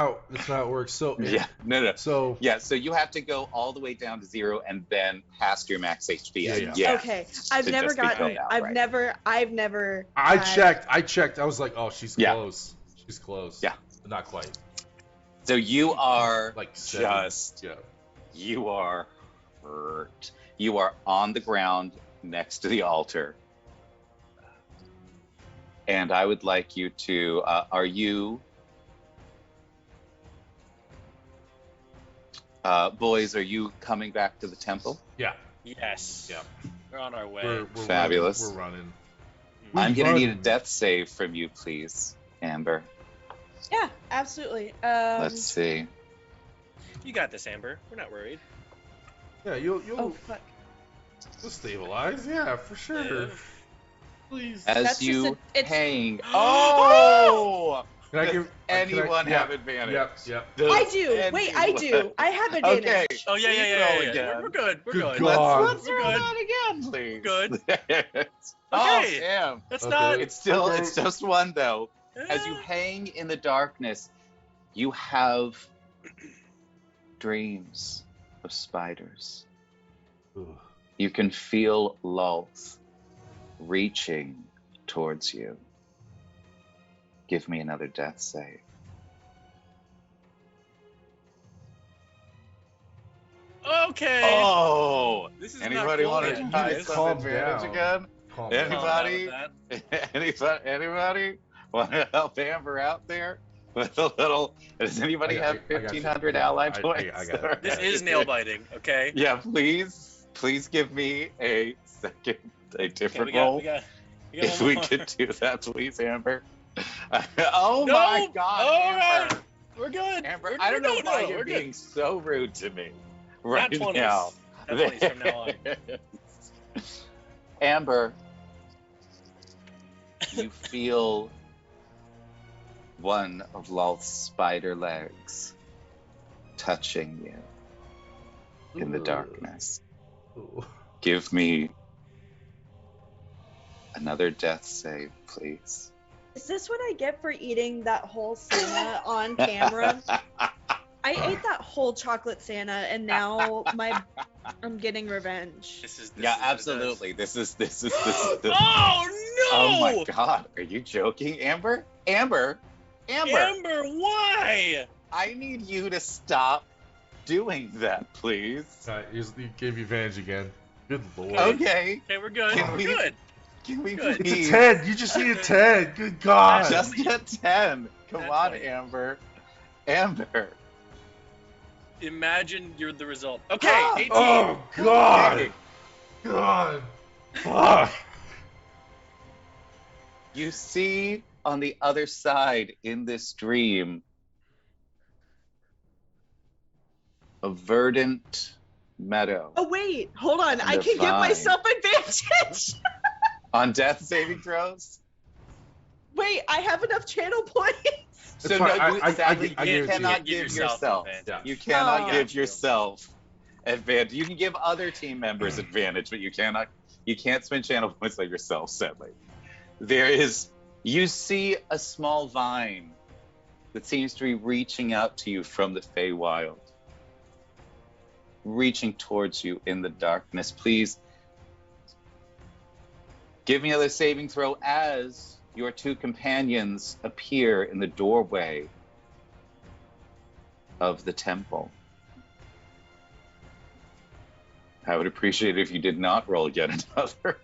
how it works. So Yeah, no. So Yeah, so you have to go all the way down to 0 and then past your max HP. Yeah. Okay, I've To never just be gotten. filled out, I've right. never. I had- checked. I was like, oh, she's Yeah. close. She's close. Yeah. But not quite. So you are Like 7. Yeah. you are hurt. You are on the ground next to the altar. And I would like you to, are you, boys, are you coming back to the temple? Yeah. Yes. Yeah. We're on our way. We're Fabulous. Running. We're running. I'm going to need a running. death save from you, please, Amber. Yeah, absolutely. Let's see. You got this, Amber. We're not worried. Yeah, you'll Oh fuck. stabilize. Yeah, for sure. Please. As That's you just it's- hang. Oh! Can I Does give anyone yeah, have advantage? Yep. Does I do. Wait, I anyone- do. I have advantage. Okay. Oh yeah, Please roll yeah. again. We're good. We're Good good. God. Let's We're roll good. that again, please. Good. Oh, Okay. damn. That's Okay. not. It's still, Okay. it's just one though. As you Eh. hang in the darkness, you have dreams of spiders. Ugh. You can feel Lulz reaching towards you. Give me another death save. Okay. Oh! This is Anybody not want cool to yet, try guys. some Calm advantage down. again? Calm Yeah. down. Calm down Anybody? with that. Anybody want to help Amber out there with a little? Does anybody have I got you. 1,500 ally I points? got it. This is nail biting. Okay. Yeah, please give me a second, a Okay, different we got roll. one If we more. could do that, please, Amber. Oh No! my God, All Amber! right. We're good. Amber, We're, I don't know no, why no, you're we're being good. so rude to me right Not 20s. now. Not 20s from now on. Amber, you feel one of Lulth's spider legs touching you in the Ugh. darkness. Ooh. Give me another death save, please. Is this what I get for eating that whole Santa on camera? I ate that whole chocolate Santa, and now I'm getting revenge. This is Yeah, what it does. absolutely. This is the. Oh no! Oh my God! Are you joking, Amber? Amber! Amber, why? I need you to stop doing that, please. You gave you advantage again. Good lord. Okay. Okay, we're good. Can We're we- good. Can we Good. It's a please? 10. You just need a 10. Good God. Just a 10. Come That's on, right. Amber. Amber. Imagine you're the result. Okay, 18. Oh God. Okay. God. Fuck. You see on the other side in this dream a verdant meadow. Oh wait, hold on. And I they're can give fine. myself advantage. On death saving throws? Wait, I have enough channel points. So fine. no, sadly, I you give it to you. cannot give yourself. advantage. Yeah. You cannot Oh. give yourself advantage. You can give other team members advantage, but you can't spend channel points on yourself, sadly. You see a small vine that seems to be reaching out to you from the Feywild. Reaching towards you in the darkness. Please give me another saving throw as your two companions appear in the doorway of the temple. I would appreciate it if you did not roll yet another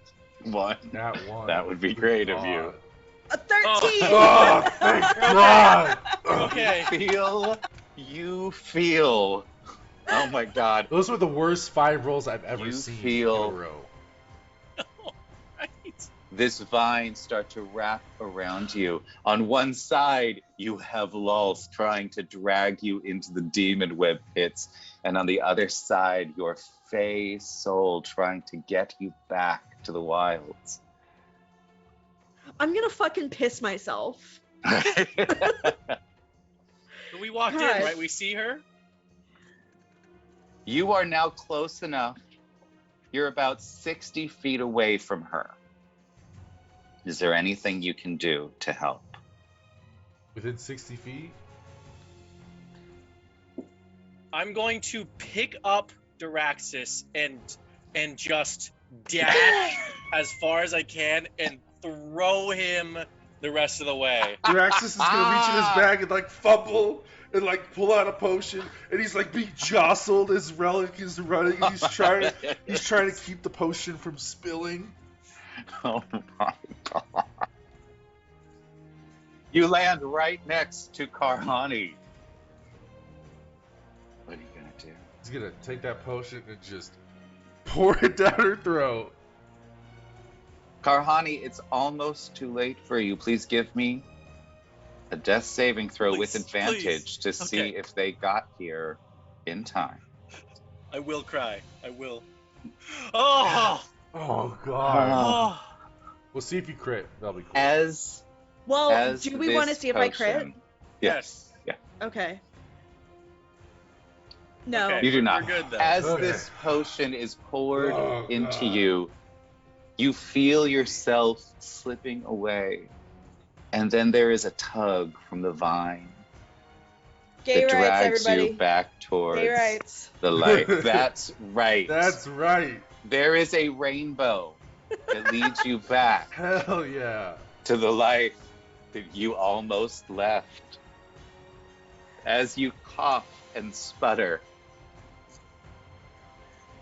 one. That one. That would be great of you. A 13. Oh, thank God. Okay. You feel. Oh my God. Those were the worst 5 rolls I've ever You seen feel- in a row. Right. This vine start to wrap around you. On one side, you have Lulz trying to drag you into the demon web pits, and on the other side, your Fey soul trying to get you back to the wilds. I'm gonna fucking piss myself. We walked God. in, right? We see her. You are now close enough. You're about 60 feet away from her. Is there anything you can do to help? Within 60 feet? I'm going to pick up Diraxis and just dash as far as I can and throw him the rest of the way. Draxus is gonna reach in his bag and like fumble and like pull out a potion, and he's like being jostled as Relic is running. He's trying to keep the potion from spilling. Oh my God. You land right next to Karhani. What are you gonna do? He's gonna take that potion and just pour it down her throat. Karhani, it's almost too late for you. Please give me a death saving throw with Please, advantage to see Okay. if they got here in time. I will cry. I will. Oh! Oh God. Oh! We'll see if you crit. That'll be cool. Well, As do we want to this see if I crit? potion- Yes. Yeah. Okay. No. Okay. You do not. We're good then. As Okay. this potion is poured Oh, into God. you, you feel yourself slipping away. And then there is a tug from the vine Gay that rights, drags everybody. you back towards Gay rights. the light. That's right. That's right. There is a rainbow that leads you back Hell yeah. to the life that you almost left. As you cough and sputter,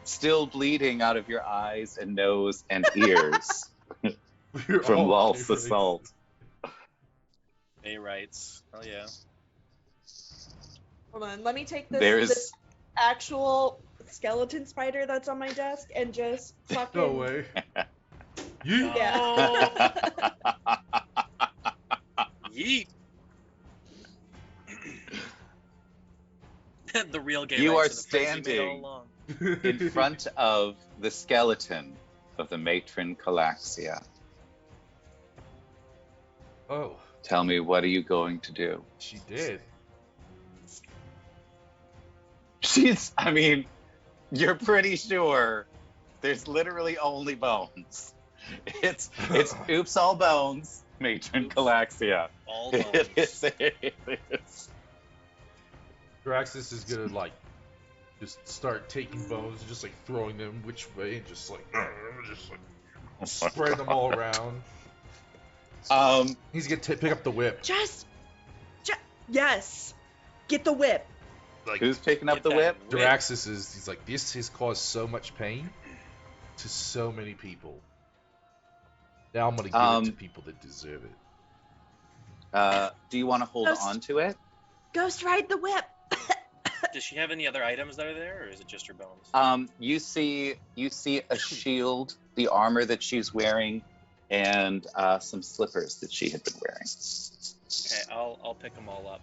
still bleeding out of your eyes and nose and ears We're from all Lulz gay assault. A rights. Hell yeah. Hold on. Let me take this, There's this actual skeleton spider that's on my desk and just fucking. No way. You. Yeah. Yeet. The real gay You rights are of the friends we made all standing along. in front of the skeleton of the matron Calaxia. Oh, Tell me, what are you going to do? she did. You're pretty sure there's literally only bones. It's oops all bones, matron Oops. Calaxia. All It bones. is. Draxus is gonna like just start taking bones and just like throwing them which way and just like spread them all around. He's gonna pick up the whip. Just. Yes. Get the whip. Like Who's picking up Get the that whip? whip. Draxus is, he's like, this has caused so much pain to so many people. Now I'm gonna give it to people that deserve it. Do you want to hold Ghost. on to it? Ghost ride the whip. Does she have any other items that are there, or is it just her bones? You see a shield, the armor that she's wearing, and some slippers that she had been wearing. Okay, I'll pick them all up.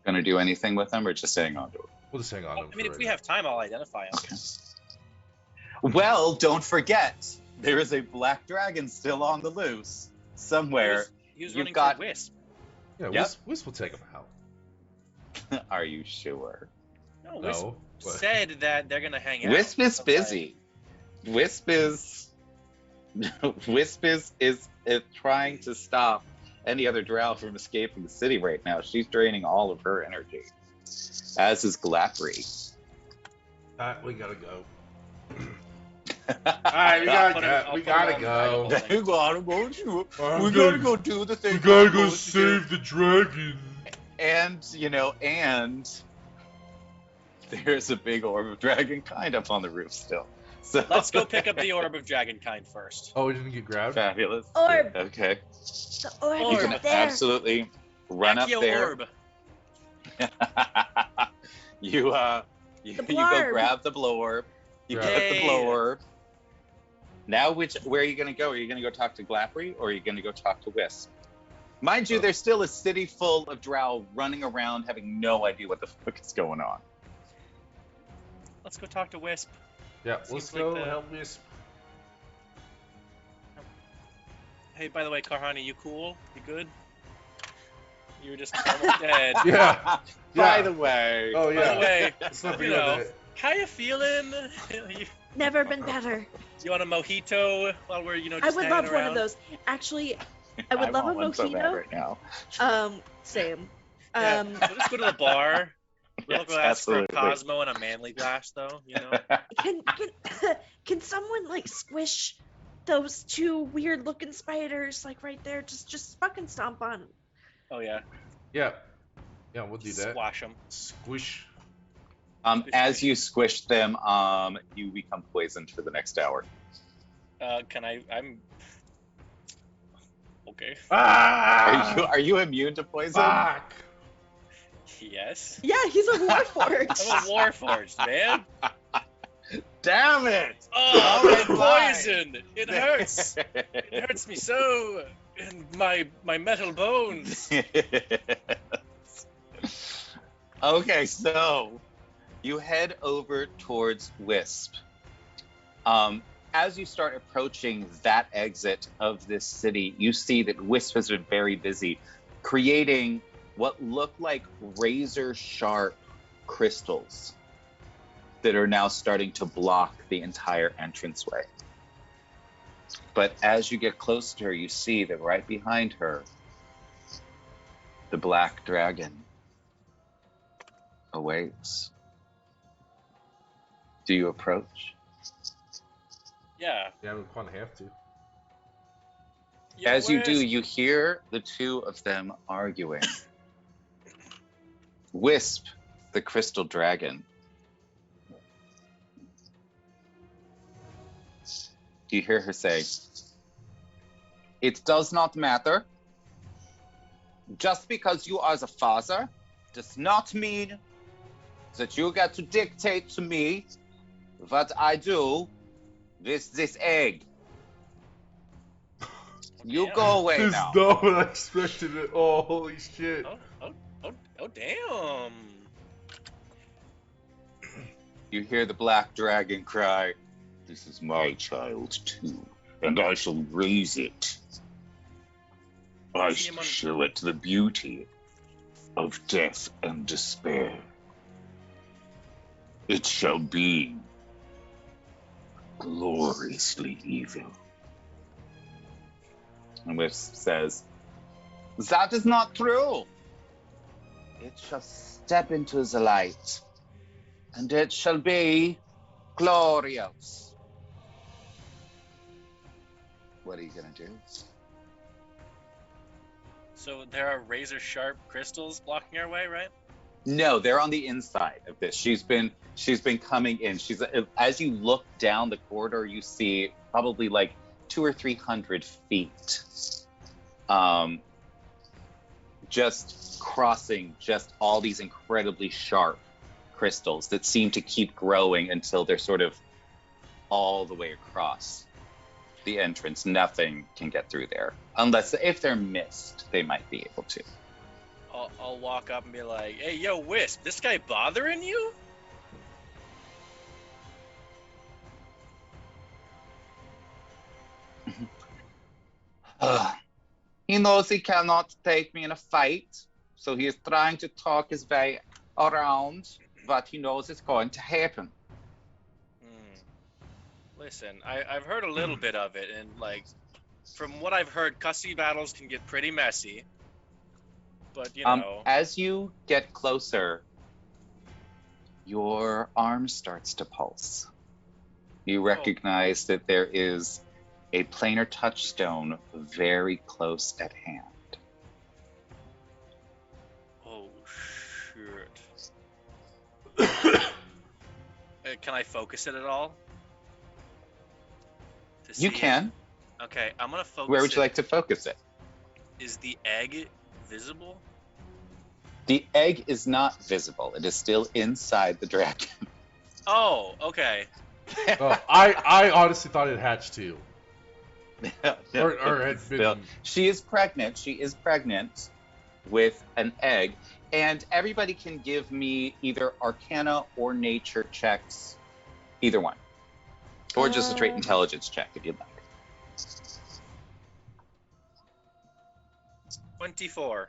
Gonna do anything with them, or just hang on to them? We'll just hang on to him. I mean, for if we right have time, I'll identify them. Okay. Well, don't forget, there is a black dragon still on the loose somewhere. He was You've running got- for Wisp. Yeah, Yep. Wisp will take him out. Are you sure? No, Wisp No. But said that they're gonna hang out. Wisp is So, like, busy. Wisp is Wisp is trying to stop any other drow from escaping the city right now. She's draining all of her energy. As is Glapri. we gotta go. Alright, we gotta go. I'll We put gotta it on go. Dragon We gotta go shoot. I'm We gonna- gotta go do the thing. We gotta we're go supposed to do. save the dragon. And, and there's a big orb of dragon kind up on the roof still. So Let's go pick up the Orb of Dragonkind first. Oh, we didn't get grabbed? fabulous. Orb. Okay. The orb Orb. is You can up there. absolutely run up Accio there. Orb. you go blarb. grab the blow orb. You Right. get the blow Yay. orb. Now where are you gonna go? Are you gonna go talk to Glapri or are you gonna go talk to Wisp? Mind you, Oh. there's still a city full of drow running around having no idea what the fuck is going on. Let's go talk to Wisp. Yeah, Seems let's like go the- help Wisp. Hey, by the way, Karhani, you cool? You good? You were just almost dead. Yeah. By Yeah. the way. Oh, By the yeah. way, Let's not you forget know, that. how you feeling? you, Never been better. you want a mojito while we're, just I would hanging love one around? of those. Actually, I would love want a one so bad mojito. right now. Same. Yeah, we'll just go to the bar. We'll Yes, go ask for a absolutely. Cosmo and a manly glass, though. Can can someone like squish those two weird looking spiders like right there? Just fucking stomp on 'em. Oh yeah, Yeah. Yeah, we'll do that. squash them. Squish. As you squish them, you become poisoned for the next hour. Can I? I'm okay. Ah! Are you immune to poison? Fuck! Yes. Yeah, he's a warforged. I'm a warforged, man. Damn it! Oh, Alright, I'm fine. poisoned. It hurts. It hurts me so in my metal bones. Okay, so you head over towards Wisp. As you start approaching that exit of this city, you see that Wisp has been very busy creating what look like razor sharp crystals that are now starting to block the entire entranceway. But as you get close to her, you see that right behind her, the black dragon awaits. Do you approach? Yeah. Yeah, we kind of have to. Yeah, As you where do, is- you hear the two of them arguing. Wisp, the crystal dragon. You hear her say, "It does not matter. Just because you are the father does not mean that you get to dictate to me what I do with this egg. You Damn. go away This is now." not what I expected at all. Holy shit. Oh, damn. You hear the black dragon cry, "This is my child too, and I shall raise it. I See him shall on- show it the beauty of death and despair. It shall be gloriously evil." And Wisp says, "That is not true. It shall step into the light, and it shall be glorious." What are you gonna do? So there are razor sharp crystals blocking our way, right? No, they're on the inside of this. She's been coming in. As you look down the corridor, you see probably like 200 or 300 feet, just crossing just all these incredibly sharp crystals that seem to keep growing until they're sort of all the way across the entrance. Nothing can get through there unless if they're missed, they might be able to. I'll walk up and be like, "Hey, yo, Wisp, this guy bothering you?" He knows he cannot take me in a fight, so he is trying to talk his way around, but he knows it's going to happen. Hmm. Listen, I've heard a little bit of it, and like, from what I've heard, custody battles can get pretty messy. But you know, As you get closer, your arm starts to pulse. You recognize that there is a planar touchstone very close at hand. oh shit. Can I focus it at all? To You see if- can. Okay, I'm gonna focus. Where would you it. like to focus it? Is the egg visible? The egg is not visible. It is still inside the dragon. Oh, okay. Oh, I honestly thought it hatched too. No, Or had it's still- been. She is pregnant. She is pregnant with an egg. And everybody can give me either Arcana or Nature checks. Either one. Or just a straight intelligence check if you'd like. 24.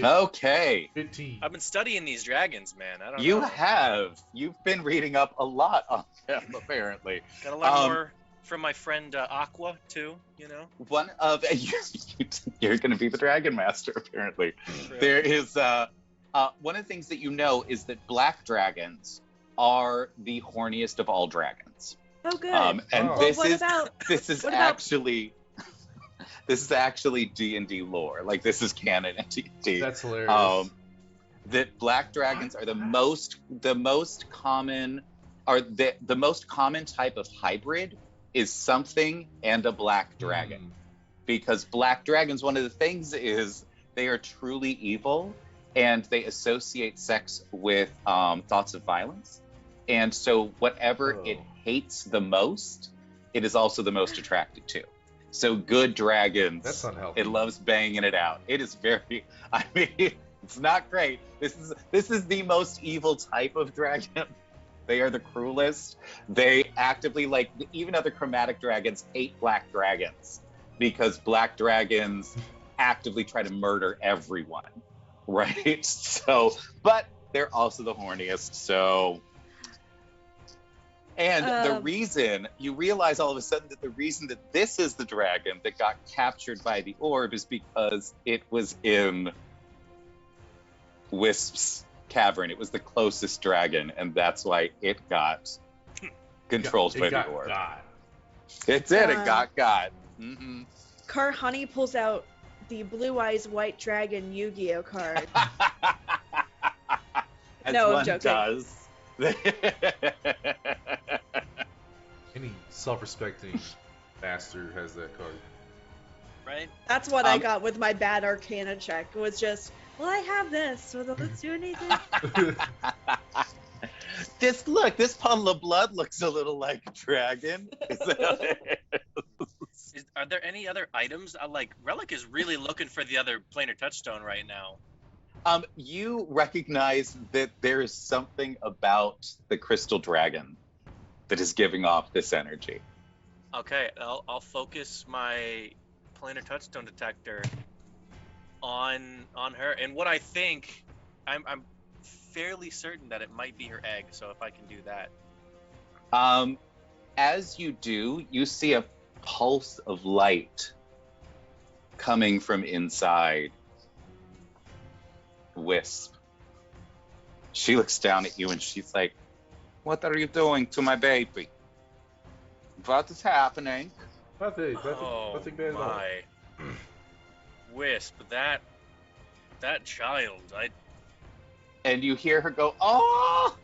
Okay. 15. I've been studying these dragons, man. I don't You know. have. You've been reading up a lot on them, apparently. Gotta learn more from my friend Aqua too. You know. One of you're going to be the dragon master, apparently. True. There is one of the things that you know is that black dragons are the horniest of all dragons. Oh, good. And Oh. this What is about- this is what about- actually this is actually D&D lore. Like this is canon in D&D. That's hilarious. That black dragons are the most common, or the most common type of hybrid is something and a black dragon. Because black dragons, one of the things is they are truly evil and they associate sex with thoughts of violence. And so whatever it hates the most, it is also the most attracted to. So good dragons, That's unhealthy. it loves banging it out. It is very, I mean, it's not great. This is the most evil type of dragon. They are the cruelest. They actively, like, even other chromatic dragons hate black dragons because black dragons actively try to murder everyone, right? So, but they're also the horniest, so. And the reason, you realize all of a sudden that the reason that this is the dragon that got captured by the orb is because it was in Wisp's cavern. It was the closest dragon, and that's why it got controlled by the orb. It did. It got. Mm-hmm. Honey pulls out the Blue Eyes White Dragon Yu-Gi-Oh card. As No, I'm one joking. does. Any self-respecting bastard has that card. Right. That's what I got with my bad Arcana check. It was just, well, I have this, so let's do anything. This puddle of blood looks a little like a dragon. Are there any other items? Like Relic is really looking for the other planar touchstone right now. You recognize that there is something about the crystal dragon that is giving off this energy. Okay, I'll focus my planar touchstone detector on her, and what I think, I'm fairly certain that it might be her egg. So if I can do that. As you do, you see a pulse of light coming from inside Wisp. She looks down at you and she's like, "What are you doing to my baby? What is happening?" Nothing Oh bad at all. my, Wisp, that child, And you hear her go, "Oh!"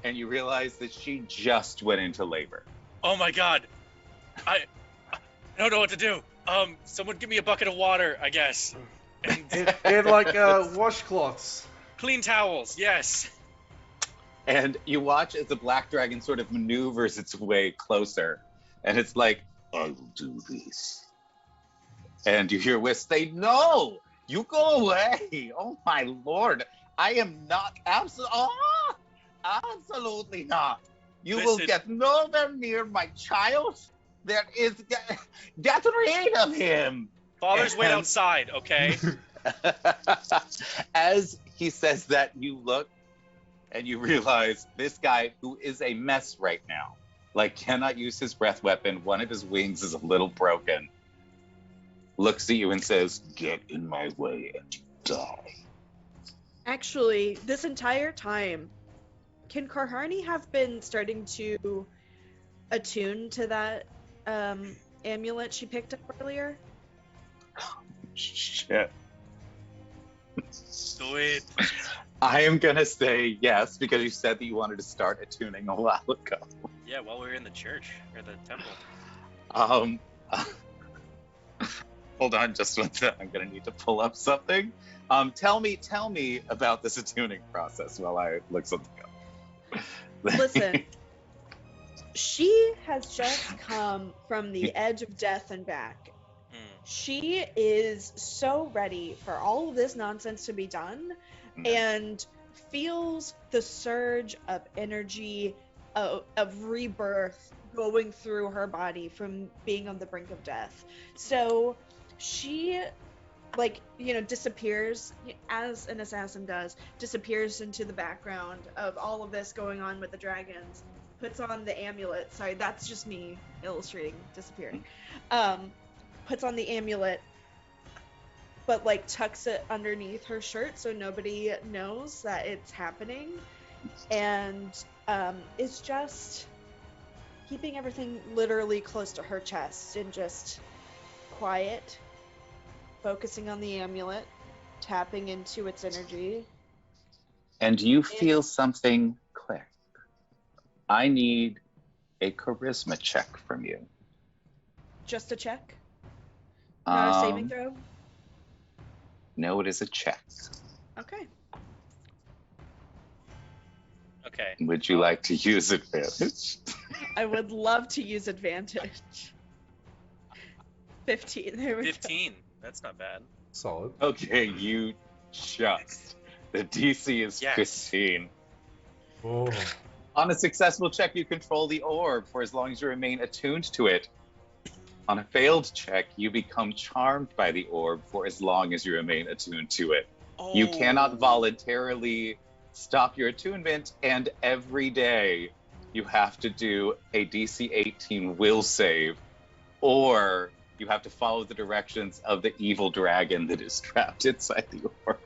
And you realize that she just went into labor. oh my God, I don't know what to do. Someone give me a bucket of water, I guess, And like washcloths. clean towels, yes. And you watch as the black dragon sort of maneuvers its way closer. And it's like, "I will do this." And you hear Wisp say, "No! You go away! Oh my lord! I am not absolutely not! You will Listen. get nowhere near my child! There is get rid of him! Fathers wait And- outside, okay? As he says that, you look and you realize this guy, who is a mess right now, like cannot use his breath weapon, one of his wings is a little broken, looks at you and says, "Get in my way and you die." Actually, this entire time, can Karharni have been starting to attune to that amulet she picked up earlier? Shit. Do it. I am gonna say yes, because you said that you wanted to start attuning a while ago. Yeah, while we were in the church or the temple. Um, hold on just one second. I'm gonna need to pull up something. Tell me about this attuning process while I look something up. Listen, she has just come from the edge of death and back. She is so ready for all of this nonsense to be done, and feels the surge of energy of rebirth going through her body from being on the brink of death. So she, like, disappears, as an assassin does, disappears into the background of all of this going on with the dragons, puts on the amulet. Sorry, that's just me illustrating disappearing. Puts on the amulet, but like tucks it underneath her shirt so nobody knows that it's happening, and is just keeping everything literally close to her chest and just quiet, focusing on the amulet, tapping into its energy. And you feel something click. I need a charisma check from you. Just a check? Not a saving Um, throw? No, it is a check. Okay. Okay. Would you like to use advantage? I would love to use advantage. 15. There we go. 15. That's not bad. Solid. Okay, you just. The DC is Yes. 15. Oh. On a successful check, you control the orb for as long as you remain attuned to it. On a failed check, you become charmed by the orb for as long as you remain attuned to it. You cannot voluntarily stop your attunement, and every day you have to do a DC 18 will save, or you have to follow the directions of the evil dragon that is trapped inside the orb.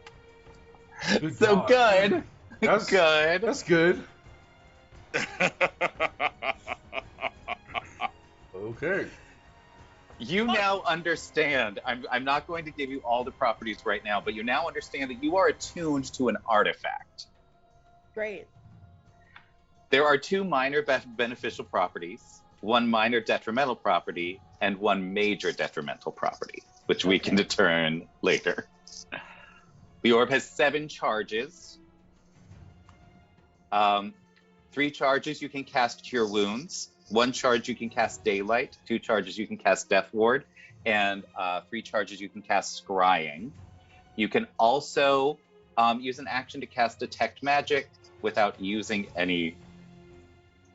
Good So God. good. That's Good. That's good. Okay. You now understand. I'm not going to give you all the properties right now, but you now understand that you are attuned to an artifact. Great. There are two minor beneficial properties, one minor detrimental property, and one major detrimental property, which we can determine later. The orb has 7 charges. 3 charges you can cast Cure Wounds. 1 charge you can cast Daylight. 2 charges you can cast Death Ward. And 3 charges you can cast Scrying. You can also use an action to cast Detect Magic without using any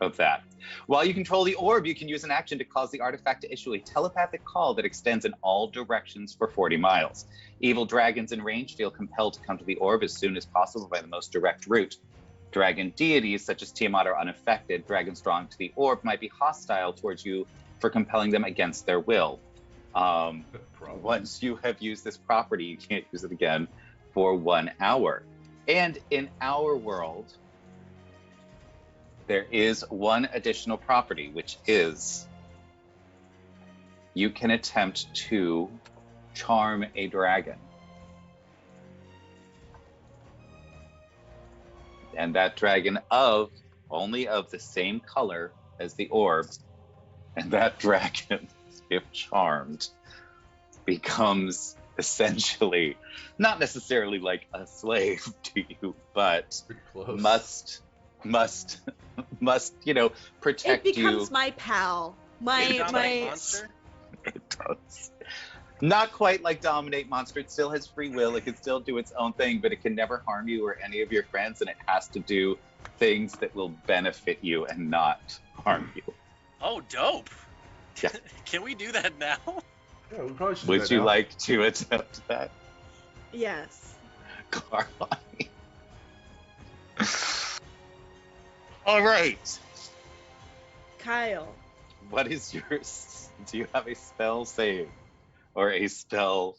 of that. While you control the orb, you can use an action to cause the artifact to issue a telepathic call that extends in all directions for 40 miles. Evil dragons in range feel compelled to come to the orb as soon as possible by the most direct route. Dragon deities, such as Tiamat, are unaffected. Dragons drawn to the orb might be hostile towards you for compelling them against their will. Once you have used this property, you can't use it again for 1 hour. And in our world, there is one additional property, which is you can attempt to charm a dragon. And that dragon only of the same color as the orb. And that dragon, if charmed, becomes essentially not necessarily like a slave to you, but must protect you. It becomes my pal. My monster. It does. Not quite like Dominate Monster. It still has free will. It can still do its own thing, but it can never harm you or any of your friends, and it has to do things that will benefit you and not harm you. Oh, dope. Yeah. Can we do that now? Yeah, we probably should do Would that you now. like to attempt that, Yes. Carly? All right. Kyle. What is yours? Do you have a spell save or a spell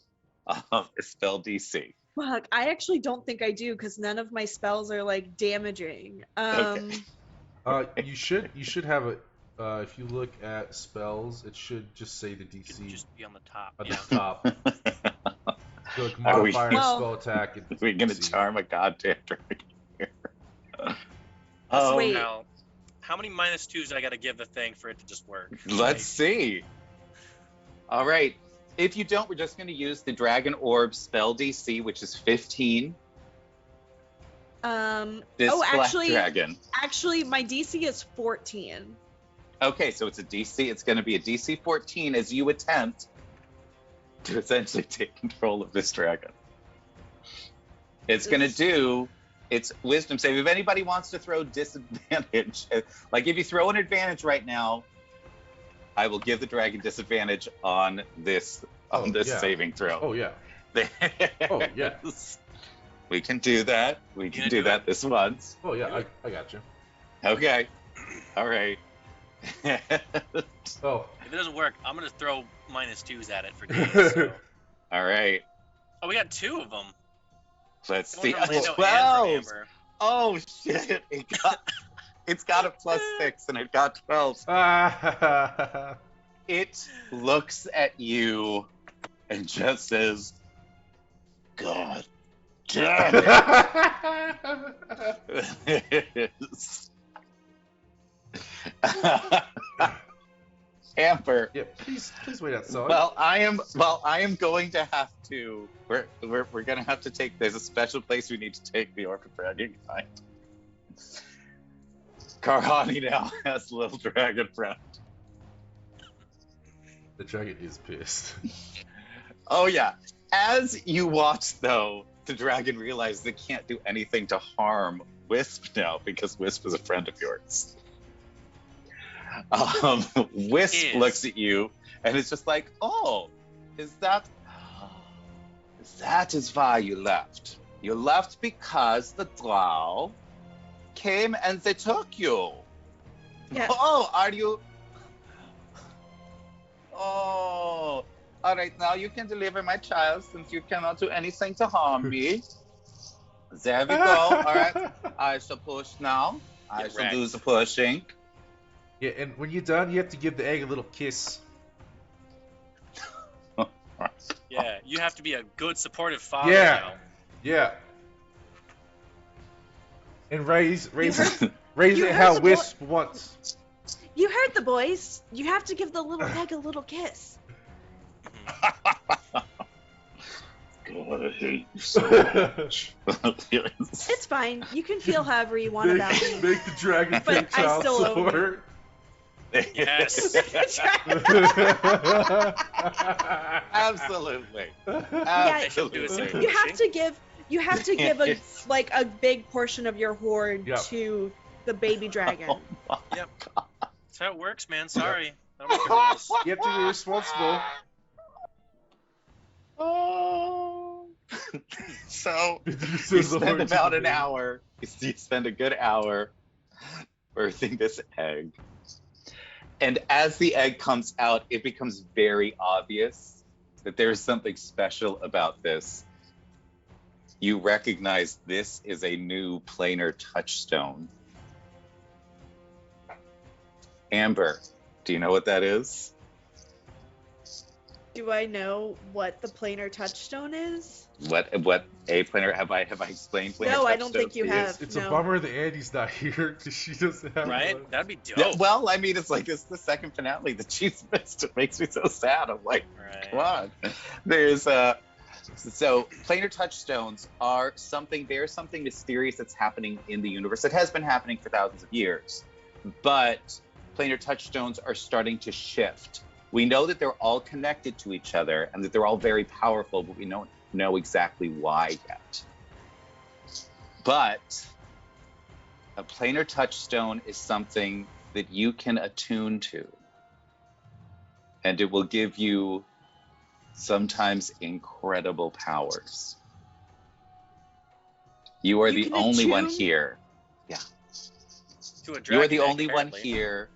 DC? Fuck, I actually don't think I do because none of my spells are like damaging. Okay. You should have it. If you look at spells, it should just say the It DC could just be on the top. at Yeah. the top. So like Are we- modifier, Well- spell attack, and We're gonna DC. charm a goddamn dragon here. Wait. Now, how many -2s I got to give the thing for it to just work? Let's see. All right. If you don't, we're just going to use the Dragon Orb spell DC, which is 15. This Oh, black actually- dragon. Actually, my DC is 14. Okay, so it's a DC. It's going to be a DC 14 as you attempt to essentially take control of this dragon. It's going to do its wisdom save. If anybody wants to throw disadvantage, like if you throw an advantage right now, I will give the dragon disadvantage on this yeah. saving throw. Oh yeah. Oh, yeah. We can do that. We can gonna do do that this once. Oh yeah. I got you. Okay. All right. Oh. If it doesn't work, I'm gonna throw -2s at it for days. So. All right. Oh, we got 2 of them. Let's One see. from Lando and from 12. Amber. Oh shit! It's got a +6 and it got 12. It looks at you and just says, "God damn it!" Amber. Yeah, please wait outside. Well, I am going to have to. We're gonna have to take. There's a special place we need to take the orca dragon kind. Karhani now has a little dragon friend. The dragon is pissed. Oh yeah. As you watch, though, the dragon realizes it can't do anything to harm Wisp now because Wisp is a friend of yours. Wisp looks at you and it's just like, "Oh, that is why you left? You left because the drow came and they took you. Yeah. Oh, are you? Oh, all right. Now you can deliver my child since you cannot do anything to harm me. There we go. All right. I shall push now. I Get shall do wrecked. the pushing. Yeah, and when you're done, you have to give the egg a little kiss. Yeah, you have to be a good supportive father Yeah. now. Yeah. And raise You it heard how the Wisp wants. You heard the boys. You have to give the little egg a little kiss. God, I hate you so much. It's fine. You can feel however you want about me. Make the dragon But pay I child still owe you. support. Yes. Absolutely. They should do a Absolutely. You have to give a like a big portion of your hoard Yep. to the baby dragon. That's how it works, man. Sorry. I don't make the rules. You have to be responsible. Oh. So you You spend about an hour. You spend a good hour birthing this egg. And as the egg comes out, it becomes very obvious that there's something special about this. You recognize this is a new planar touchstone. Amber, do you know what that is? Do I know what the planar touchstone is? What a planar have I explained planar No, I don't touchstones think you to have. It's No. a bummer that Andy's not here because she doesn't have Right? one. That'd be dope. Yeah, well, I mean, it's like this is the second finale that she's missed. It makes me so sad. I'm like, Right. come on. There's so planar touchstones are something. They're something mysterious that's happening in the universe. It has been happening for thousands of years, but planar touchstones are starting to shift. We know that they're all connected to each other and that they're all very powerful, but we don't know exactly why yet. But a planar touchstone is something that you can attune to, and it will give you sometimes incredible powers. You are You the can only one attune- here. To a You are dragon the egg, only one apparently. here.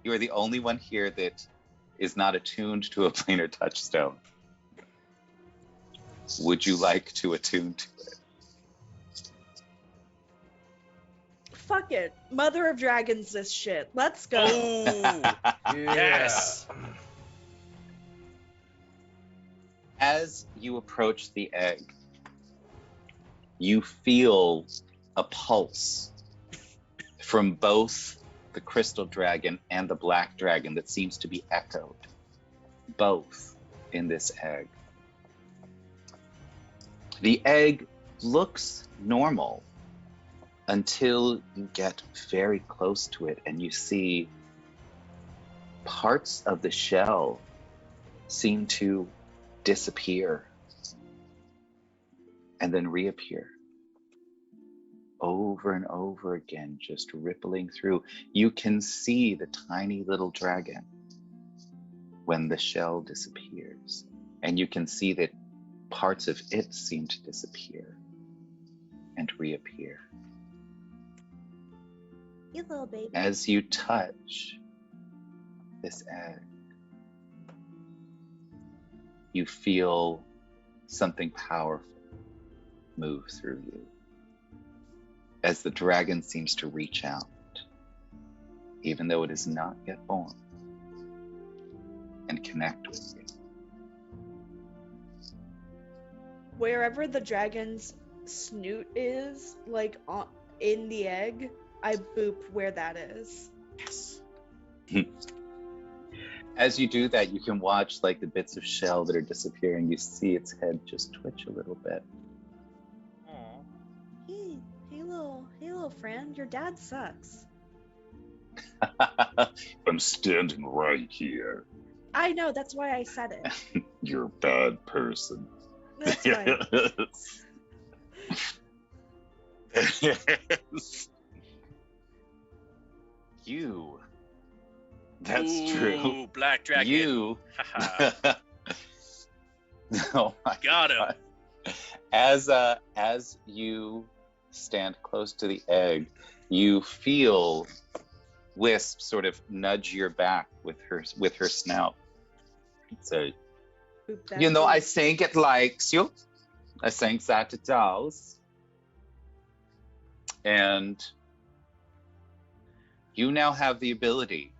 You are the only one here that is not attuned to a planar touchstone. Would you like to attune to it? Fuck it. Mother of Dragons this shit. Let's go. Oh, Yeah. yes. As you approach the egg, you feel a pulse from both the crystal dragon and the black dragon that seems to be echoed, both in this egg. The egg looks normal until you get very close to it and you see parts of the shell seem to disappear and then reappear over and over again, just rippling through. You can see the tiny little dragon when the shell disappears, and you can see that parts of it seem to disappear and reappear. You little baby. As you touch this egg, you feel something powerful move through you as the dragon seems to reach out, even though it is not yet born, and connect with you. Wherever the dragon's snoot is, like in the egg, I boop where that is. Yes. As you do that, you can watch like the bits of shell that are disappearing. You see its head just twitch a little bit. Aw. Hey little friend, your dad sucks. I'm standing right here. I know, that's why I said it. You're a bad person. That's fine. You. That's Ooh, true. Black dragon. You. Haha. Oh my Got him. God. As you stand close to the egg, you feel Wisp sort of nudge your back with her snout. So, Boop that you know, I boop. think it likes you. I think that it does. And you now have the ability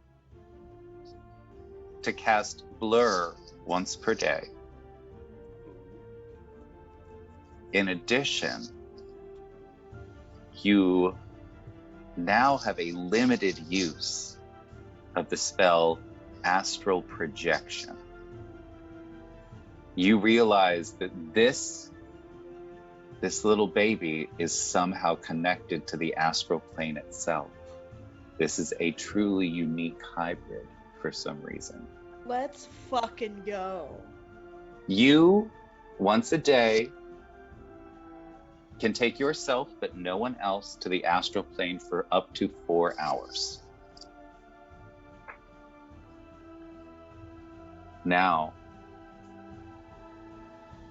to cast Blur once per day. In addition, you now have a limited use of the spell Astral Projection. You realize that this little baby is somehow connected to the astral plane itself. This is a truly unique hybrid for some reason. Let's fucking go. You, once a day, can take yourself but no one else to the astral plane for up to 4 hours. Now,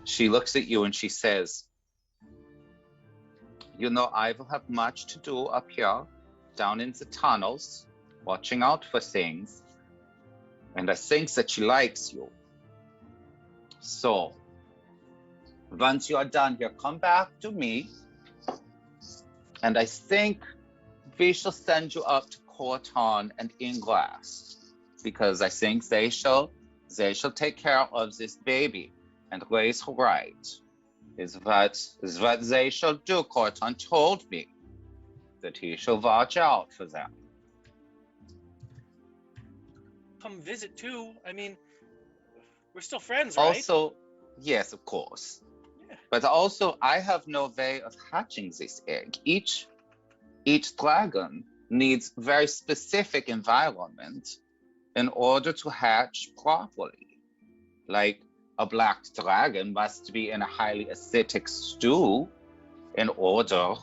she looks at you and she says, you know, I will have much to do up here, down in the tunnels, watching out for things. And I think that she likes you. So, once you are done here, come back to me. And I think we shall send you up to Corton and Inglass, because I think they shall take care of this baby and raise her right. Is what they shall do. Corton told me that he shall watch out for them. Come visit too. I mean, we're still friends, right? Also, yes, of course. Yeah. But also, I have no way of hatching this egg. Each dragon needs very specific environment in order to hatch properly. Like, a black dragon must be in a highly acidic stew in order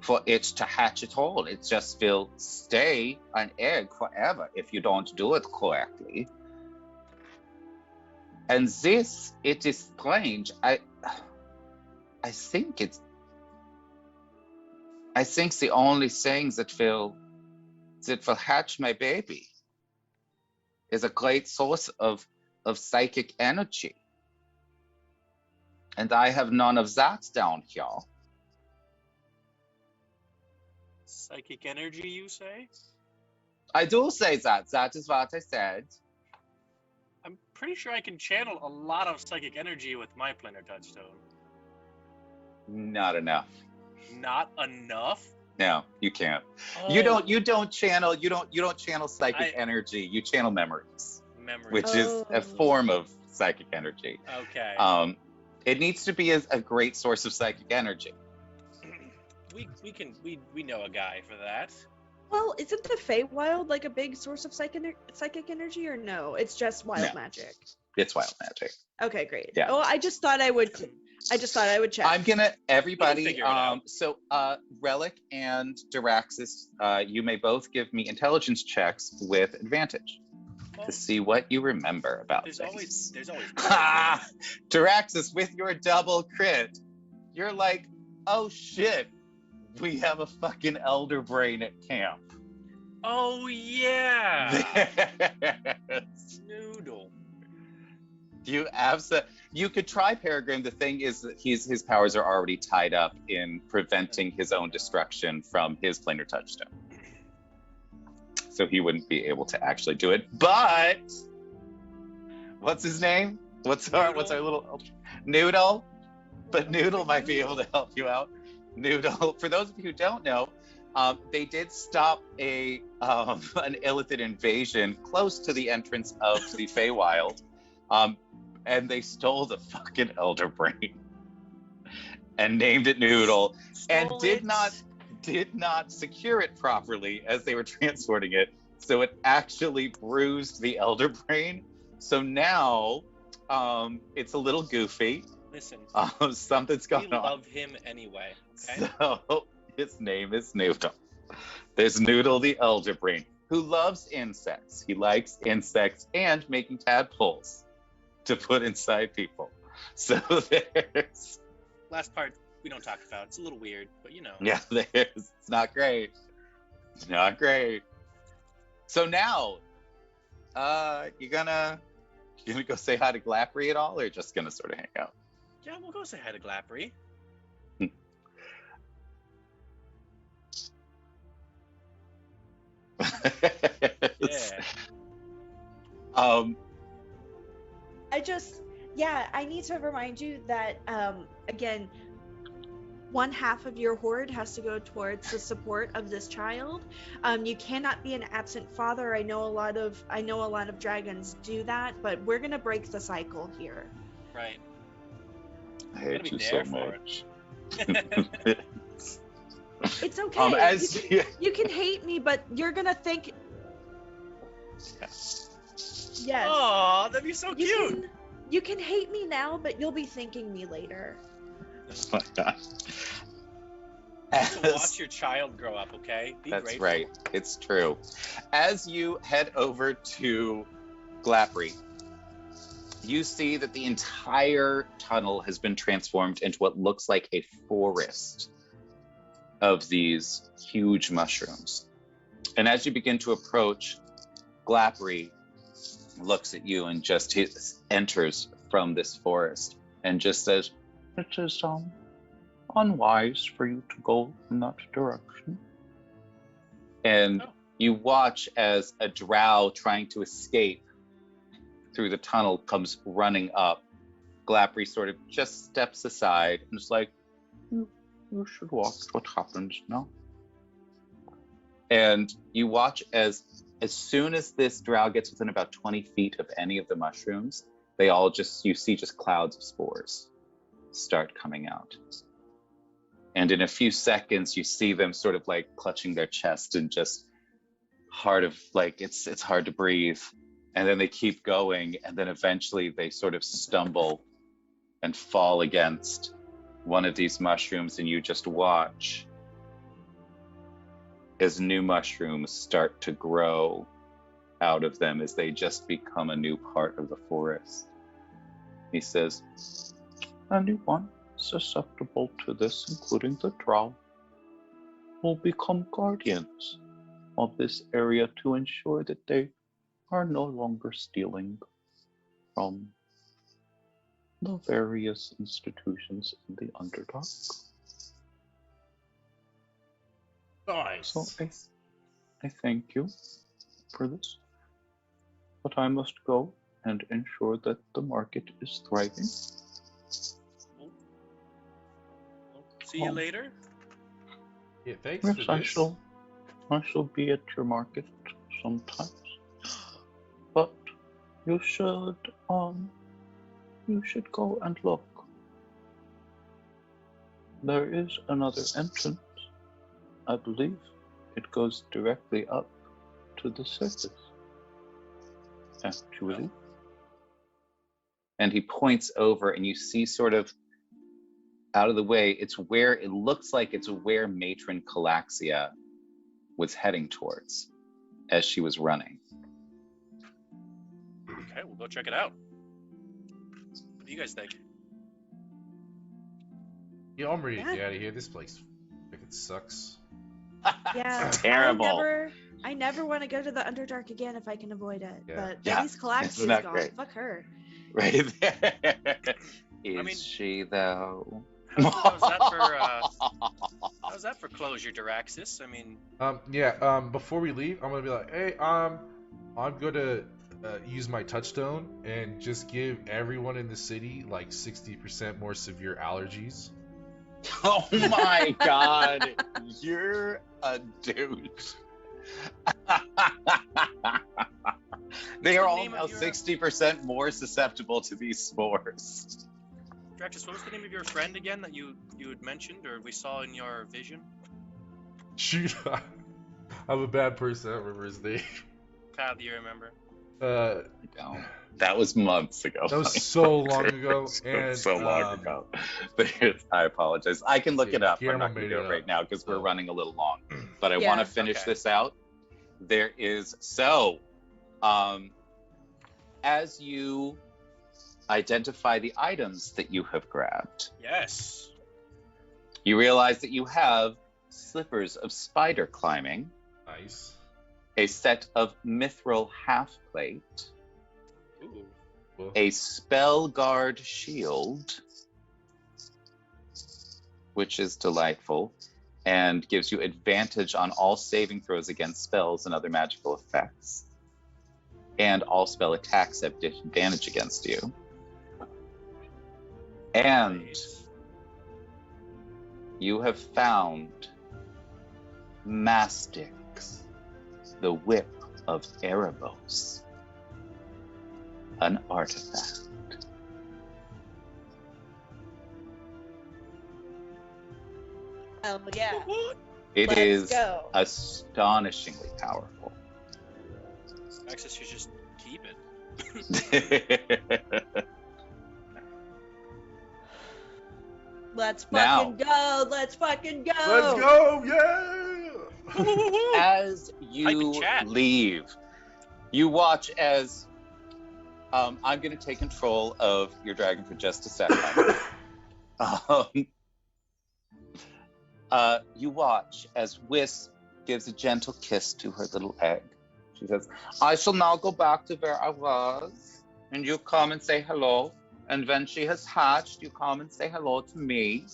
for it to hatch at all. It just will stay an egg forever if you don't do it correctly. And this, it is strange. I think it's, I think the only thing that will hatch my baby is a great source of psychic energy. And I have none of that down here. Psychic energy, you say? I do say that. That is what I said. I'm pretty sure I can channel a lot of psychic energy with my planar touchstone. Not enough. Not enough? No, you can't. Oh, You don't channel psychic energy. You channel memories, memory. which is a form of psychic energy. Okay. It needs to be a great source of psychic energy. We know a guy for that. Well, isn't the Feywild like a big source of psychic energy, or no? It's just wild magic. It's wild magic. Okay, great. Yeah. Oh, I just thought I would check. I'm gonna everybody. figure it out. So Relic and Diraxis, you may both give me intelligence checks with advantage to see what you remember about There's things. always. Diraxis, with your double crit, you're like, oh shit, we have a fucking elder brain at camp. Oh yeah. Yes. Noodle. You could try Peregrine. The thing is that his powers are already tied up in preventing his own destruction from his planar touchstone. So he wouldn't be able to actually do it. But what's his name? What's our little Noodle? But Noodle might be able to help you out. Noodle, for those of you who don't know, they did stop an Illithid invasion close to the entrance of the Feywild. And they stole the fucking elder brain and named it Noodle, and did not secure it properly as they were transporting it, so it actually bruised the elder brain. So now it's a little goofy. Listen, something's going on. We love him anyway. Okay? So his name is Noodle. There's Noodle the elder brain, who loves insects. He likes insects and making tadpoles to put inside people. So there's last part we don't talk about. It's a little weird, but you know. Yeah, it's not great. It's not great. So now, you gonna go say hi to Glappery at all, or just gonna sort of hang out? Yeah, we'll go say hi to Glappery. Yeah. I need to remind you that, again, one half of your hoard has to go towards the support of this child. You cannot be an absent father. I know a lot of dragons do that, but we're gonna break the cycle here. Right. I hate you so much. It's okay. As you can hate me, but you're gonna think. Yes. Oh, that'd be so cute. You can hate me now, but you'll be thanking me later. Oh my God. Watch your child grow up, okay? That's grateful. right. It's true. As you head over to Glappery, you see that the entire tunnel has been transformed into what looks like a forest of these huge mushrooms. And as you begin to approach, Glappery looks at you and just enters from this forest and just says, "It is unwise for you to go in that direction." And you watch as a drow trying to escape through the tunnel comes running up. Glappery sort of just steps aside and is like, you should watch what happens now. And you watch as soon as this drow gets within about 20 feet of any of the mushrooms, you see just clouds of spores start coming out. And in a few seconds, you see them sort of like clutching their chest and just it's hard to breathe. And then they keep going, and then eventually they sort of stumble and fall against one of these mushrooms, and you just watch as new mushrooms start to grow out of them as they just become a new part of the forest. He says, anyone susceptible to this, including the drow, will become guardians of this area to ensure that they are no longer stealing from the various institutions in the Underdark. Nice. So I thank you for this, but I must go and ensure that the market is thriving. See you later. Yeah, thanks Yes, for this. I shall be at your market sometimes. But you should go and look. There is another entrance. I believe it goes directly up to the surface. Actually. And he points over, and you see sort of out of the way, it looks like it's where Matron Calaxia was heading towards as she was running. Okay, we'll go check it out. What do you guys think? Yeah, I'm ready to Yeah. get out of here. This place freaking sucks. Yeah, Terrible. I never want to go to the Underdark again if I can avoid it. Yeah. But Yeah, at least Calaxia's not gone. great. Fuck her. Right there. Is I mean- she though? How's that for closure, Duraxis? I mean, Before we leave, I'm gonna be like, hey, I'm gonna use my touchstone and just give everyone in the city like 60% more severe allergies. Oh my god, you're a douche. They are the all name now of your- 60% more susceptible to these spores. Duraxis, what was the name of your friend again that you had mentioned or we saw in your vision? Shoot, I'm a bad person. I don't remember his name. How do you remember? No, that was months ago. That was so long ago, and so long ago. I apologize. I can look it up. I'm Guillermo not going made to do it it right up, now because we're so. running a little long. But I Yeah. want to finish Okay. this out. There is as you identify the items that you have grabbed, Yes. you realize that you have slippers of spider climbing, Nice. a set of mithril half plate, Ooh. Well, a spell guard shield, which is delightful and gives you advantage on all saving throws against spells and other magical effects, and all spell attacks have disadvantage against you. And Nice. you have found Mastix, the whip of Erebos, an artifact. Yeah. It Let's is go. astonishingly powerful. Duraxis should just keep it. Let's Now. fucking go. Let's fucking go. let's go! Yeah! As Type in you chat. leave, you watch as I'm going to take control of your dragon for just a second. You watch as Wisp gives a gentle kiss to her little egg. She says, I shall now go back to where I was, and you come and say hello. And when she has hatched, you come and say hello to me.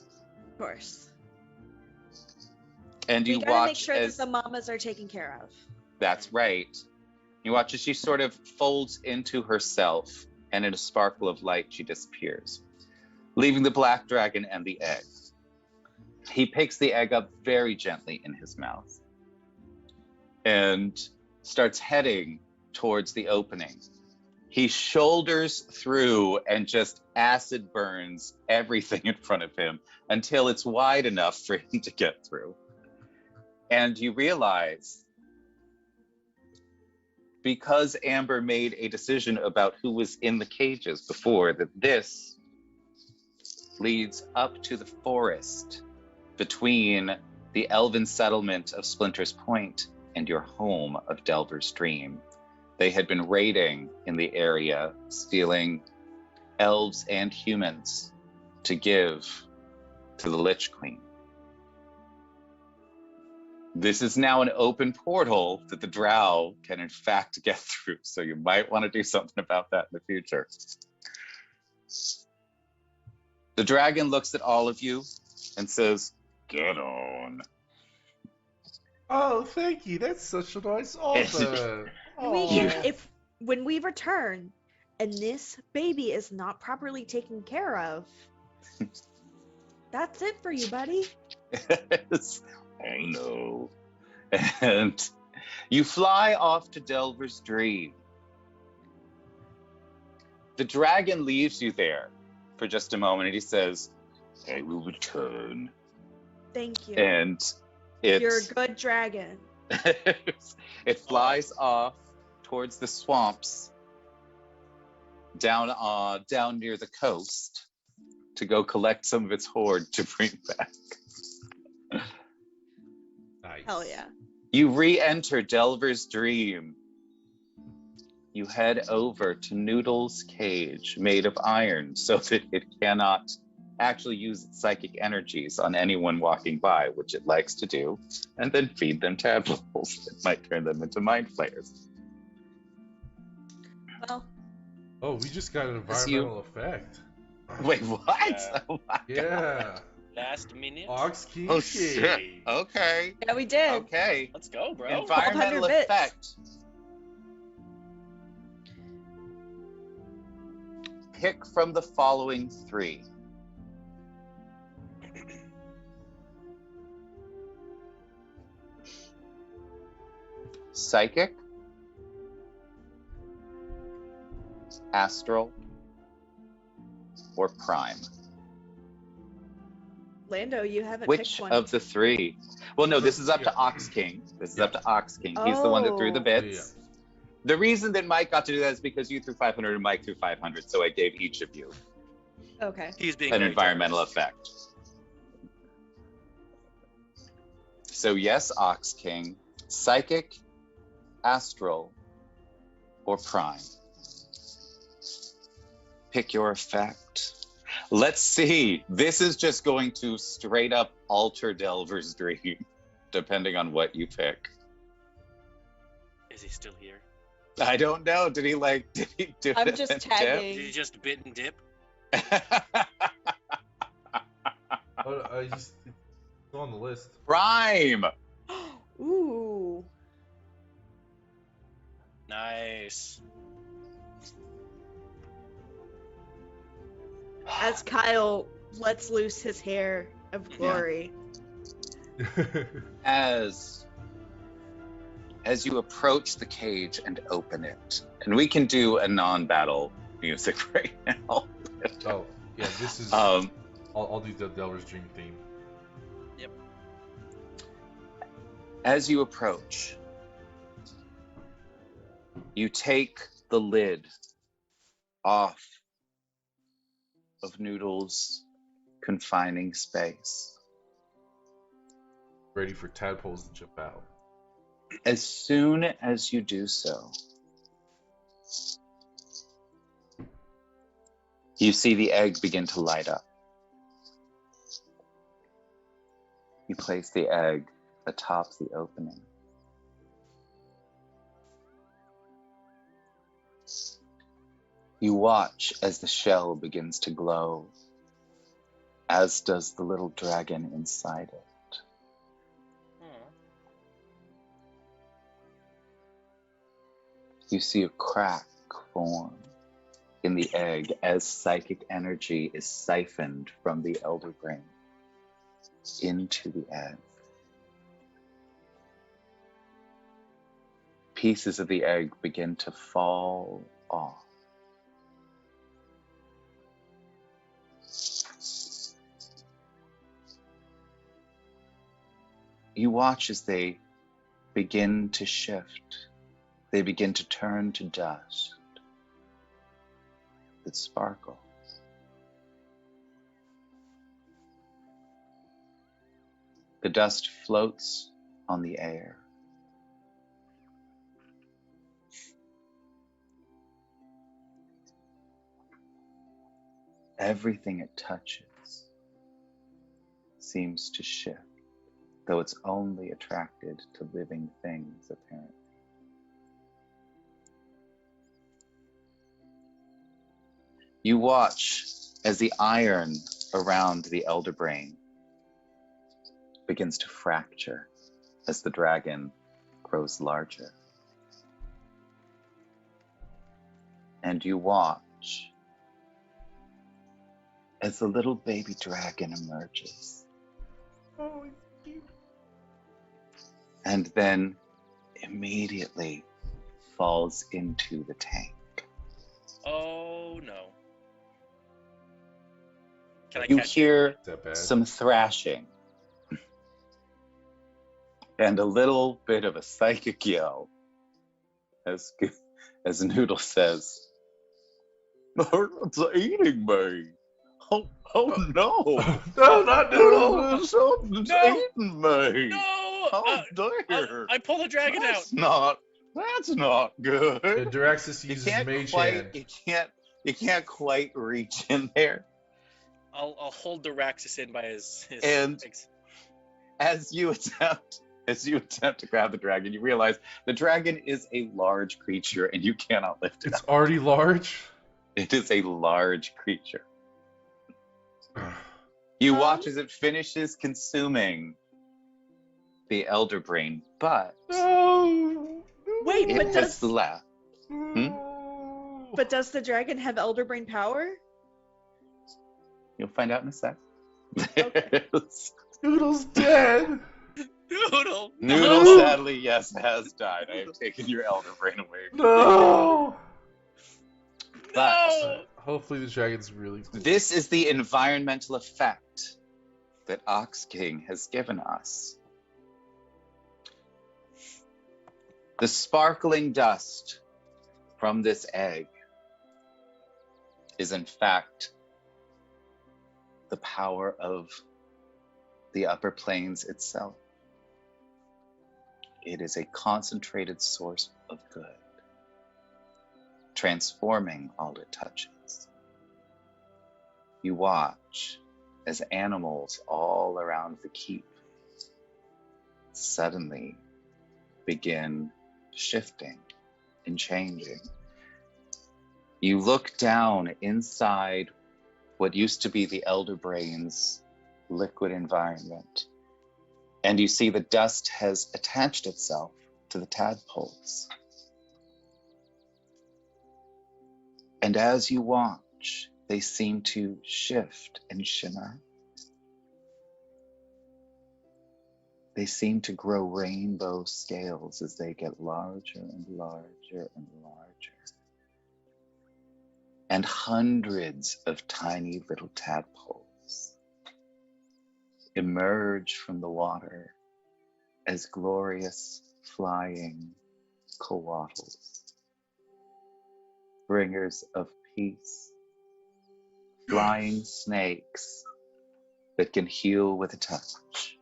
Of course. And you We gotta watch make sure as that the mamas are taken care of. That's right. You watch as she sort of folds into herself, and in a sparkle of light, she disappears, leaving the black dragon and the egg. He picks the egg up very gently in his mouth and starts heading towards the opening. He shoulders through and just acid burns everything in front of him until it's wide enough for him to get through. And you realize, because Amber made a decision about who was in the cages before, that this leads up to the forest between the elven settlement of Splinter's Point and your home of Delver's Dream. They had been raiding in the area, stealing elves and humans to give to the Lich Queen. This is now an open portal that the drow can in fact get through, so you might want to do something about that in the future. The dragon looks at all of you and says, "Get on." Oh, thank you. That's such a nice offer. When we return and this baby is not properly taken care of, that's it for you, buddy. I know. And you fly off to Delver's Dream. The dragon leaves you there for just a moment, and he says, "I will return." Thank you. And You're a good dragon. it flies off towards the swamps down near the coast to go collect some of its hoard to bring back. Nice. Hell yeah. You re-enter Delver's Dream. You head over to Noodle's cage, made of iron, so that it cannot actually use its psychic energies on anyone walking by, which it likes to do, and then feed them tadpoles that might turn them into mind flayers. Well, Oh, we just got an environmental effect. Wait, what? Yeah. Oh my Yeah. Last minute. Ox King Oh, Cage. shit. Okay. yeah, we did. Okay. Let's go, bro. Environmental 1200 bits. effect. Pick from the following three. Psychic, astral, or prime. Lando, you haven't Which picked one. of the three? Well, no, this is up to Ox King. This is up to Ox King. He's the one that threw the bits. The reason that Mike got to do that is because you threw 500 and Mike threw 500, so I gave each of you Okay. He's being an very environmental generous. effect. So yes, Ox King, psychic, astral, or prime. Pick your effect. Let's see. This is just going to straight up alter Delver's Dream, depending on what you pick. Is he still here? I don't know. Did he do I'm it just and dip? tagging. Did he just bit and dip? Oh, it's on the list. Prime. Ooh. Nice. As Kyle lets loose his hair of glory. As you approach the cage and open it, and we can do a non-battle music right now. Oh, yeah, this is... Um, I'll do the Delver's Dream theme. Yep. As you approach, you take the lid off of Noodle's confining space. Ready for tadpoles to jump out. As soon as you do so, you see the egg begin to light up. You place the egg atop the opening. You watch as the shell begins to glow, as does the little dragon inside it. You see a crack form in the egg as psychic energy is siphoned from the elder brain into the egg. Pieces of the egg begin to fall off. You watch as they begin to shift. They begin to turn to dust that sparkles. The dust floats on the air. everything it touches seems to shift, though it's only attracted to living things, apparently. You watch as the iron around the elder brain begins to fracture as the dragon grows larger. And you watch as the little baby dragon emerges. Oh, cute. And then immediately falls into the tank. Oh no. Can I You catch hear Is that bad? some thrashing and a little bit of a psychic yell as Noodle says, "It's eating me! Oh no! No, not Noodle! Something's No! eating me! No! Oh dear! I pull the dragon out. That's not good. And Diraxis You uses can't Mage quite. Hand. You can't quite reach in there. I'll hold the Raxus in by his And- legs. As you attempt to grab the dragon, you realize the dragon is a large creature, and you cannot lift it It's up. already large. It is a large creature. You watch as it finishes consuming the elder brain, but No. Wait, it but has does left. but does the dragon have elder brain power? You'll find out in a sec. Okay. Noodle's dead. Noodle. Noodle, No! sadly, yes, has died. I have taken your elder brain away. No. But No! Hopefully the dragon's really cool. this is the environmental effect that Ox King has given us. The sparkling dust from this egg is in fact the power of the upper planes itself. It is a concentrated source of good, transforming all it touches. You watch as animals all around the keep suddenly begin shifting and changing. You look down inside what used to be the elder brain's liquid environment, and you see the dust has attached itself to the tadpoles. And as you watch, they seem to shift and shimmer. They seem to grow rainbow scales as they get larger and larger and larger. And hundreds of tiny little tadpoles emerge from the water as glorious flying coatls, bringers of peace, flying snakes that can heal with a touch.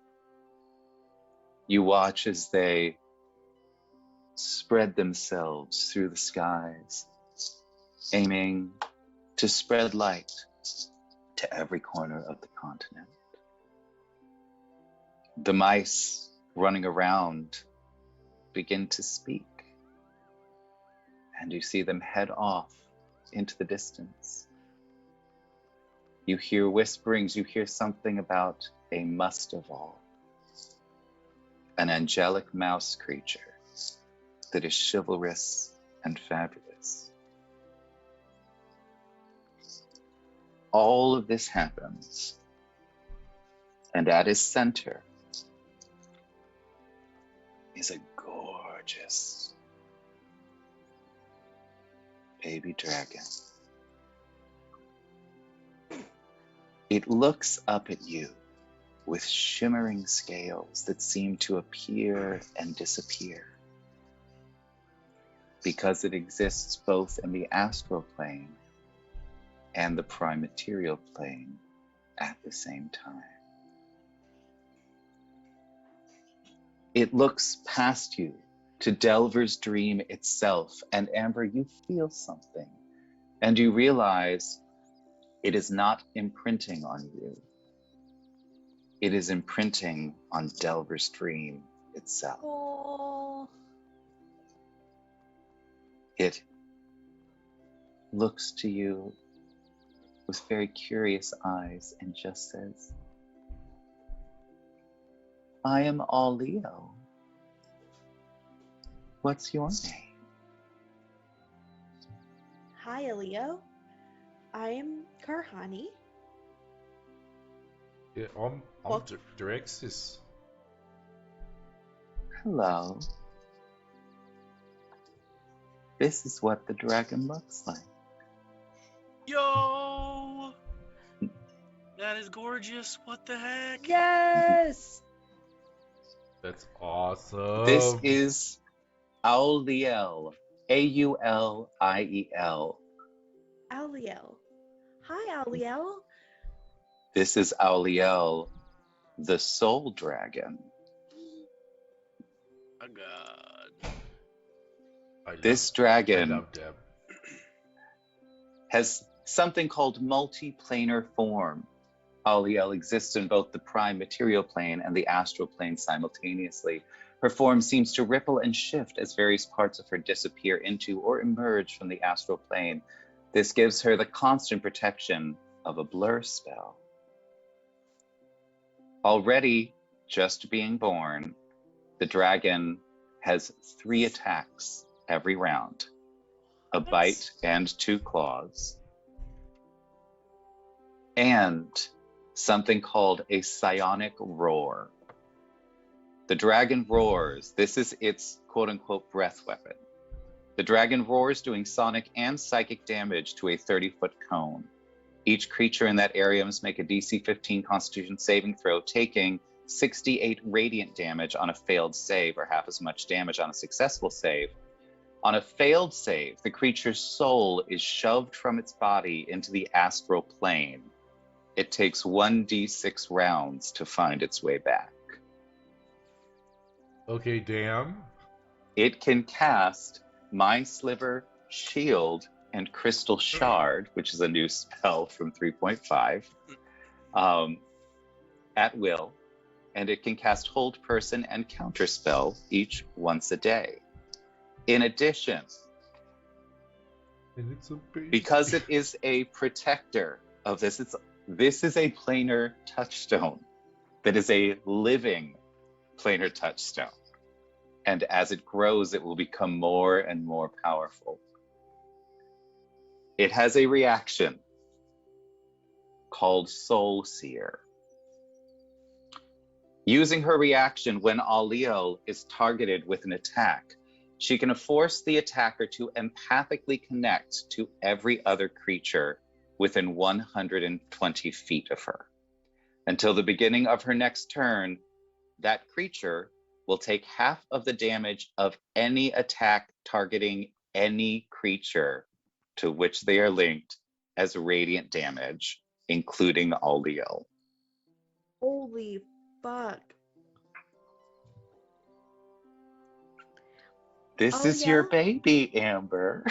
You watch as they spread themselves through the skies, aiming to spread light to every corner of the continent. The mice running around begin to speak, and you see them head off into the distance. You hear whisperings, you hear something about a must of all, an angelic mouse creature that is chivalrous and fabulous. All of this happens, and at his center is a gorgeous baby dragon. It looks up at you with shimmering scales that seem to appear and disappear, because it exists both in the astral plane and the prime material plane at the same time. It looks past you to Delver's dream itself, and Amber, you feel something, and you realize It is not imprinting on you. It is imprinting on Delver's dream itself. Oh. It looks to you with very curious eyes and just says, I am all Leo. What's your name? Hi, Leo. I am Karhani. Yeah, I'm Well- Direxis. Hello. This is what the dragon looks like. Yo! That is gorgeous. What the heck? Yes. That's awesome. This is Auliel. Auliel. Aliel. Hi, Aliel. This is Auliel, the soul dragon. Oh god. This I dragon love Deb. has something called multiplanar form. Auliel exists in both the prime material plane and the astral plane simultaneously. Her form seems to ripple and shift as various parts of her disappear into or emerge from the astral plane. This gives her the constant protection of a blur spell. Already just being born, the dragon has 3 attacks every round. A bite and 2 claws. And something called a psionic roar. The dragon roars. This is its quote-unquote breath weapon. The dragon roars, doing sonic and psychic damage to a 30-foot cone. Each creature in that area must make a DC 15 Constitution saving throw, taking 68 radiant damage on a failed save, or half as much damage on a successful save. On a failed save, the creature's soul is shoved from its body into the astral plane. It takes 1d6 rounds to find its way back. Okay, damn. It can cast Mind Sliver, Shield, and Crystal Shard, which is a new spell from 3.5, at will. And it can cast Hold Person and Counterspell each once a day. In addition, And it's a baby. because it is a protector of this is a planar touchstone that is a living planar touchstone. And as it grows, it will become more and more powerful. It has a reaction called Soul Seer. Using her reaction when Auliel is targeted with an attack, she can force the attacker to empathically connect to every other creature within 120 feet of her. Until the beginning of her next turn, that creature will take half of the damage of any attack targeting any creature to which they are linked as radiant damage, including Auliel. Holy fuck. This is your Auliel? baby, Amber.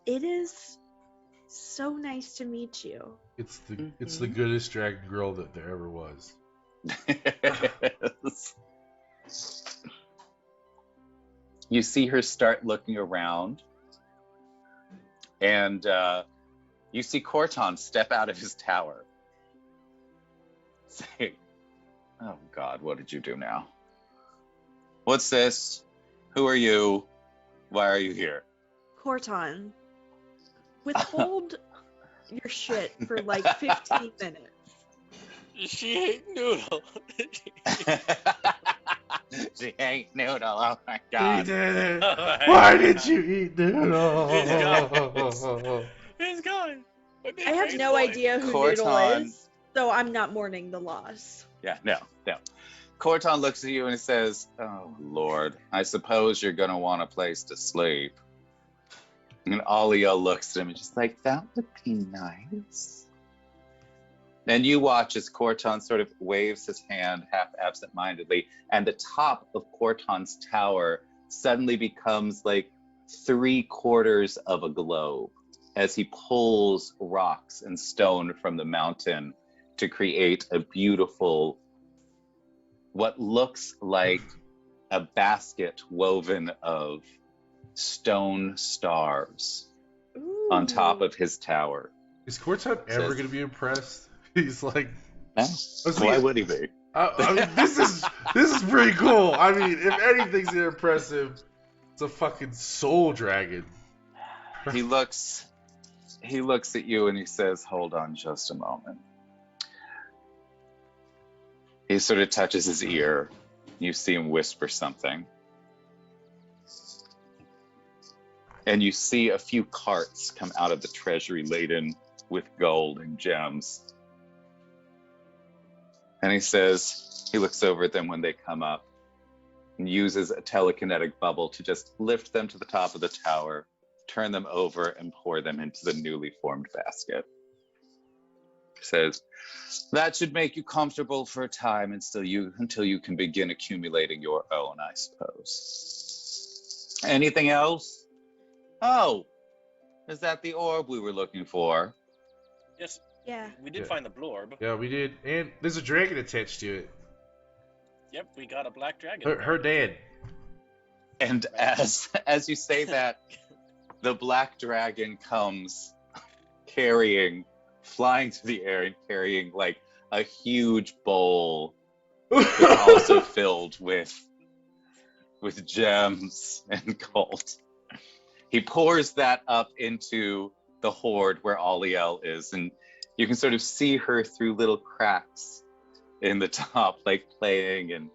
It is so nice to meet you. It's the goodest dragon girl that there ever was. You see her start looking around, and you see Corton step out of his tower. Say, oh God, what did you do now? What's this? Who are you? Why are you here? Corton, withhold your shit for like 15 minutes. She ate noodle. She ate noodle. Oh my He God. did it. Oh my Why God. did you eat noodle? He's gone. I have no idea who Noodle Corton. is, so I'm not mourning the loss. Yeah, no. Corton looks at you and says, oh, Lord, I suppose you're going to want a place to sleep. And Auliel looks at him and just like, that would be nice. And you watch as Corton sort of waves his hand half absent-mindedly, and the top of Corton's tower suddenly becomes like 3/4 of a globe. as he pulls rocks and stone from the mountain to create a beautiful, what looks like a basket woven of stone stars on top of his tower. Is Corton ever going to be impressed? He's like, why would he be? I mean, this is pretty cool. I mean, if anything's impressive, it's a fucking soul dragon. He looks at you and he says, "Hold on just a moment." He sort of touches his ear. You see him whisper something. And you see a few carts come out of the treasury laden with gold and gems. And he says, he looks over at them when they come up and uses a telekinetic bubble to just lift them to the top of the tower, turn them over, and pour them into the newly formed basket. He says, "That should make you comfortable for a time until you can begin accumulating your own, I suppose. Anything else? Oh, is that the orb we were looking for?" Yes. Yeah. We did find the blorb. Yeah, we did. And there's a dragon attached to it. Yep, we got a black dragon. Her dad. And as you say that, the black dragon comes flying through the air and carrying like a huge bowl that's also filled with gems and gold. He pours that up into the hoard where Aliel is, and you can sort of see her through little cracks in the top, like playing and,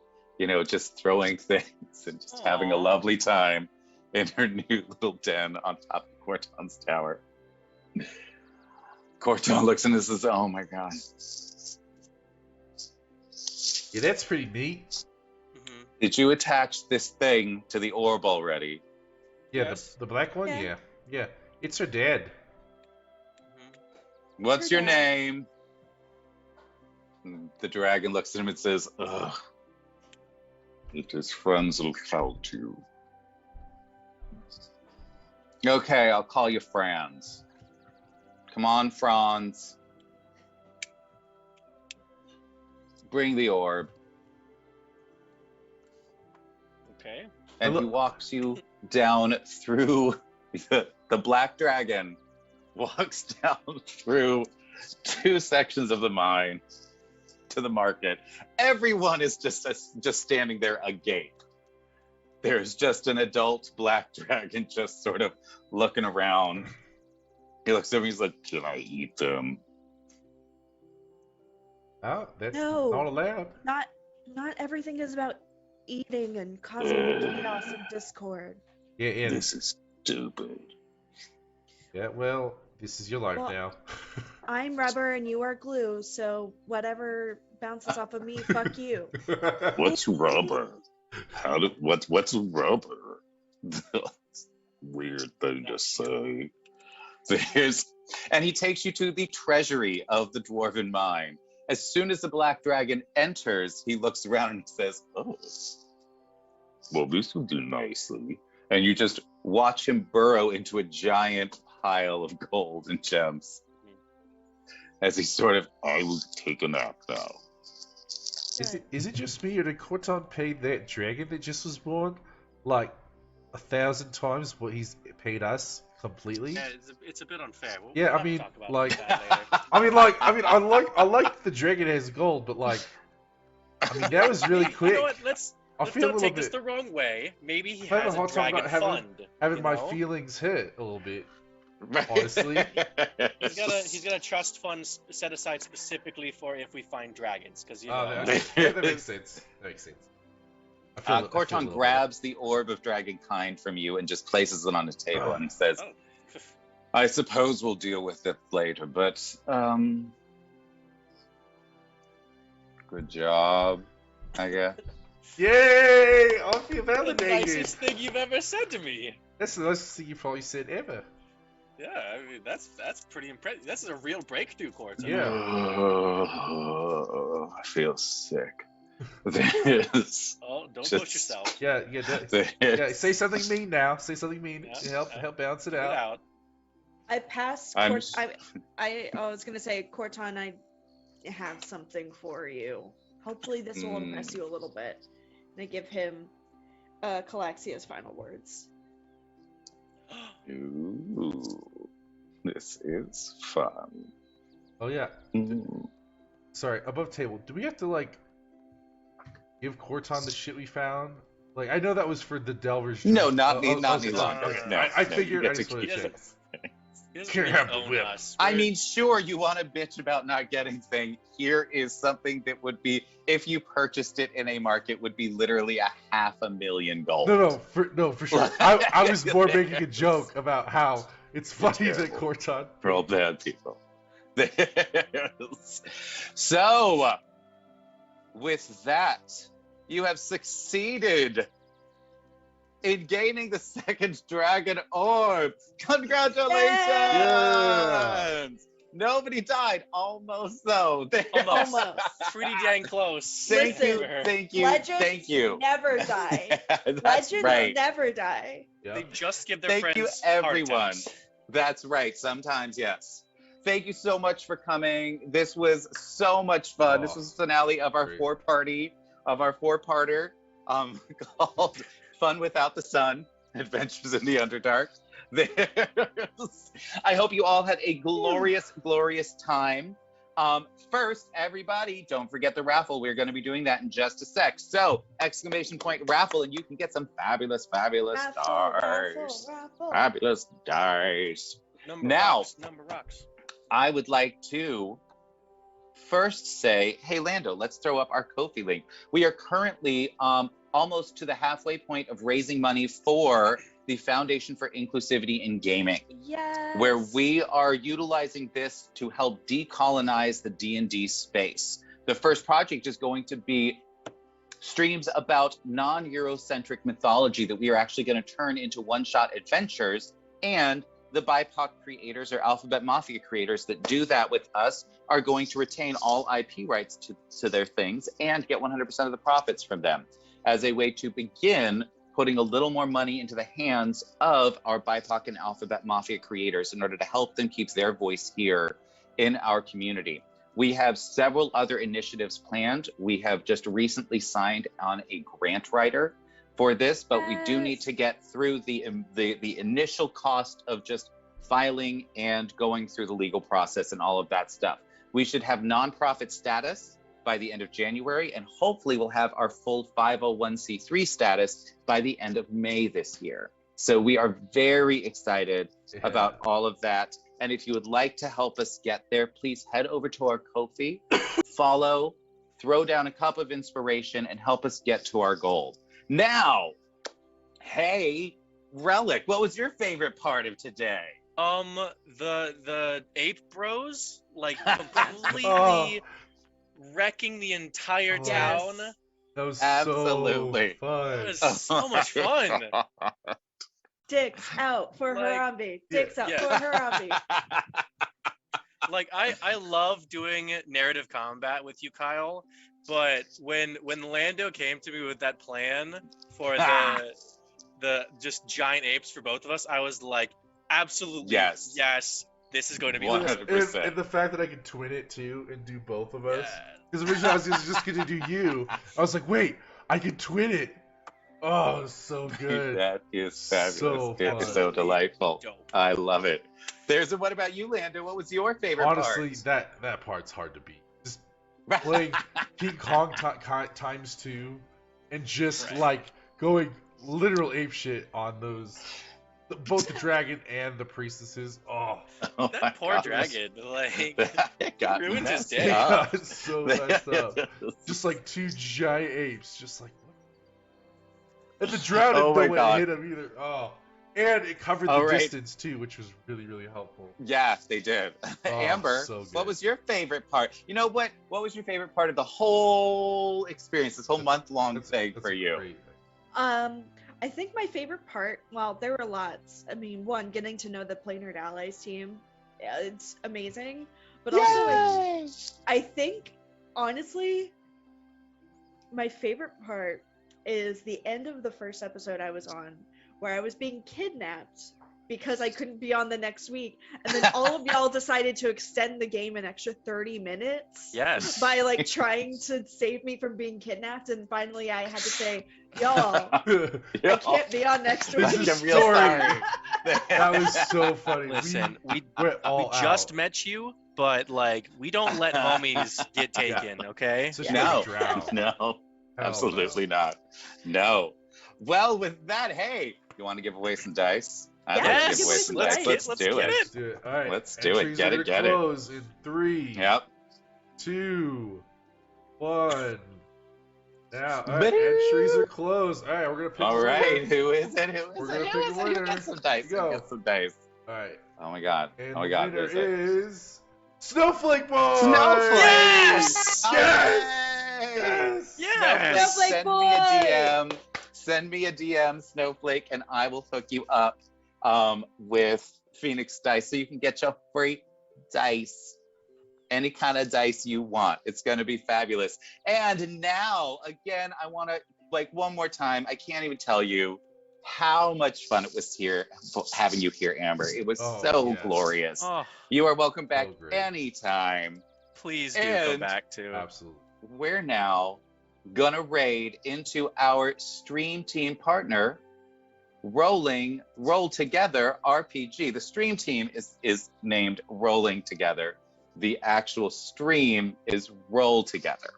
just throwing things and just having a lovely time in her new little den on top of Corton's tower. Corton looks and says, "Oh my God." Yeah, that's pretty neat. Mm-hmm. Did you attach this thing to the orb already? Yeah, Yes. the black one? Yeah. Yeah. It's her dad. What's Her your dad. name? And the dragon looks at him and says, "Ugh. It is Franz you." "Okay, I'll call you Franz. Come on, Franz. Bring the orb." Okay. And he walks you down through the black dragon walks down through 2 sections of the mine to the market. Everyone is just standing there agape. There's just an adult black dragon just sort of looking around. He looks at me, he's like, "Can I eat them?" Oh, that's No. not allowed. Not everything is about eating and causing chaos and discord. Yeah, and This is stupid. yeah, well, this is your life Well, now. I'm rubber and you are glue, so whatever bounces off of me, fuck you. What's rubber? What's rubber? Weird thing to say. And he takes you to the treasury of the dwarven mine. As soon as the black dragon enters, he looks around and says, "Oh, well, this will do nicely." And you just watch him burrow into a giant pile of gold and gems. As he sort of, "I will take a nap now." Is it just me, or did Corton pay that dragon that just was born like 1,000 times what he's paid us completely? Yeah, it's a bit unfair. Yeah, We'll I mean, talk about like- that later. I like the dragon has gold, but like, I mean, that was really quick. You know what? Let's I feel a not little take this bit the wrong way. Maybe he I have a has a hard time dragon not fund. having you my know? feelings hurt a little bit. Honestly. He's got a trust fund set aside specifically for if we find dragons, because That makes sense. That makes sense. I feel a Corton little grabs the orb of dragonkind from you and just places it on the table and he says, Oh. "I suppose we'll deal with it later, but good job, I guess." better. Yay! I feel The validated. nicest thing you've ever said to me. That's the nicest thing you probably said ever. Yeah, I mean that's pretty impressive. This is a real breakthrough, Corton. Yeah. I feel sick. This Oh, don't Just- push yourself. Yeah. this Say something mean now. Say something mean. Yeah. Help balance it Get it out. out. I passed. I'm I was gonna say, Corton, I have something for you. Hopefully, this will impress you a little bit. And I give him Calaxia's final words. Ooh, this is fun. Oh yeah. Mm. Sorry, above table. Do we have to like give Corton the shit we found? Like, I know that was for the Delvers. No, drink. not okay, any longer. okay. No, I no, you figured. get I to just want keep to check. this. He doesn't Can't really have the own whip. us. I We're- mean, sure, you want to bitch about not getting thing. Here is something that would be, if you purchased it in a market, would be literally $500,000 gold. No, for sure. I was more making a joke about how it's funny that terrible. Corton. For all bad people. So, with that, you have succeeded in gaining the second dragon orb. Congratulations! Yeah. Nobody died. Almost though. Almost. Almost. Pretty dang close. Thank Listen, you, thank you, Legends thank you. never die. That's Legends right. never die. They Yep. just give their Thank friends you, heart everyone. attacks. That's right. Sometimes, yes. Thank you so much for coming. This was so much fun. This Oh, was the finale of our great. four-parter called Fun Without the Sun, Adventures in the Underdark. I hope you all had a glorious, glorious time. First, everybody, don't forget the raffle. We're going to be doing that in just a sec. So, exclamation point raffle, and you can get some fabulous, fabulous stars. Raffle. Fabulous dice. Number Now- rocks. I would like to first say, hey, Lando, let's throw up our Ko-fi link. We are currently almost to the halfway point of raising money for the Foundation for Inclusivity in Gaming, Yes. where we are utilizing this to help decolonize the D&D space. The first project is going to be streams about non-Eurocentric mythology that we are actually going to turn into one-shot adventures, and the BIPOC creators or Alphabet Mafia creators that do that with us are going to retain all IP rights to their things and get 100% of the profits from them as a way to begin putting a little more money into the hands of our BIPOC and Alphabet Mafia creators in order to help them keep their voice here in our community. We have several other initiatives planned. We have just recently signed on a grant writer for this, but we do need to get through the initial cost of just filing and going through the legal process and all of that stuff. We should have nonprofit status by the end of January, and hopefully we'll have our full 501c3 status by the end of May this year. So we are very excited about all of that. And if you would like to help us get there, please head over to our Ko-fi, follow, throw down a cup of inspiration, and help us get to our goal. Now, hey, Relic, what was your favorite part of today? The ape bros, like, completely Oh. wrecking the entire Yes. town. That was Absolutely. so fun. That was so much fun. Dicks out for Like, Harambe. Dicks out yeah. for Harambe. Like, I love doing narrative combat with you, Kyle, but when Lando came to me with that plan for the just giant apes for both of us, I was like, absolutely yes, this is going to be awesome. 100%. And the fact that I could twin it too and do both of us. Yeah. Because originally I was just going to do you. I was like, wait, I can twin it. Oh, it was so good. That is fabulous. So fun. It's so delightful. Dope. I love it. What about you, Lando? What was your favorite Honestly, part? that part's hard to beat. Just playing King Kong times 2 and just Right. like going literal ape shit on those, both the dragon and the priestesses. Oh, Oh my That poor gosh. dragon, like, That got ruined his messed day. up. it's so messed up. Just like two giant apes, just like. And the drowned Oh my no God. one hit him either. Oh, and it covered the All right. distance too, which was really, really helpful. Yeah, they did. Amber, so good. what was your favorite part? You know what? What was your favorite part of the whole experience, this whole month-long thing That's for a you? great thing. I think my favorite part, well, there were lots. I mean, one, getting to know the Play Nerd Allies team. Yeah, it's amazing. But also, like, I think, honestly, my favorite part is the end of the first episode I was on, where I was being kidnapped because I couldn't be on the next week. And then all of y'all decided to extend the game an extra 30 minutes. Yes. By like trying to save me from being kidnapped. And finally I had to say, y'all, I can't be on next week. This I'm is real story. sorry. That was so funny. Listen, we went all just out. met you, but like we don't let homies get taken, okay? Especially No, with the drow. no, Hell absolutely not. No. Well, with that, hey, you want to give away some dice? I'd like to Yes, give away some let's dice. get- Let's let's do get it. Let's do it. All right. Let's do it. Entries Get are it, gonna get it. close in 3, Yep. 2, 1. Now, all right. Ba-doo. Entries are closed. All right, we're gonna pick. All a right, winner. who is it? Who We're is gonna it? pick Who a is it? Who winner. gets some dice? Go. Who gets some dice? All right. Oh my god. And Oh my the god. winner Who is it? is Snowflake Boy. Snowflake! Yes! Yes! Yes! Snowflake Send boy! me a DM. Send me a DM, Snowflake, and I will hook you up with Phoenix Dice so you can get your free dice. Any kind of dice you want. It's going to be fabulous. And now, again, I want to, like, one more time, I can't even tell you how much fun it was here having you here, Amber. It was so yes. glorious. Oh, You are welcome back great. anytime. please do go And- back to. Absolutely. We're now gonna raid into our stream team partner, Roll Together RPG. The stream team is named Rolling Together. The actual stream is Roll Together.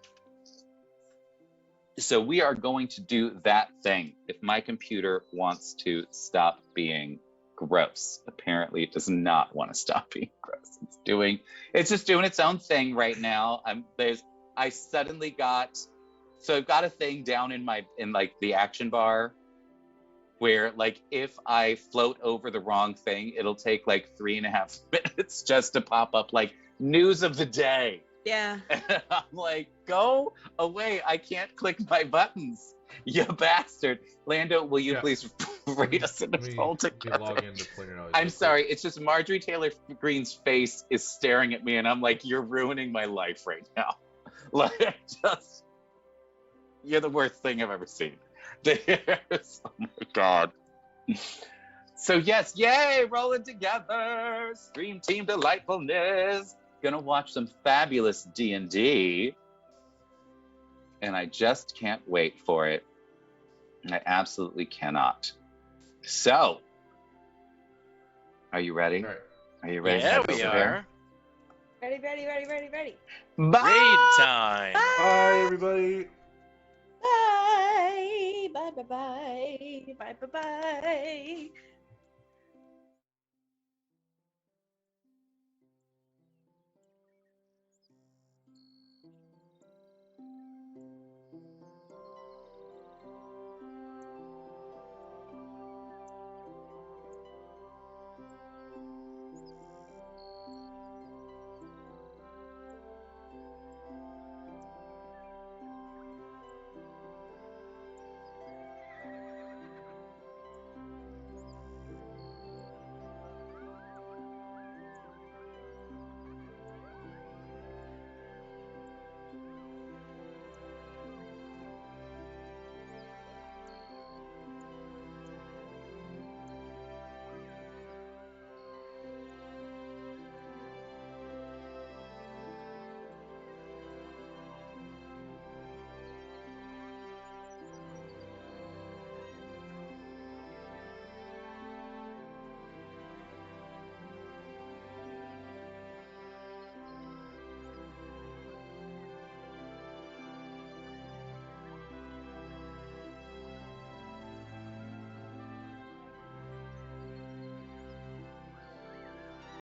So we are going to do that thing. If my computer wants to stop being gross, apparently it does not want to stop being gross. It's just doing its own thing right now. I've got a thing down in like the action bar where like if I float over the wrong thing, it'll take like 3.5 minutes just to pop up like news of the day. Yeah. And I'm like, go away. I can't click my buttons, you bastard. Lando, will you please rate us in the Roll Together? Log into Player Knowledge I'm real sorry. quick. It's just Marjorie Taylor Greene's face is staring at me, and I'm like, you're ruining my life right now. Like, you're the worst thing I've ever seen. Oh my god. So yes, yay, rolling together, stream team delightfulness. Gonna watch some fabulous D&D, and I just can't wait for it. I absolutely cannot. So, are you ready? All right. Are you ready? to Yeah, head we over are. there? Ready, ready, ready, ready, ready. Bye! Raid time. Bye, everybody. Bye. Bye, bye, bye. Bye, bye, bye.